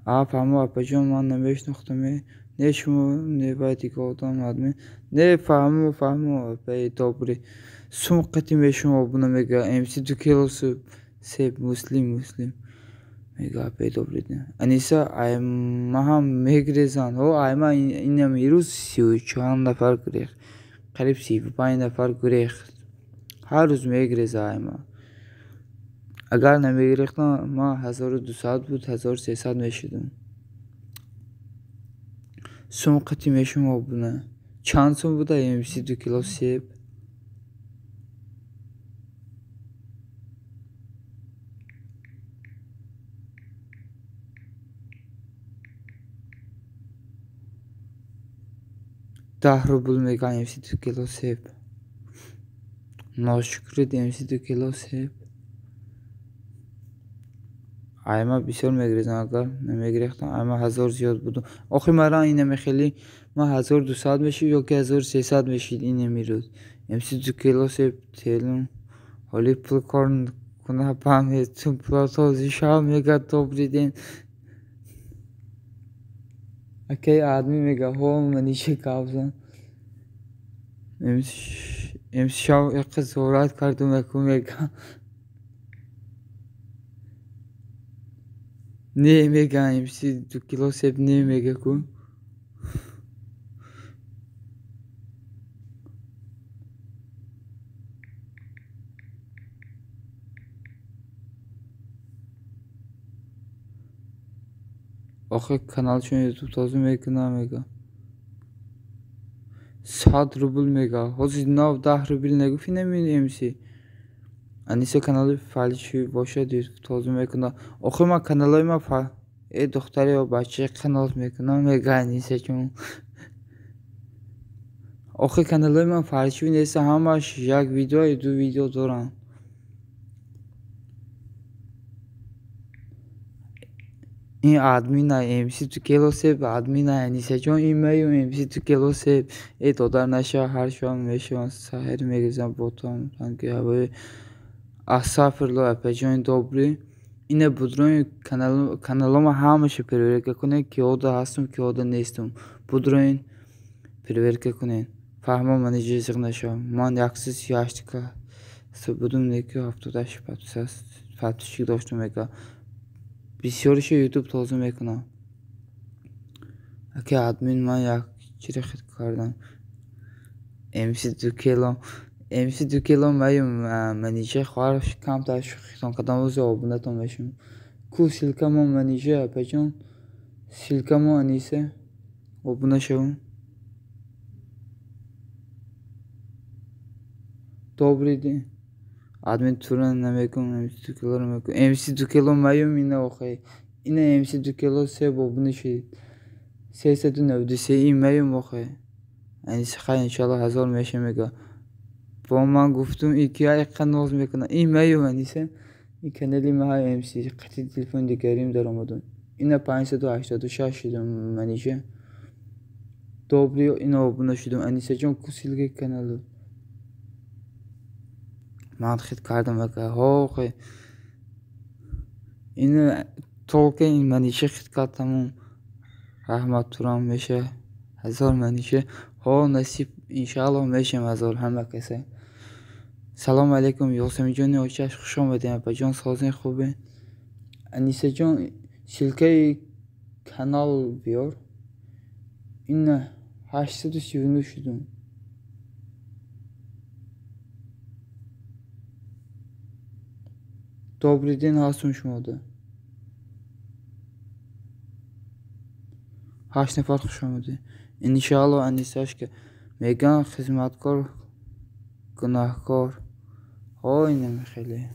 فهمو اپجان من نمیشناختم نه شما نه باید گفتم آدمی نه فهمو پی دوباره سومقتی میشم آبونه میگه MC 2 kilo سب مسلم میگه پی دوباره نه انیسا ما هم میگریزن او ما اینم ایروز 34 نفر گریخ قریب 35 نفر گریخ هر روز میگریزه ما اگر نمیگریختم ما 1200 بود 1300 میشدم سومقتی میشم آبونه چند سوم بوده MC 2 kilo سیب ده ruble میگه MC 2 kilo سیب ناشکرید MC 2 kilo سیب айма бисёр мегирезам агар намегирехтам айма 1000 зиёд будум охир мара инаме хели ма 1200 мешид ёки 1300 мешид инами рӯз MC 2 kilo себ телум ҳоли пул кор куна паҳметун платози шам мега добрый ден акай адми мега ҳо манише кавзан MC шам яқа зорат кардум яку мега Ne mega MC 2 kilo seb ne mega ku آخه کانال چون یوتیوب تازه میکنم مگا 100 ruble mega حاضر 9 10 ruble نگفتی نمیدونی MC انیسه کانال فعالیشی باشه دید تازه میکنم آخه ما کانالای ما دختری و بچه کانال میکنم مگا انیسه چون آخه کانالای من فعالیشی نیست همش یک ویدیو دو ویدیو دارم این ادمین MC 2 kilo سب ادمین انیسه چون ایمیل MC 2 kilo سب دادر نشه هر شام میشم سحر میگذارم باتم رنگ هوای Astagfirullah Epecan Dobry. Yine Budro'nun kanalıma hamışı perverke kune ki o da hastım ki o da nestim. Budro'nun perverke kune. Fahma manici zıgnaşa. Man yaksız yaştıka. بدون یکی 78 فتوشی داشتم میگه بسیارش یوتیوب توضیح میکنم که ادمین من یک چیزی خود کردم MC 2 کیلو مایم منیجه خواهرش کم تاش خیتان قدم روز آبونه تون بشم کو سیلکه ما منیجه پچون سیلکه ما انیسه آبونه شون добрый день админ туран намекун MC 2 кило намекун MC 2 кило маем ина охай ина MC 2 кило се бобуны ши се се дунавди се ин маем охай انیسه خیلی انشالله 1000 میشه میگه با من گفتم یکی های قناز میکنه این میو انیسه این کانالی ما های ام سی قطعی تلفن دیگریم در آمدن اینا 586 شدم منیشه دوبلی اینا abone شدم انیسه جان کسیلگی کانالو من خیلی کردم میگه ها خیلی این تولکه این منیشه خیلی کردم رحمت تورم میشه 1000 منیشه ها نصیب انشالله میشم 1000 همه کسی سلام علیکم یاسمی جان اوچش خوش آمدین با جان سازین خوبه انیسه جان سیلکه کانال بیار این 839 شدم добрый день هستم شما ده 8 نفر خوش آمده انشالله انیسهش که میگن خدمتکار گناهکار ها اینم خیلی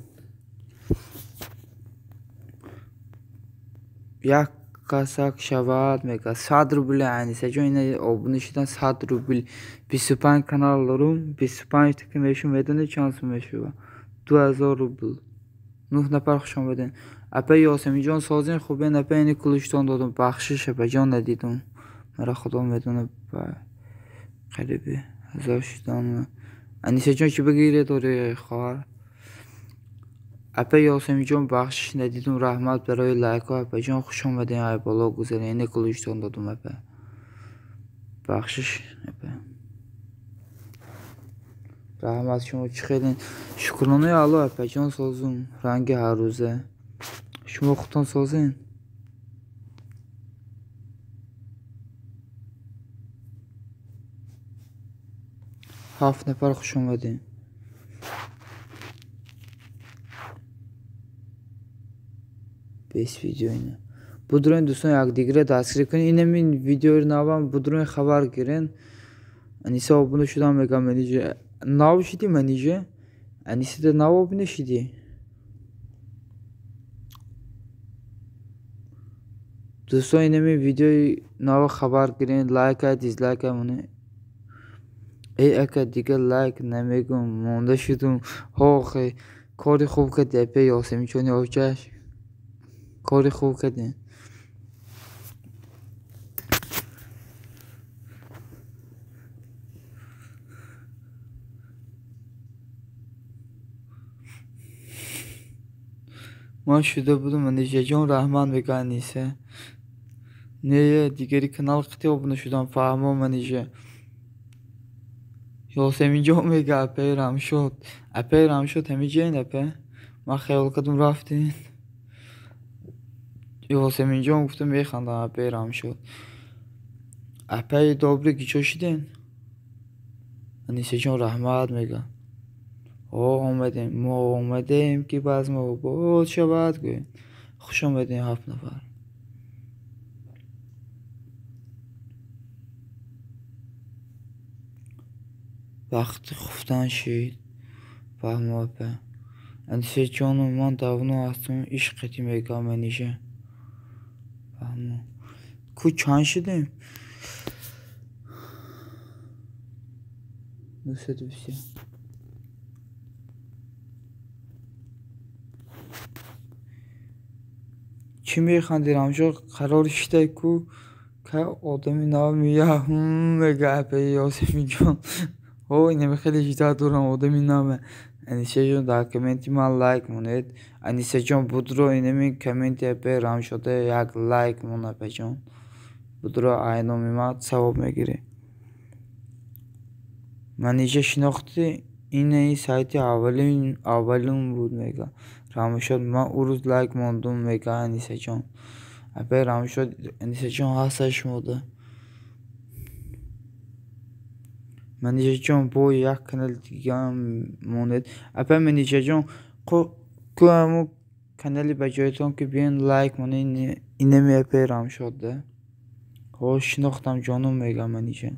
یک کسک شود میگه 100 روبل انیسه جان اینه abone شدن 100 روبل 25 کانال دارم 25 تکی میشون میدونه چانس میشه 2000 روبل 9 نفر خوش آمدین اپا یاسمی جان سازین خوبه اپا اینی کلشتان دادم بخشش اپا جان ندیدم مرا خدا میدونه قریبه 1000 شدن انیسه جان چی بگیره داره خواهر اپا یاسمی جان بخشش ندیدم رحمت برای لایک ها اپا جان خوش آمدین ای بالا گذاره اینی کلشتان دادم اپا بخشش اپا رحمت شما چی خیلی شکرانه الله اپا جان سازم رنگ هر روزه شما خودتان سازین 7 نفر خوش اومدین بیس ویدیو اینه بودرون دوستان یک دیگه دستگیری کنین اینم این ویدیو رو نوام بودرون خبر گیرین انیسه abone شدم میگم منیجه ناو شدی منیجه انیسه ده ناو abone شدی دوستان اینم این ویدیو ناو خبر گیرین لایک ها دیزلایک ها مونه ای اکا دیگه لایک نمیگم مونده شدم ها خیلی کاری خوب کردی اپی یاسمی چونی اوچش کاری خوب کردی من شده بودم منیجه جان رحمان بگن نیسه نه دیگری کانال قطعی abone شدم فهمم منیجه یاسمی جان میگه اپی رم شد همیجه این اپی من خیال کردم رفتین یاسمی جان گفتم میخندم اپی رم شد اپی دوباره گیچو شدین انیسه جان رحمت میگه آمدیم ما آمدیم که باز ما بود شود گویم خوش آمدیم 7 نفر وقتی خفتن شد فهم اپی انیسه جان من davno هستم iş قطعی میگه منیشه فهم کو چند شدیم دوست دوستی چی میخندی رمجا قرار شده کو که آدمی نام میگه میگه اپی یاسمی جان اینم خیلی جدا دورم آدمی نامه انیسه جان در کامنتی من لایک مونید انیسه جان بودرو اینم کامنتی اپی رم شده یک لایک مون اپی جان بودرو اینامی من ثواب میگیره منیجه شناختی این سایت اولین بود میگه رام شد. من او روز لایک موندم میگه انیسه جان. اپه رام شد انیسه جان هستش موده. منیجه جان با یک کانال دیگه هم موند. اپه منیجه جان کو همو کانالی بجایتون که بیان لایک مونه اینه می اپه رام شده. شناختم جانم میگه منیجه.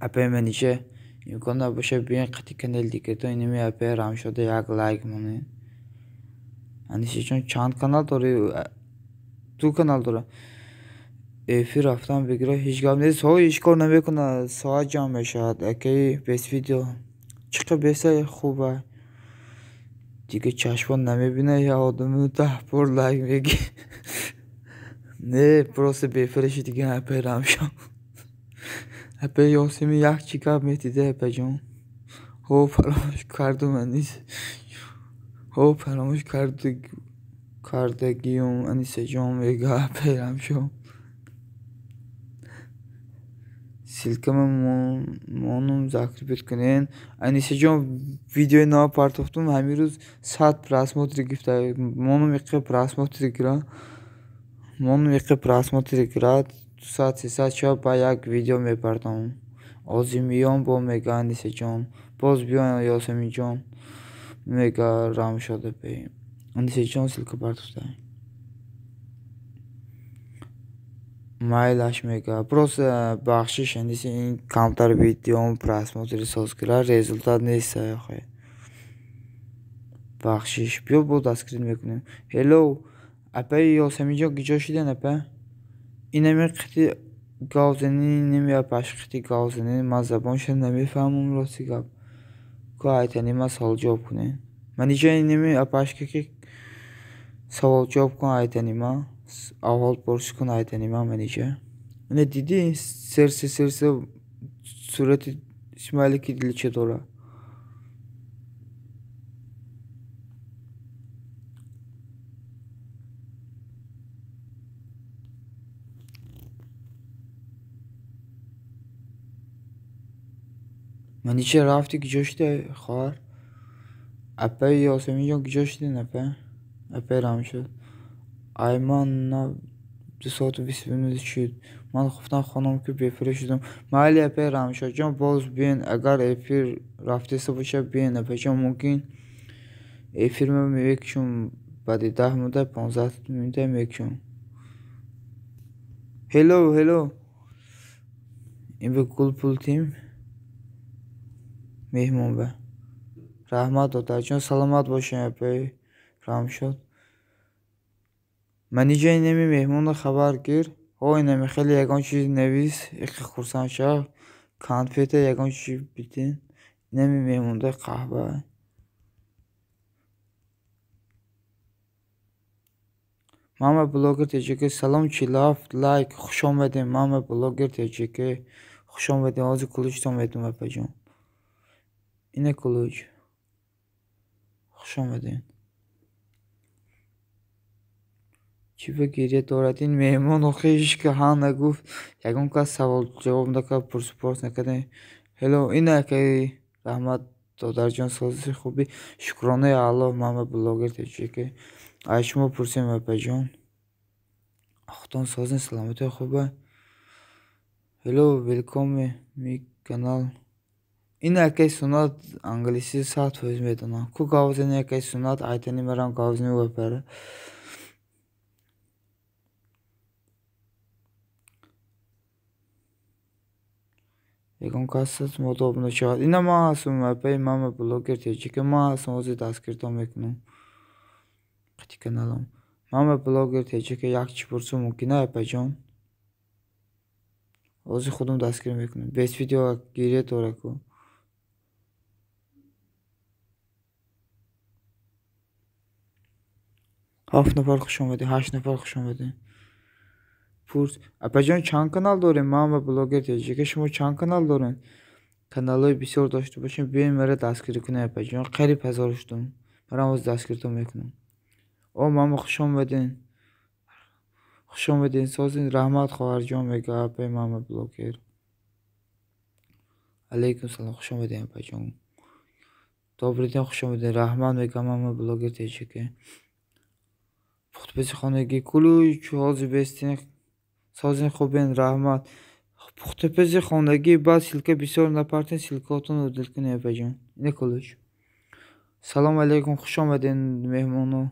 اپه منیجه امکان باشه بیان قطعی کانال دیگه تو اینه می اپه رام شده یک لایک مونه. انیسه جان چند کانال داره؟ دو کانال داره. افیر رفتم بگیره هیچ گام نیست. هیچ کار نمیکنه. ساعت جمع شد. اکی بس ویدیو چقدر بسه خوبه دیگه. چشمان نمیبینه یا آدمی 10 بار لایک میگی. نه پروسه بفرشی دیگه اپه رام شد. اپه یاسمی یک چیکاب میتیده اپه جان. فراموش کردم انیس. فراموش کردگیم انیسه جان میگه اپه رام شد. سیلکم مونم زاکر بتکنین. انیسه جان ویدیو نا پارتوفتم همین روز 100 просмотр گرفته. مونم یک просмотр گرفت. مونم یک просмотр گرفت. 200 300 شب با یک ویدیو میپردم. آزمیان با میگه انیسه جان باز بیان یاسمی جان میگه رام شده به انیسه جان سیلک پارتوفته. مایلش میگه просто بخشش انیسه این کمتر ویدیو просмотр ساز کرد результат نیست آخه. بخشش بیا با دستگیری میکنیم. هلو اپه یاسمی جان گیجا شدن اپه اینمی قطعی گاوزنی نمی اپش قطعی گاوزنی من زبانش نمیفهمم راستی گب که ایتنی من سوال جواب کنه. من اینجا اینمی اپش که سوال جواب کن ایتنی من اول پرس کن ایتنی من اینجا نه دیدی سرسی صورت اسماعیلی که دل چه داره. من اینجا رفتی گیجا شده خواهر. اپه یاسمی جان گیجا شده اپه رام شد. ایمان نه 220 minut شد. من گفتم خانم که بفرستم. مالی اپه رام شد جان باز بین اگر افیر رفته باشه بین اپه جان ممکن افیر میکشم بعد 10 مدت 15 minut میکشم. هلو این به گل پول تیم مهمون به رحمت دادر جان سلامت باشین اپه رام شد. من اینجا اینمی مهمون خبر گیر. اینمی خیلی یکان چیز نویس اخی خورسان شد کانفیت یکان چیز بیتین. اینمی مهمونده قهوه. ماما بلوگر تجیکه سلام چی لافت لایک خوش آمدین. ماما بلوگر تجیکه خوش آمدین. آزی کلوچ میدونم اپا جان. اینه کلوچ خوش آمدین. چی بگیریه دارد این مهمان آخیش که ها نگفت یکم که سوال جواب نکرد پرس نکرده. هلو اینه که رحمت دادر جان سازی خوبی شکرانه الله. ماما بلوگر تجیکه شما پرسیم اپا جان اختان سازن سلامتی خوبه. هلو ویلکام می کانال. این اکی سونات انگلیسی 100% میدونم کو گاوزنی اکی سونات ایتنی مرام گاوزنی بپره. یکم کاسس مطابق نشد. اینا ما هستم اپای ماما بلوگر تیجی که ما هستم وزی دستگیرتا میکنم قطعی کانالم ماما بلوگر تیجی که یک چی پرسو ممکنه اپا جان وزی خودم دستگیر میکنم. بیس ویدیو گیریه داره که 7 نفر خوش آمده 8 نفر خوش آمده. پورس اپا جان چند کانال داریم ماما بلوگر تیجی که شما چند کانال دارین کانالای بسیار داشته باشین بیاین مرا دستگیری کنه اپا جان خیلی پذارشتم مرا وز دستگیرتا میکنم. ماما خوش آمدین سازین رحمت خواهر جان میگه اپای ماما بلوگر علیکم سلام، خوش آمدین بچه‌ها. Добрый день, خوش آمدین. رحمان میگم، من بلاگر تجیکه. پختپزی خانگی کلوی چوازی بستین سازین خوبین رحمت. پختپزی خانگی بعد silke بسیار نپرتین silkeاتون رو دلکن yapacağım. Ne kılıç? Salam aleykum, خوش آمدین مهمونو.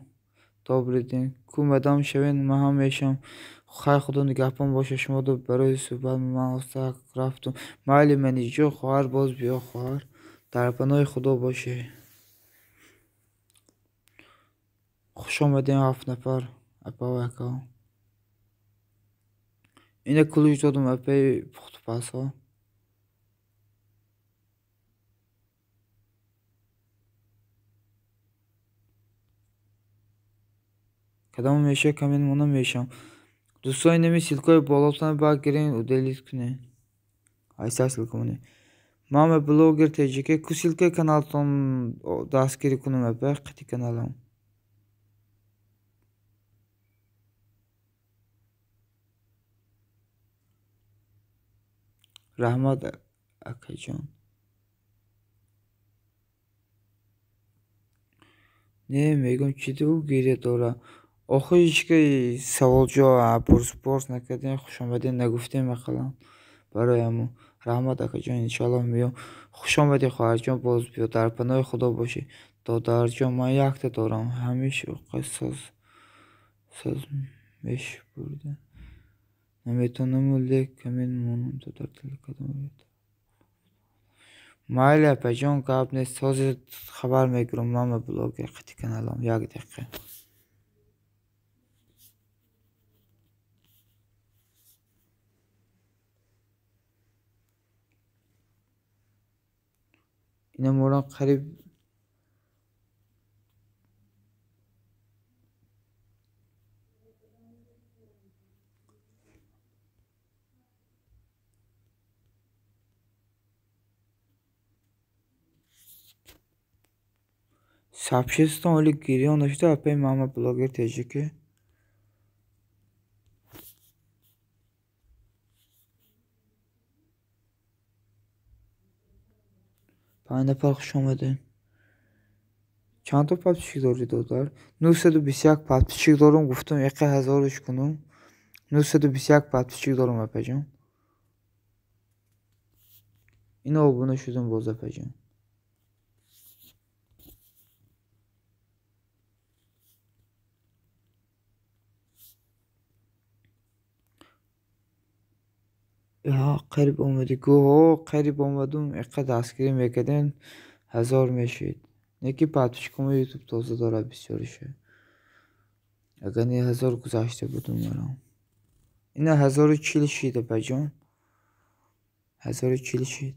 Добрый день. کومدام شوین من میشم. خیر خدا نگهبان باشه. شما دو برای صحبت من استاد رفتم. مالی منی جو خواهر باز بیا خواهر. در پناه خدا باشه. خوش آمدین 7 نفر. اپا و اکا. اینه کلوچ دادم اپای پخت پاسا. کدام میشه کامین مونا میشم. دوستای نمی سیلکای بالاتان باگ گرین و دلیت کنه. ایسا سیلکمونه. مام بلوگر تجیکه کو سیلکای kanalتون دستگیری کنم اپا قطی kanalım. رحمت اکجان. نه میگم چی تو گیره داره. آخه هیچ که سوال جا پرس نکردین خوش آمدین نگفتین مثلا برایمون. رحمت اکجان انشالله میام. خوش آمدی خواهر جان باز بیا در پناه خدا باشی. دادر جان من یک تا دارم همیشه ساز میش برده. نمیتونم ولی کمین مونم تو در دل کدام بیاد. مایل اپجان قبل نیست ساز خبر میگیرم من بلاگر قطی کنالم یک دقیقه. اینه موران قریب сообществом или гирион что опять мама блогер тежики. 5 نفر خوش آمدین. چند تا پادپیچی داری دادار؟ 921 پادپیچی دارم گفتم یک هزارش کنم. 921 پادپیچی دارم اپجان. اینا abone شدم باز اپجان. یا قریب اومدی گو قریب اومدم اقا دستگیری میکردن 1000 میشید. نکی پادپیچکم یوتیوب تازه داره بسیارشه. اگر نه 1000 گذاشته بودم برام. اینا 1040 شید اپجان. 1040 شید.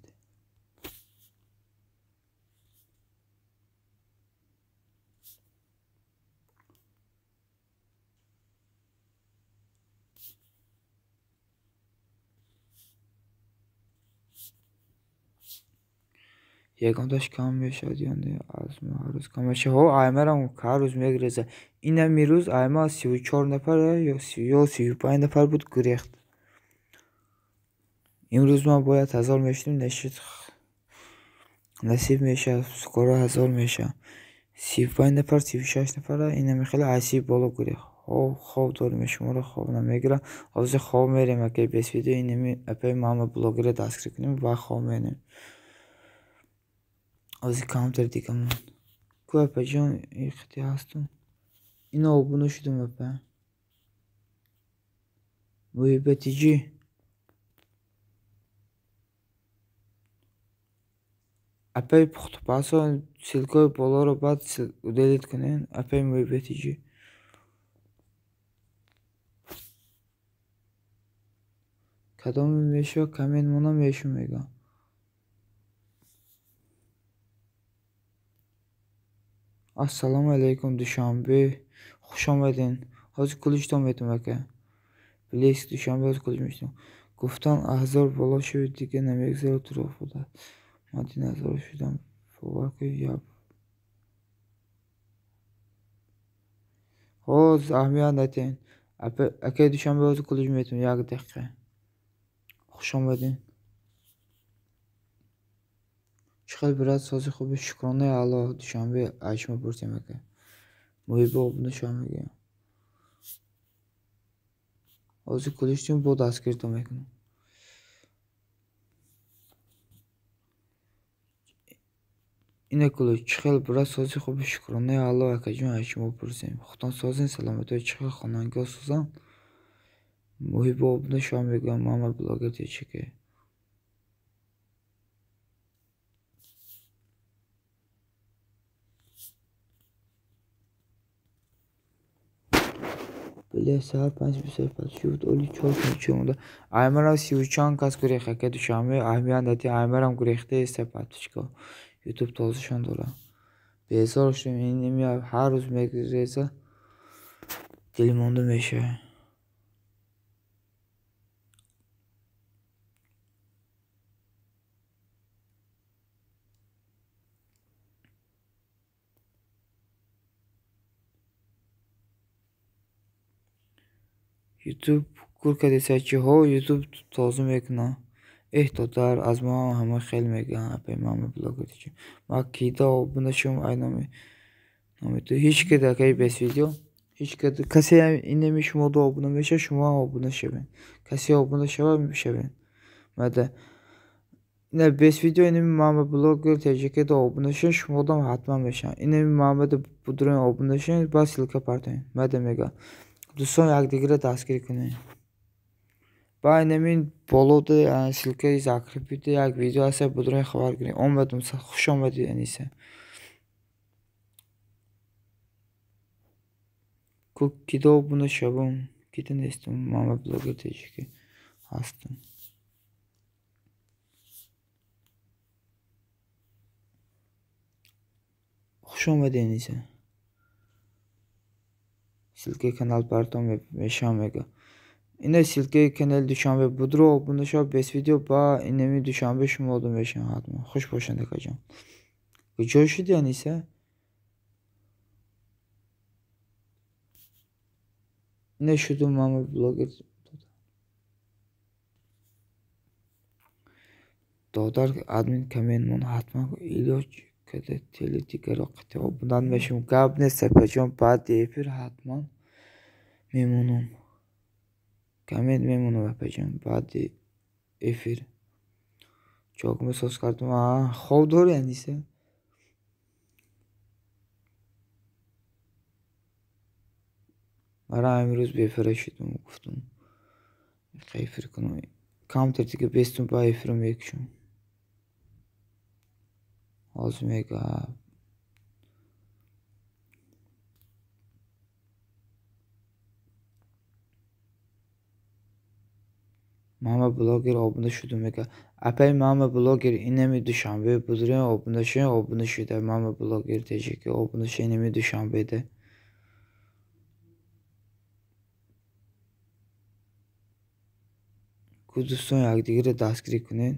یگانش کم میشد یعنی از هر روز کم میشه. ها ایمرم هر روز میگریزه. این میروز ایما 34 نفر یا 35 نفر بود گریخت. امروز من باید 1000 میشتم نصیب میشه سکور 1000 میشه. 35 نفر 36 نفر این میخواد عصیب بالا گریخت. ها خواب دارم شما رو خواب نمیگیره. از خواب میریم اگه بس ویدیو اینمی اپای ماما بلاگر دستگیر کنیم و خواب میریم. از کامتر دیگه من کو اپجان اختی هستم. اینا abone شدم اپا. محبتیجی اپای پخت پاسا سیلکای بالا رو بعد دلیت کنین اپای محبتیجی. کدام میشه کامین مونا میشه میگم. السلام علیکم دوشنبه خوش آمدین. از کلوچ تا میتونم که پلیس دوشنبه از کلوچ میشتم. گفتن 1000 بالا شد دیگه نمیگذره تو رو خدا. من 1000 شدم فوق که یا از اهمیت ندین. اگه دوشنبه از کلوچ میتونم یک دقیقه. خوش آمدین. چخیل برات سازی خوبی شکرانه الله دوشنبه اجمه پرسیم که محیبه آبونه شامگه آزی کلیشتیم با دست کردم میکنم اینه کلیش چخیل برات سازی خوبی شکرانه الله اکجون اجمه پرسیم خودتان سازین سلامت های چخیل خانانگاه سوزان محیبه آبونه شامگه محمد بلاگر تیچکه بله ساعت 5:20 شد اولی 4:40 аймарам 34 кас гурехака душанбе аҳамияти аймарам гурехта эста паточка ютуб тозашон дора безор шудем ин ҳар рӯз мегиреза дилмонда мешавад ютуб курка десачиҳо ютуб тоза мекунам эҳтодар аз ма ҳама хел мегӯянд апай мама блогер ма кида обунашум айноми номиту ҳеҷ кадакай бес видео ҳеҷ касе инеми шумода обуна меша шумо обуна шавед касе обуна шавад шавед мада ина бес видео инеми мама блогер теҷакеда обуна шавед шумодам ҳатман мешавад инеми мамада будурен обуна шавед ба силка партоен мада мега дӯстон якдигара дастгирӣ кунед ба инамин болода силкаи закрепида як видео аста будурен хабар гиред омадум хуш омадӣ аниса кида обуна шавам кида нестам мама блогер теҷаке ҳастам хуш омадӣ аниса силкаи канал партон мешавам мега ина силкаи канали душанбе будро обуна шав бес видео ба инами душанбе шумода мешавам ҳатман хуш бошанд акаҷон куҷо шуди аниса ина шуду мама блогер додар админ коментмон ҳатман илоҷ када тели дигаро қати обунан мешавам гап нест апаҷон баъди эфир ҳатман мемонам комент мемонам апаҷон баъди эфир ҷокуме соз кардам хоб дори аниса мара имрӯз бефира шудам гуфтам эфир кунам камтар дига бестум ба эфир мекушам ҳозир мегӯям мама блогер обуна шудам мега апай мама блогер инами душанбе будурен обуна шавед обуна шуда мама блогер теҷаке обуна шавед инами душанбеда ку дӯстон якдигара дастгирӣ кунед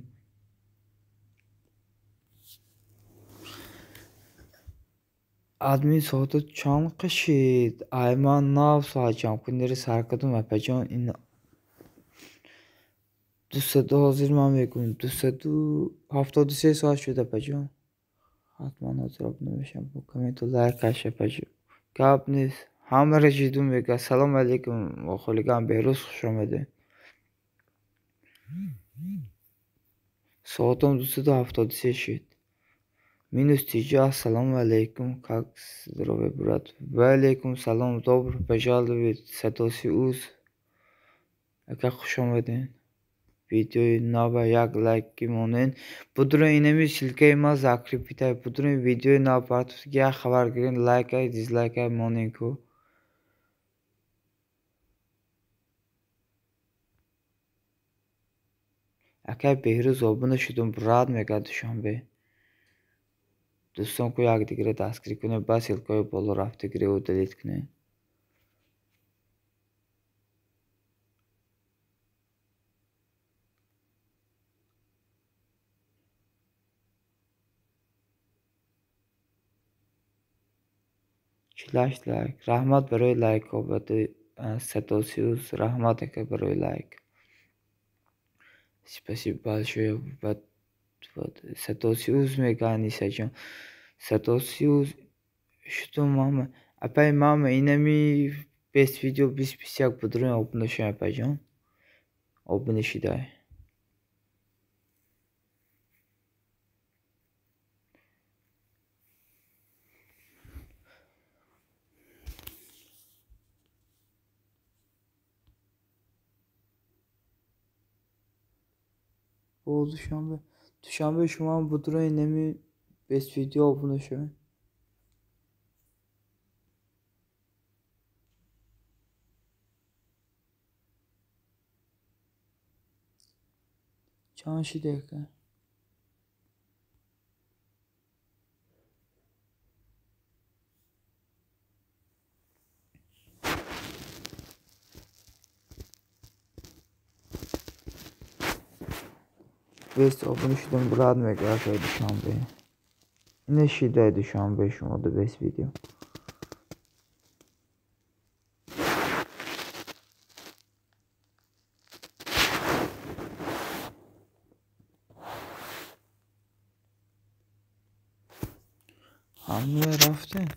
админ соата чанд қашид ай ман 9 соат ҷамъкуниро сар кардам апаҷон ин 200 ҳозир ман мегӯям 273 соат шуд апаҷон ҳатман ҳозир обуна мешавам бо комменту лайкаш апаҷон гап нест ҳамаро ҷидду мега салом алейкум охолигам беҳрӯз хуш омадед соатам 273 шуд минус тиҷа ассалому алейкум как здоровье брат ва алейкум салом добро пожаловать садоси уз ака хуш омадед видеои нава як лайки монед будурен инами силкаи ман закрепита будурен видеои нав партофиги як хабар гирен лайкай дизлайкай монен ку акай беҳрӯз обуна шудам брат мега душанбе дӯстон ку якдигара дастгирӣ кунед ба силкаи боло рафта гиреву делит кунед чилаш лайк раҳмат барои лайкобади садоси уз раҳмат ака барои лайк спасибо большое Satoshi mega Anisa John. Satoshi şu mama. Apay mama inami best video bis yak budurun open şey yapacağım. Open işi de. O Duşanbe şu an budurun inami best video open şey. Çanşı dakika. Best open işten Brad mega şey Duşanbe. Ne şeydeydi şu an 5 oldu best video. همه رفتن.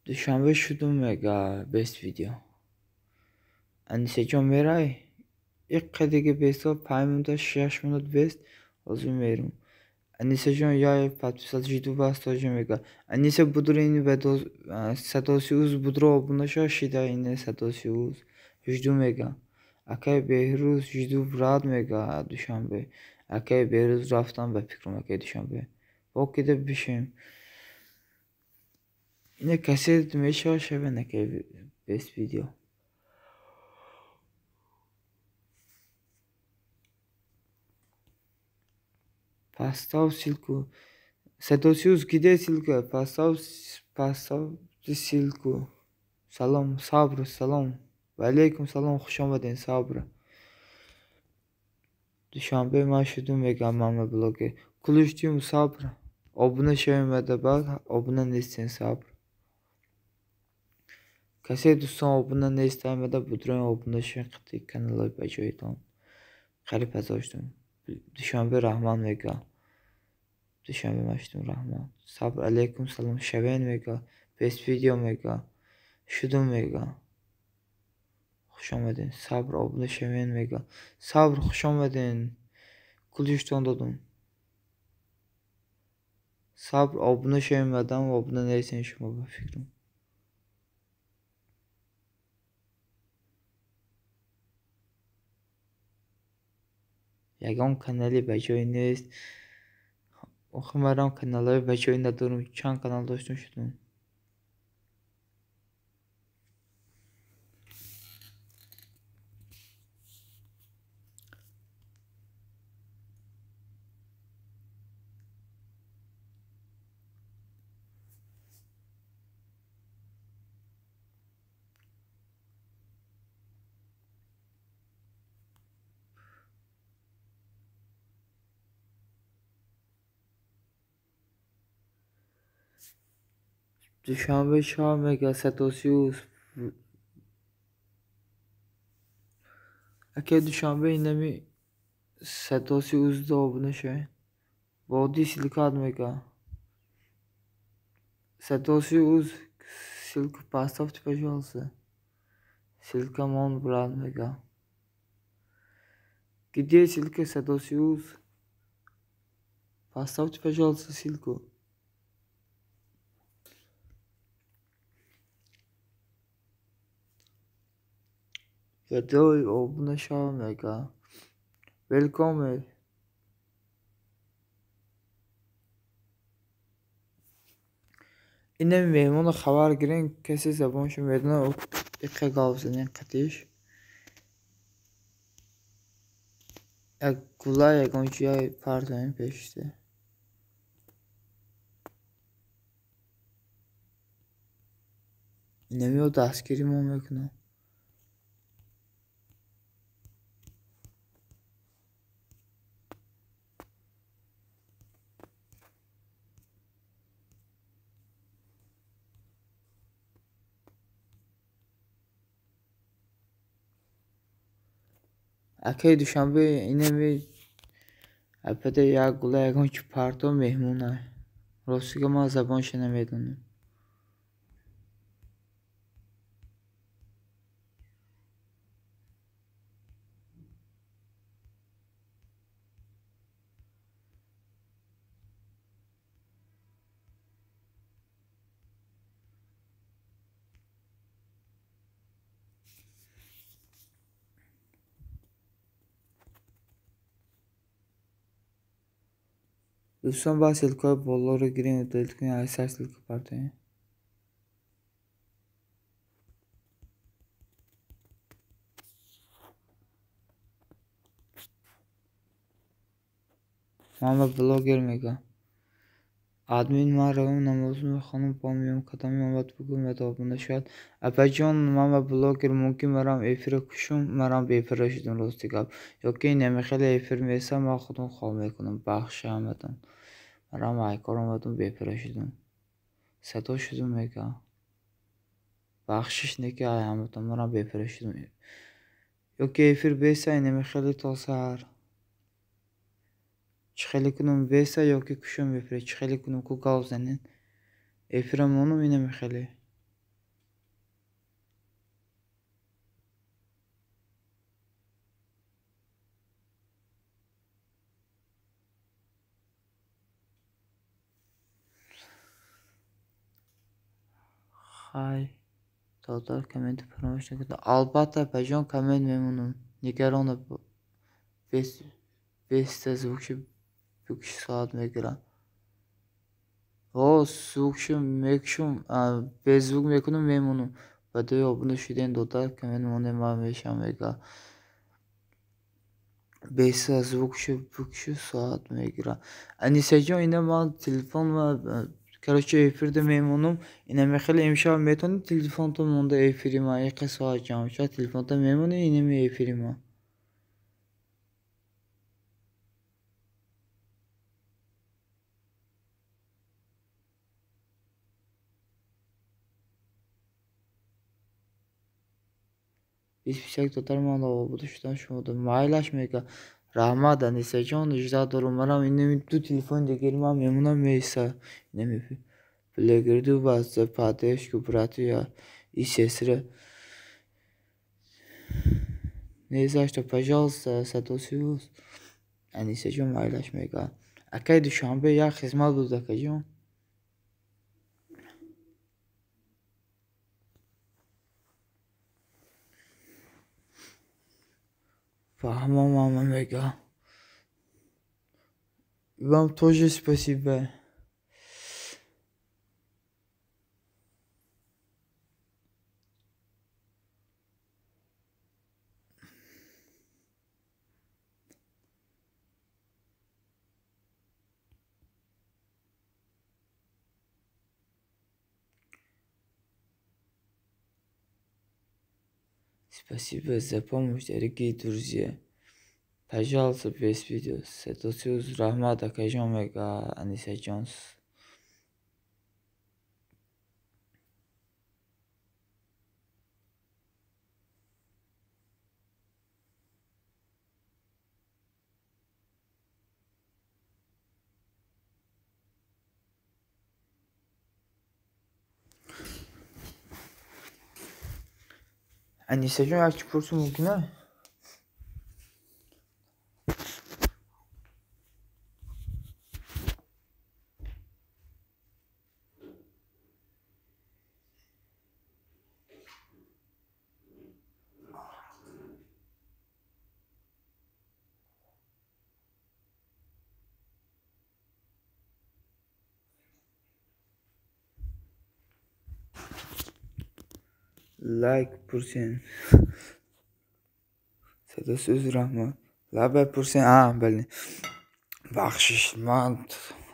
Duşanbe şudum mega best video. Anise John Veray. İlk kadegi best o paymında şaşmadı best. Ozun veririm. Anise John ya patpisat jidu bast hocam mega. Anise budur ini bedo Satoshi uz budro bunda şaşida ini Satoshi uz. Jidu mega. Akay Behruz jidu brad mega Duşanbe. Akay Behruz raftan be fikrim akay Duşanbe. Okey de bir şeyim. Yine kaset meşa şeven akay best video. Pastav silku. Satosius gide silku. Pastav silku. Salam sabr salam. Ve aleyküm salam hoş geldin sabr. Duşanbe maşudum ve gamamla bloge. Kuluştuyum sabr. Obuna şevmede bak. Obuna nesin sabr. Kaset dostum obuna ne istemede budran obuna şirketi kanalı bacaydım. Garip azmıştım. Duşanbe Rahman vega. Duşanbe maşudum Rahman. Sabr aleyküm salam şeven vega. Best video mega. Şudum mega. Hoş geldin. Sabr obuna şeven mega. Sabr hoş geldin. Kuluştan dedim. Sabr obuna şevmeden obuna neysen şuma fikrim. Yagan kanalı bacayınız. Okumaram kanalları bacayında durum. Çan kanal dostum şudum. Duşanbe şah mega Satosius. Ake Duşanbe yine mi Satosius da obuna şey. Body silka mega. Satosius silk pastav tipajı olsa. Silka mon brand mega. Gidiyor silke Satosius. Pastav tipajı olsa silko. Video obuna şah mega. Welcome. اینه مهمون خبر گیرین کسی زبانشو میدونه او دقیقه گاوزنین قطیش گوله یگانچی های پرتاین پیشته نمیاد دستگیری ما میکنم. اکی دوشنبه اینه می البته یک گوله یگانچی پرتا مهمونه راستی که ما زبانش نمیدونم. دوستان با سلکای بالا رو گیرین و دلیت کنین اکثر سلک پرتاین. من بلاگر میگم ادمین من رو نماز میخوانم با میام کدام اومد بگم ادابونه شد اپا جان من بلاگر ممکن مرام ایفر کشم مرام بیفر شدم راستی گپ یا که نمیخواد ایفر میسم من خودم خواه میکنم بخش آمدم مرام ایکار آمدم بیفر شدم صدا شدم میگم بخشش نکه آمدم مرام بیفر شدم یا که ایفر بیسه نمیخواد تا سر چه خیلی کنم بیسه یا که کشم بیفر چه خیلی کنم کو گاو زنین ایفرم اونو می نمیخواد خای دادار کامنت فراموش نکرد البته پجان کامنت میمونم نگران بیست زوکش ساعت میگیرم زوکش میکشم به زوک میکنم میمونم و دوی آبونه شدین دادار کامنت مونه ما میشم میگه بیست زوکش ساعت میگیرم انیسه جان اینه من تلفن و короче эфирде мемонам инаме хеле имшаб метавонӣ телефонто монда эфири ман яке соат ҷамъ шуд телефонто мемонӣ инами эфири ман бисбисяк дотар ман овода шудан шумода майлаш мега раҳмат анисаҷон ижда дорум марам инами ду телефони дигари ман мемонам меиса инами блегирду баъз поддержку братуя и сестра не за что пожалуйста садосиус анисаҷон майлаш мега акай душанбе як хизмат буд акаҷон фаҳмам мама мега вам тоже спасибо спасибо за помощь дорогие друзья пожалуйста без видео садосиус раҳмат акаҷон мега анисаҷон анисаҷон як чӣ пурсum мумкина лайк пурсен садосиус раҳмат بپرسین بله بخشش من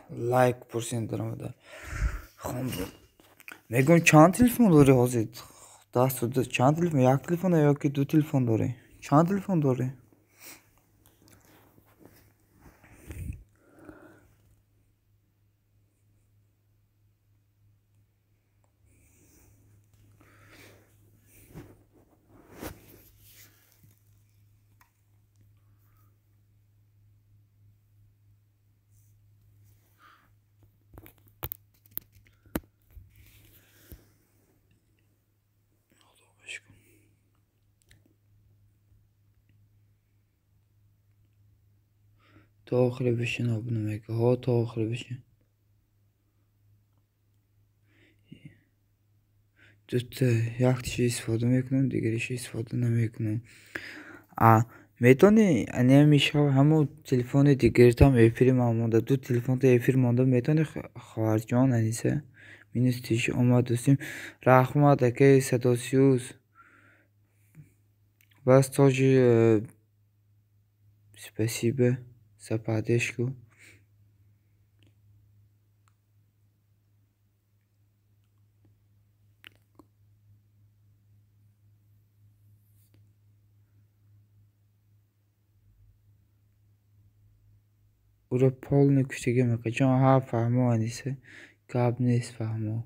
لایک پرسین دارم در خب میگم چند تلفن داری حاضر دست چند تلفن یک تلفن یا که دو تلفن داری چند تلفن داری تا آخر بشین abone میگه ها تا آخر بشین دوست یک چیز استفاده میکنم دیگرش استفاده نمیکنم میتونی میشه همون تلفن دیگرت هم افیر مانده دو تلفن تا افیر مانده میتونی خواهرجان انیسه مینستیش اومد دوستیم رحمت که صداسیوز بس تاجی спасибо за поддержку او را полный куштиге میگه جان ها فهمو انیسه گاب نیست فهمو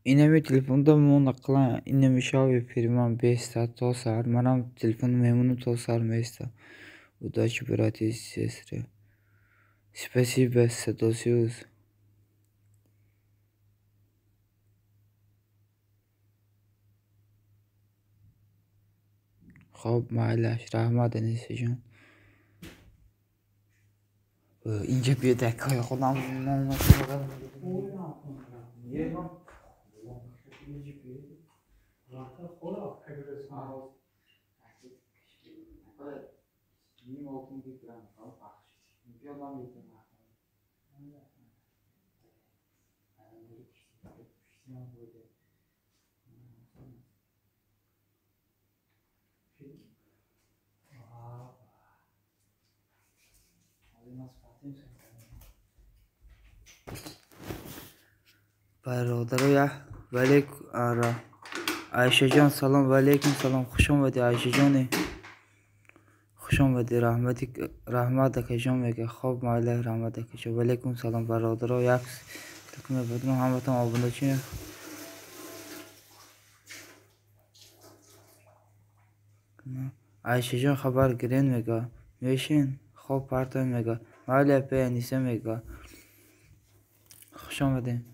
اینمی تلفن دا مون نقلا اینمی شاوی پیرمان 5 ساعت تا ساعت منم تلفن میمونم تا ساعت میسته удачи братья и сестры спасибо صداسیوز خب معلش رحمت انیسه جان اینجا بیا دکای خودم برادر ولیک عایشه جان سلام وعلیکم سلام خوش اومدی عایشه جانی خوش اومدی رحمت که جان میگه خوب ماله رحمت که جان وعلیکم سلام برادر یک تکمه بدون همتون آبونده چیه عایشه جان خبر گرین میگه میشین خوب پرتون میگه ماله پی نیسه میگه خوش اومدین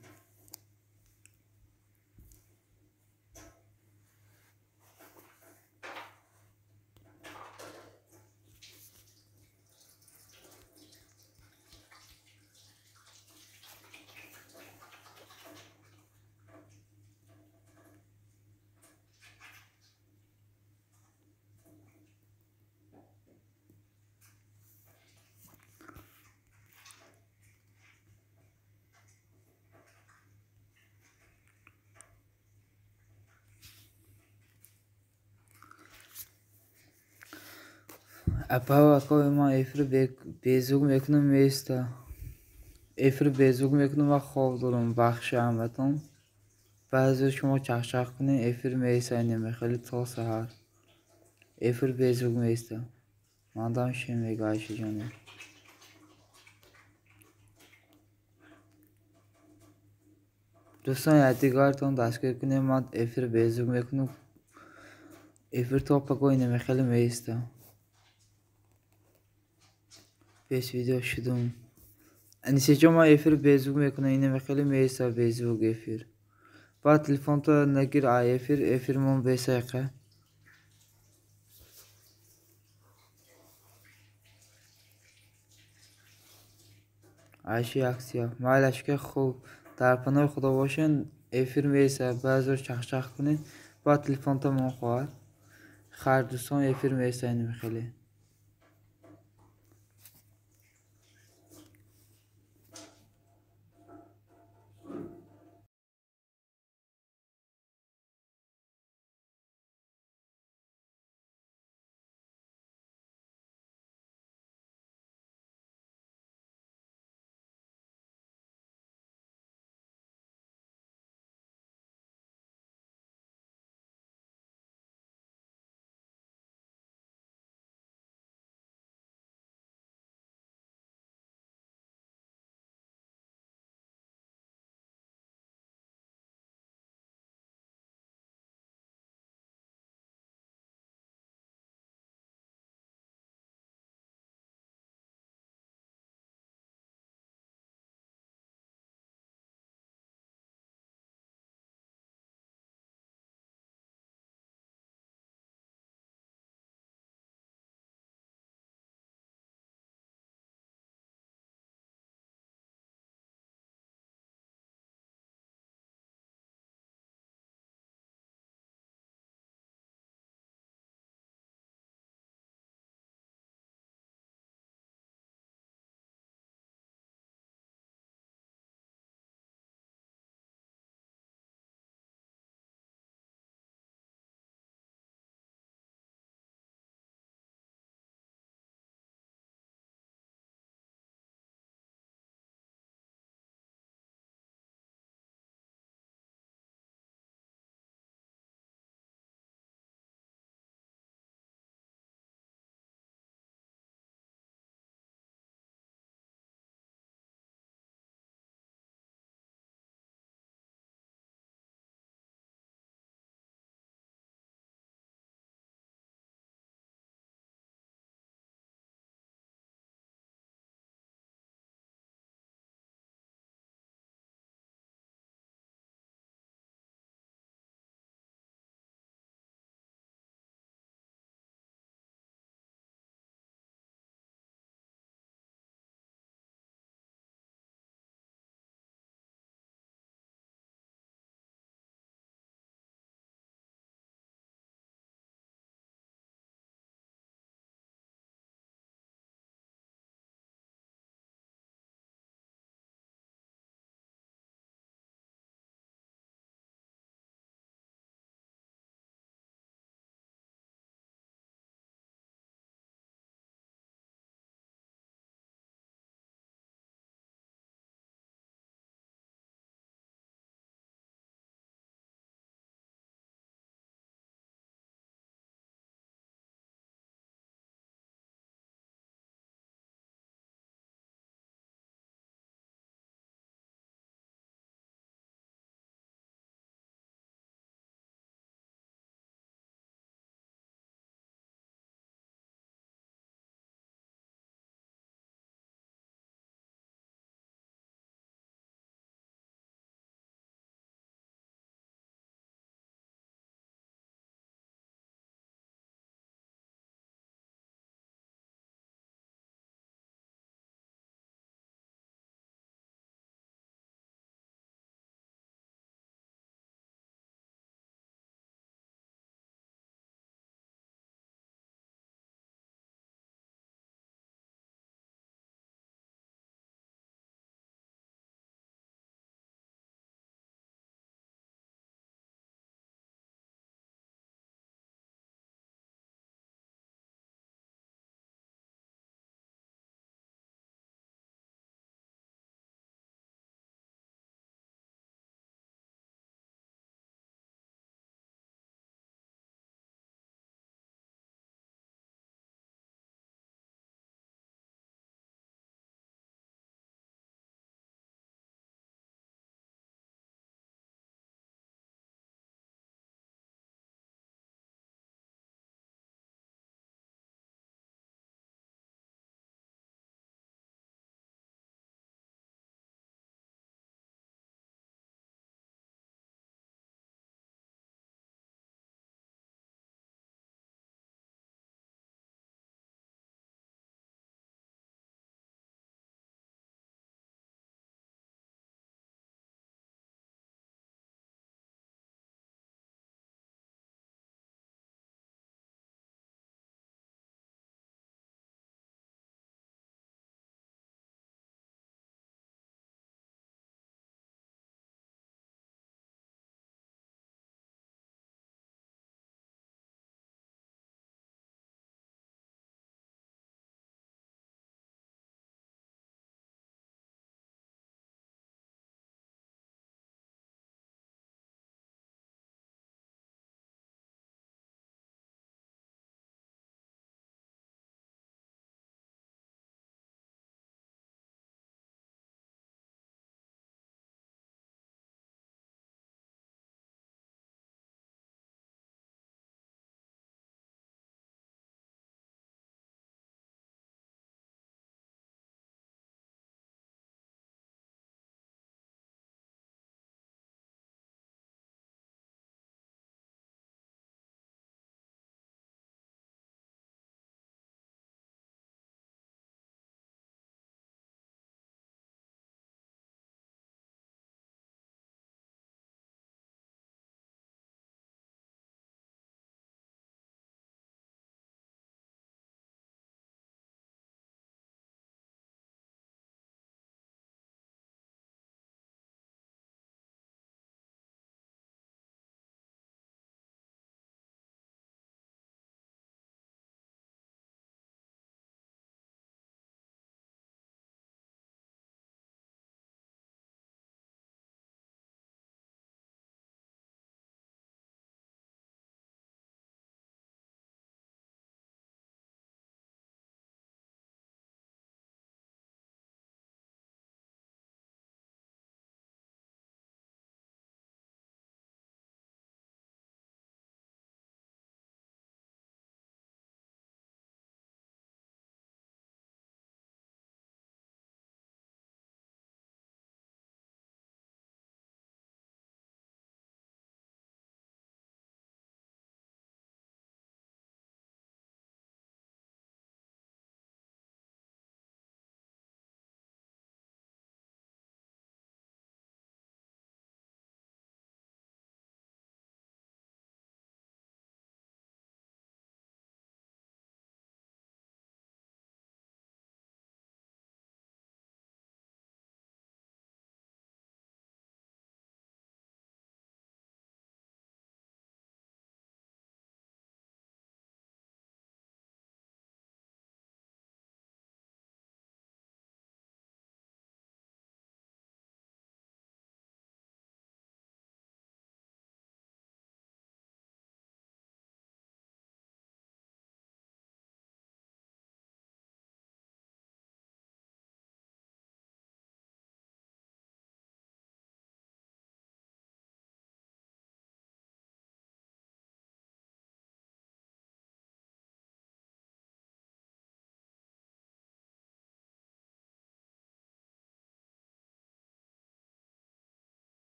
اپا ما افر بیزوگ میکنم میسته افر بیزوگ میکنم و خواب دارم بخش همتون بعضی شما چخ کنین افر میسته نمی خیلی تا سهر افر بیزوگ میسته مندم شی میگه عایشه جانه دوستان یادگارتون دستگیر کنیم من افر بیزوگ میکنم افر توپا کوی نمی خیلی میسته پیش ویدیو شدم انیسه جا ما افر بیزوگ میکنم اینه خیلی میسته بیزوگ افر با تلفن تو نگیر افر من بیسته عایشه اکسیا مالش که خوب در پناه خدا باشین افر میسته بعضی چخ کنین با تلفن تو من خواهد خیر دوستان افر میسته اینه خیلی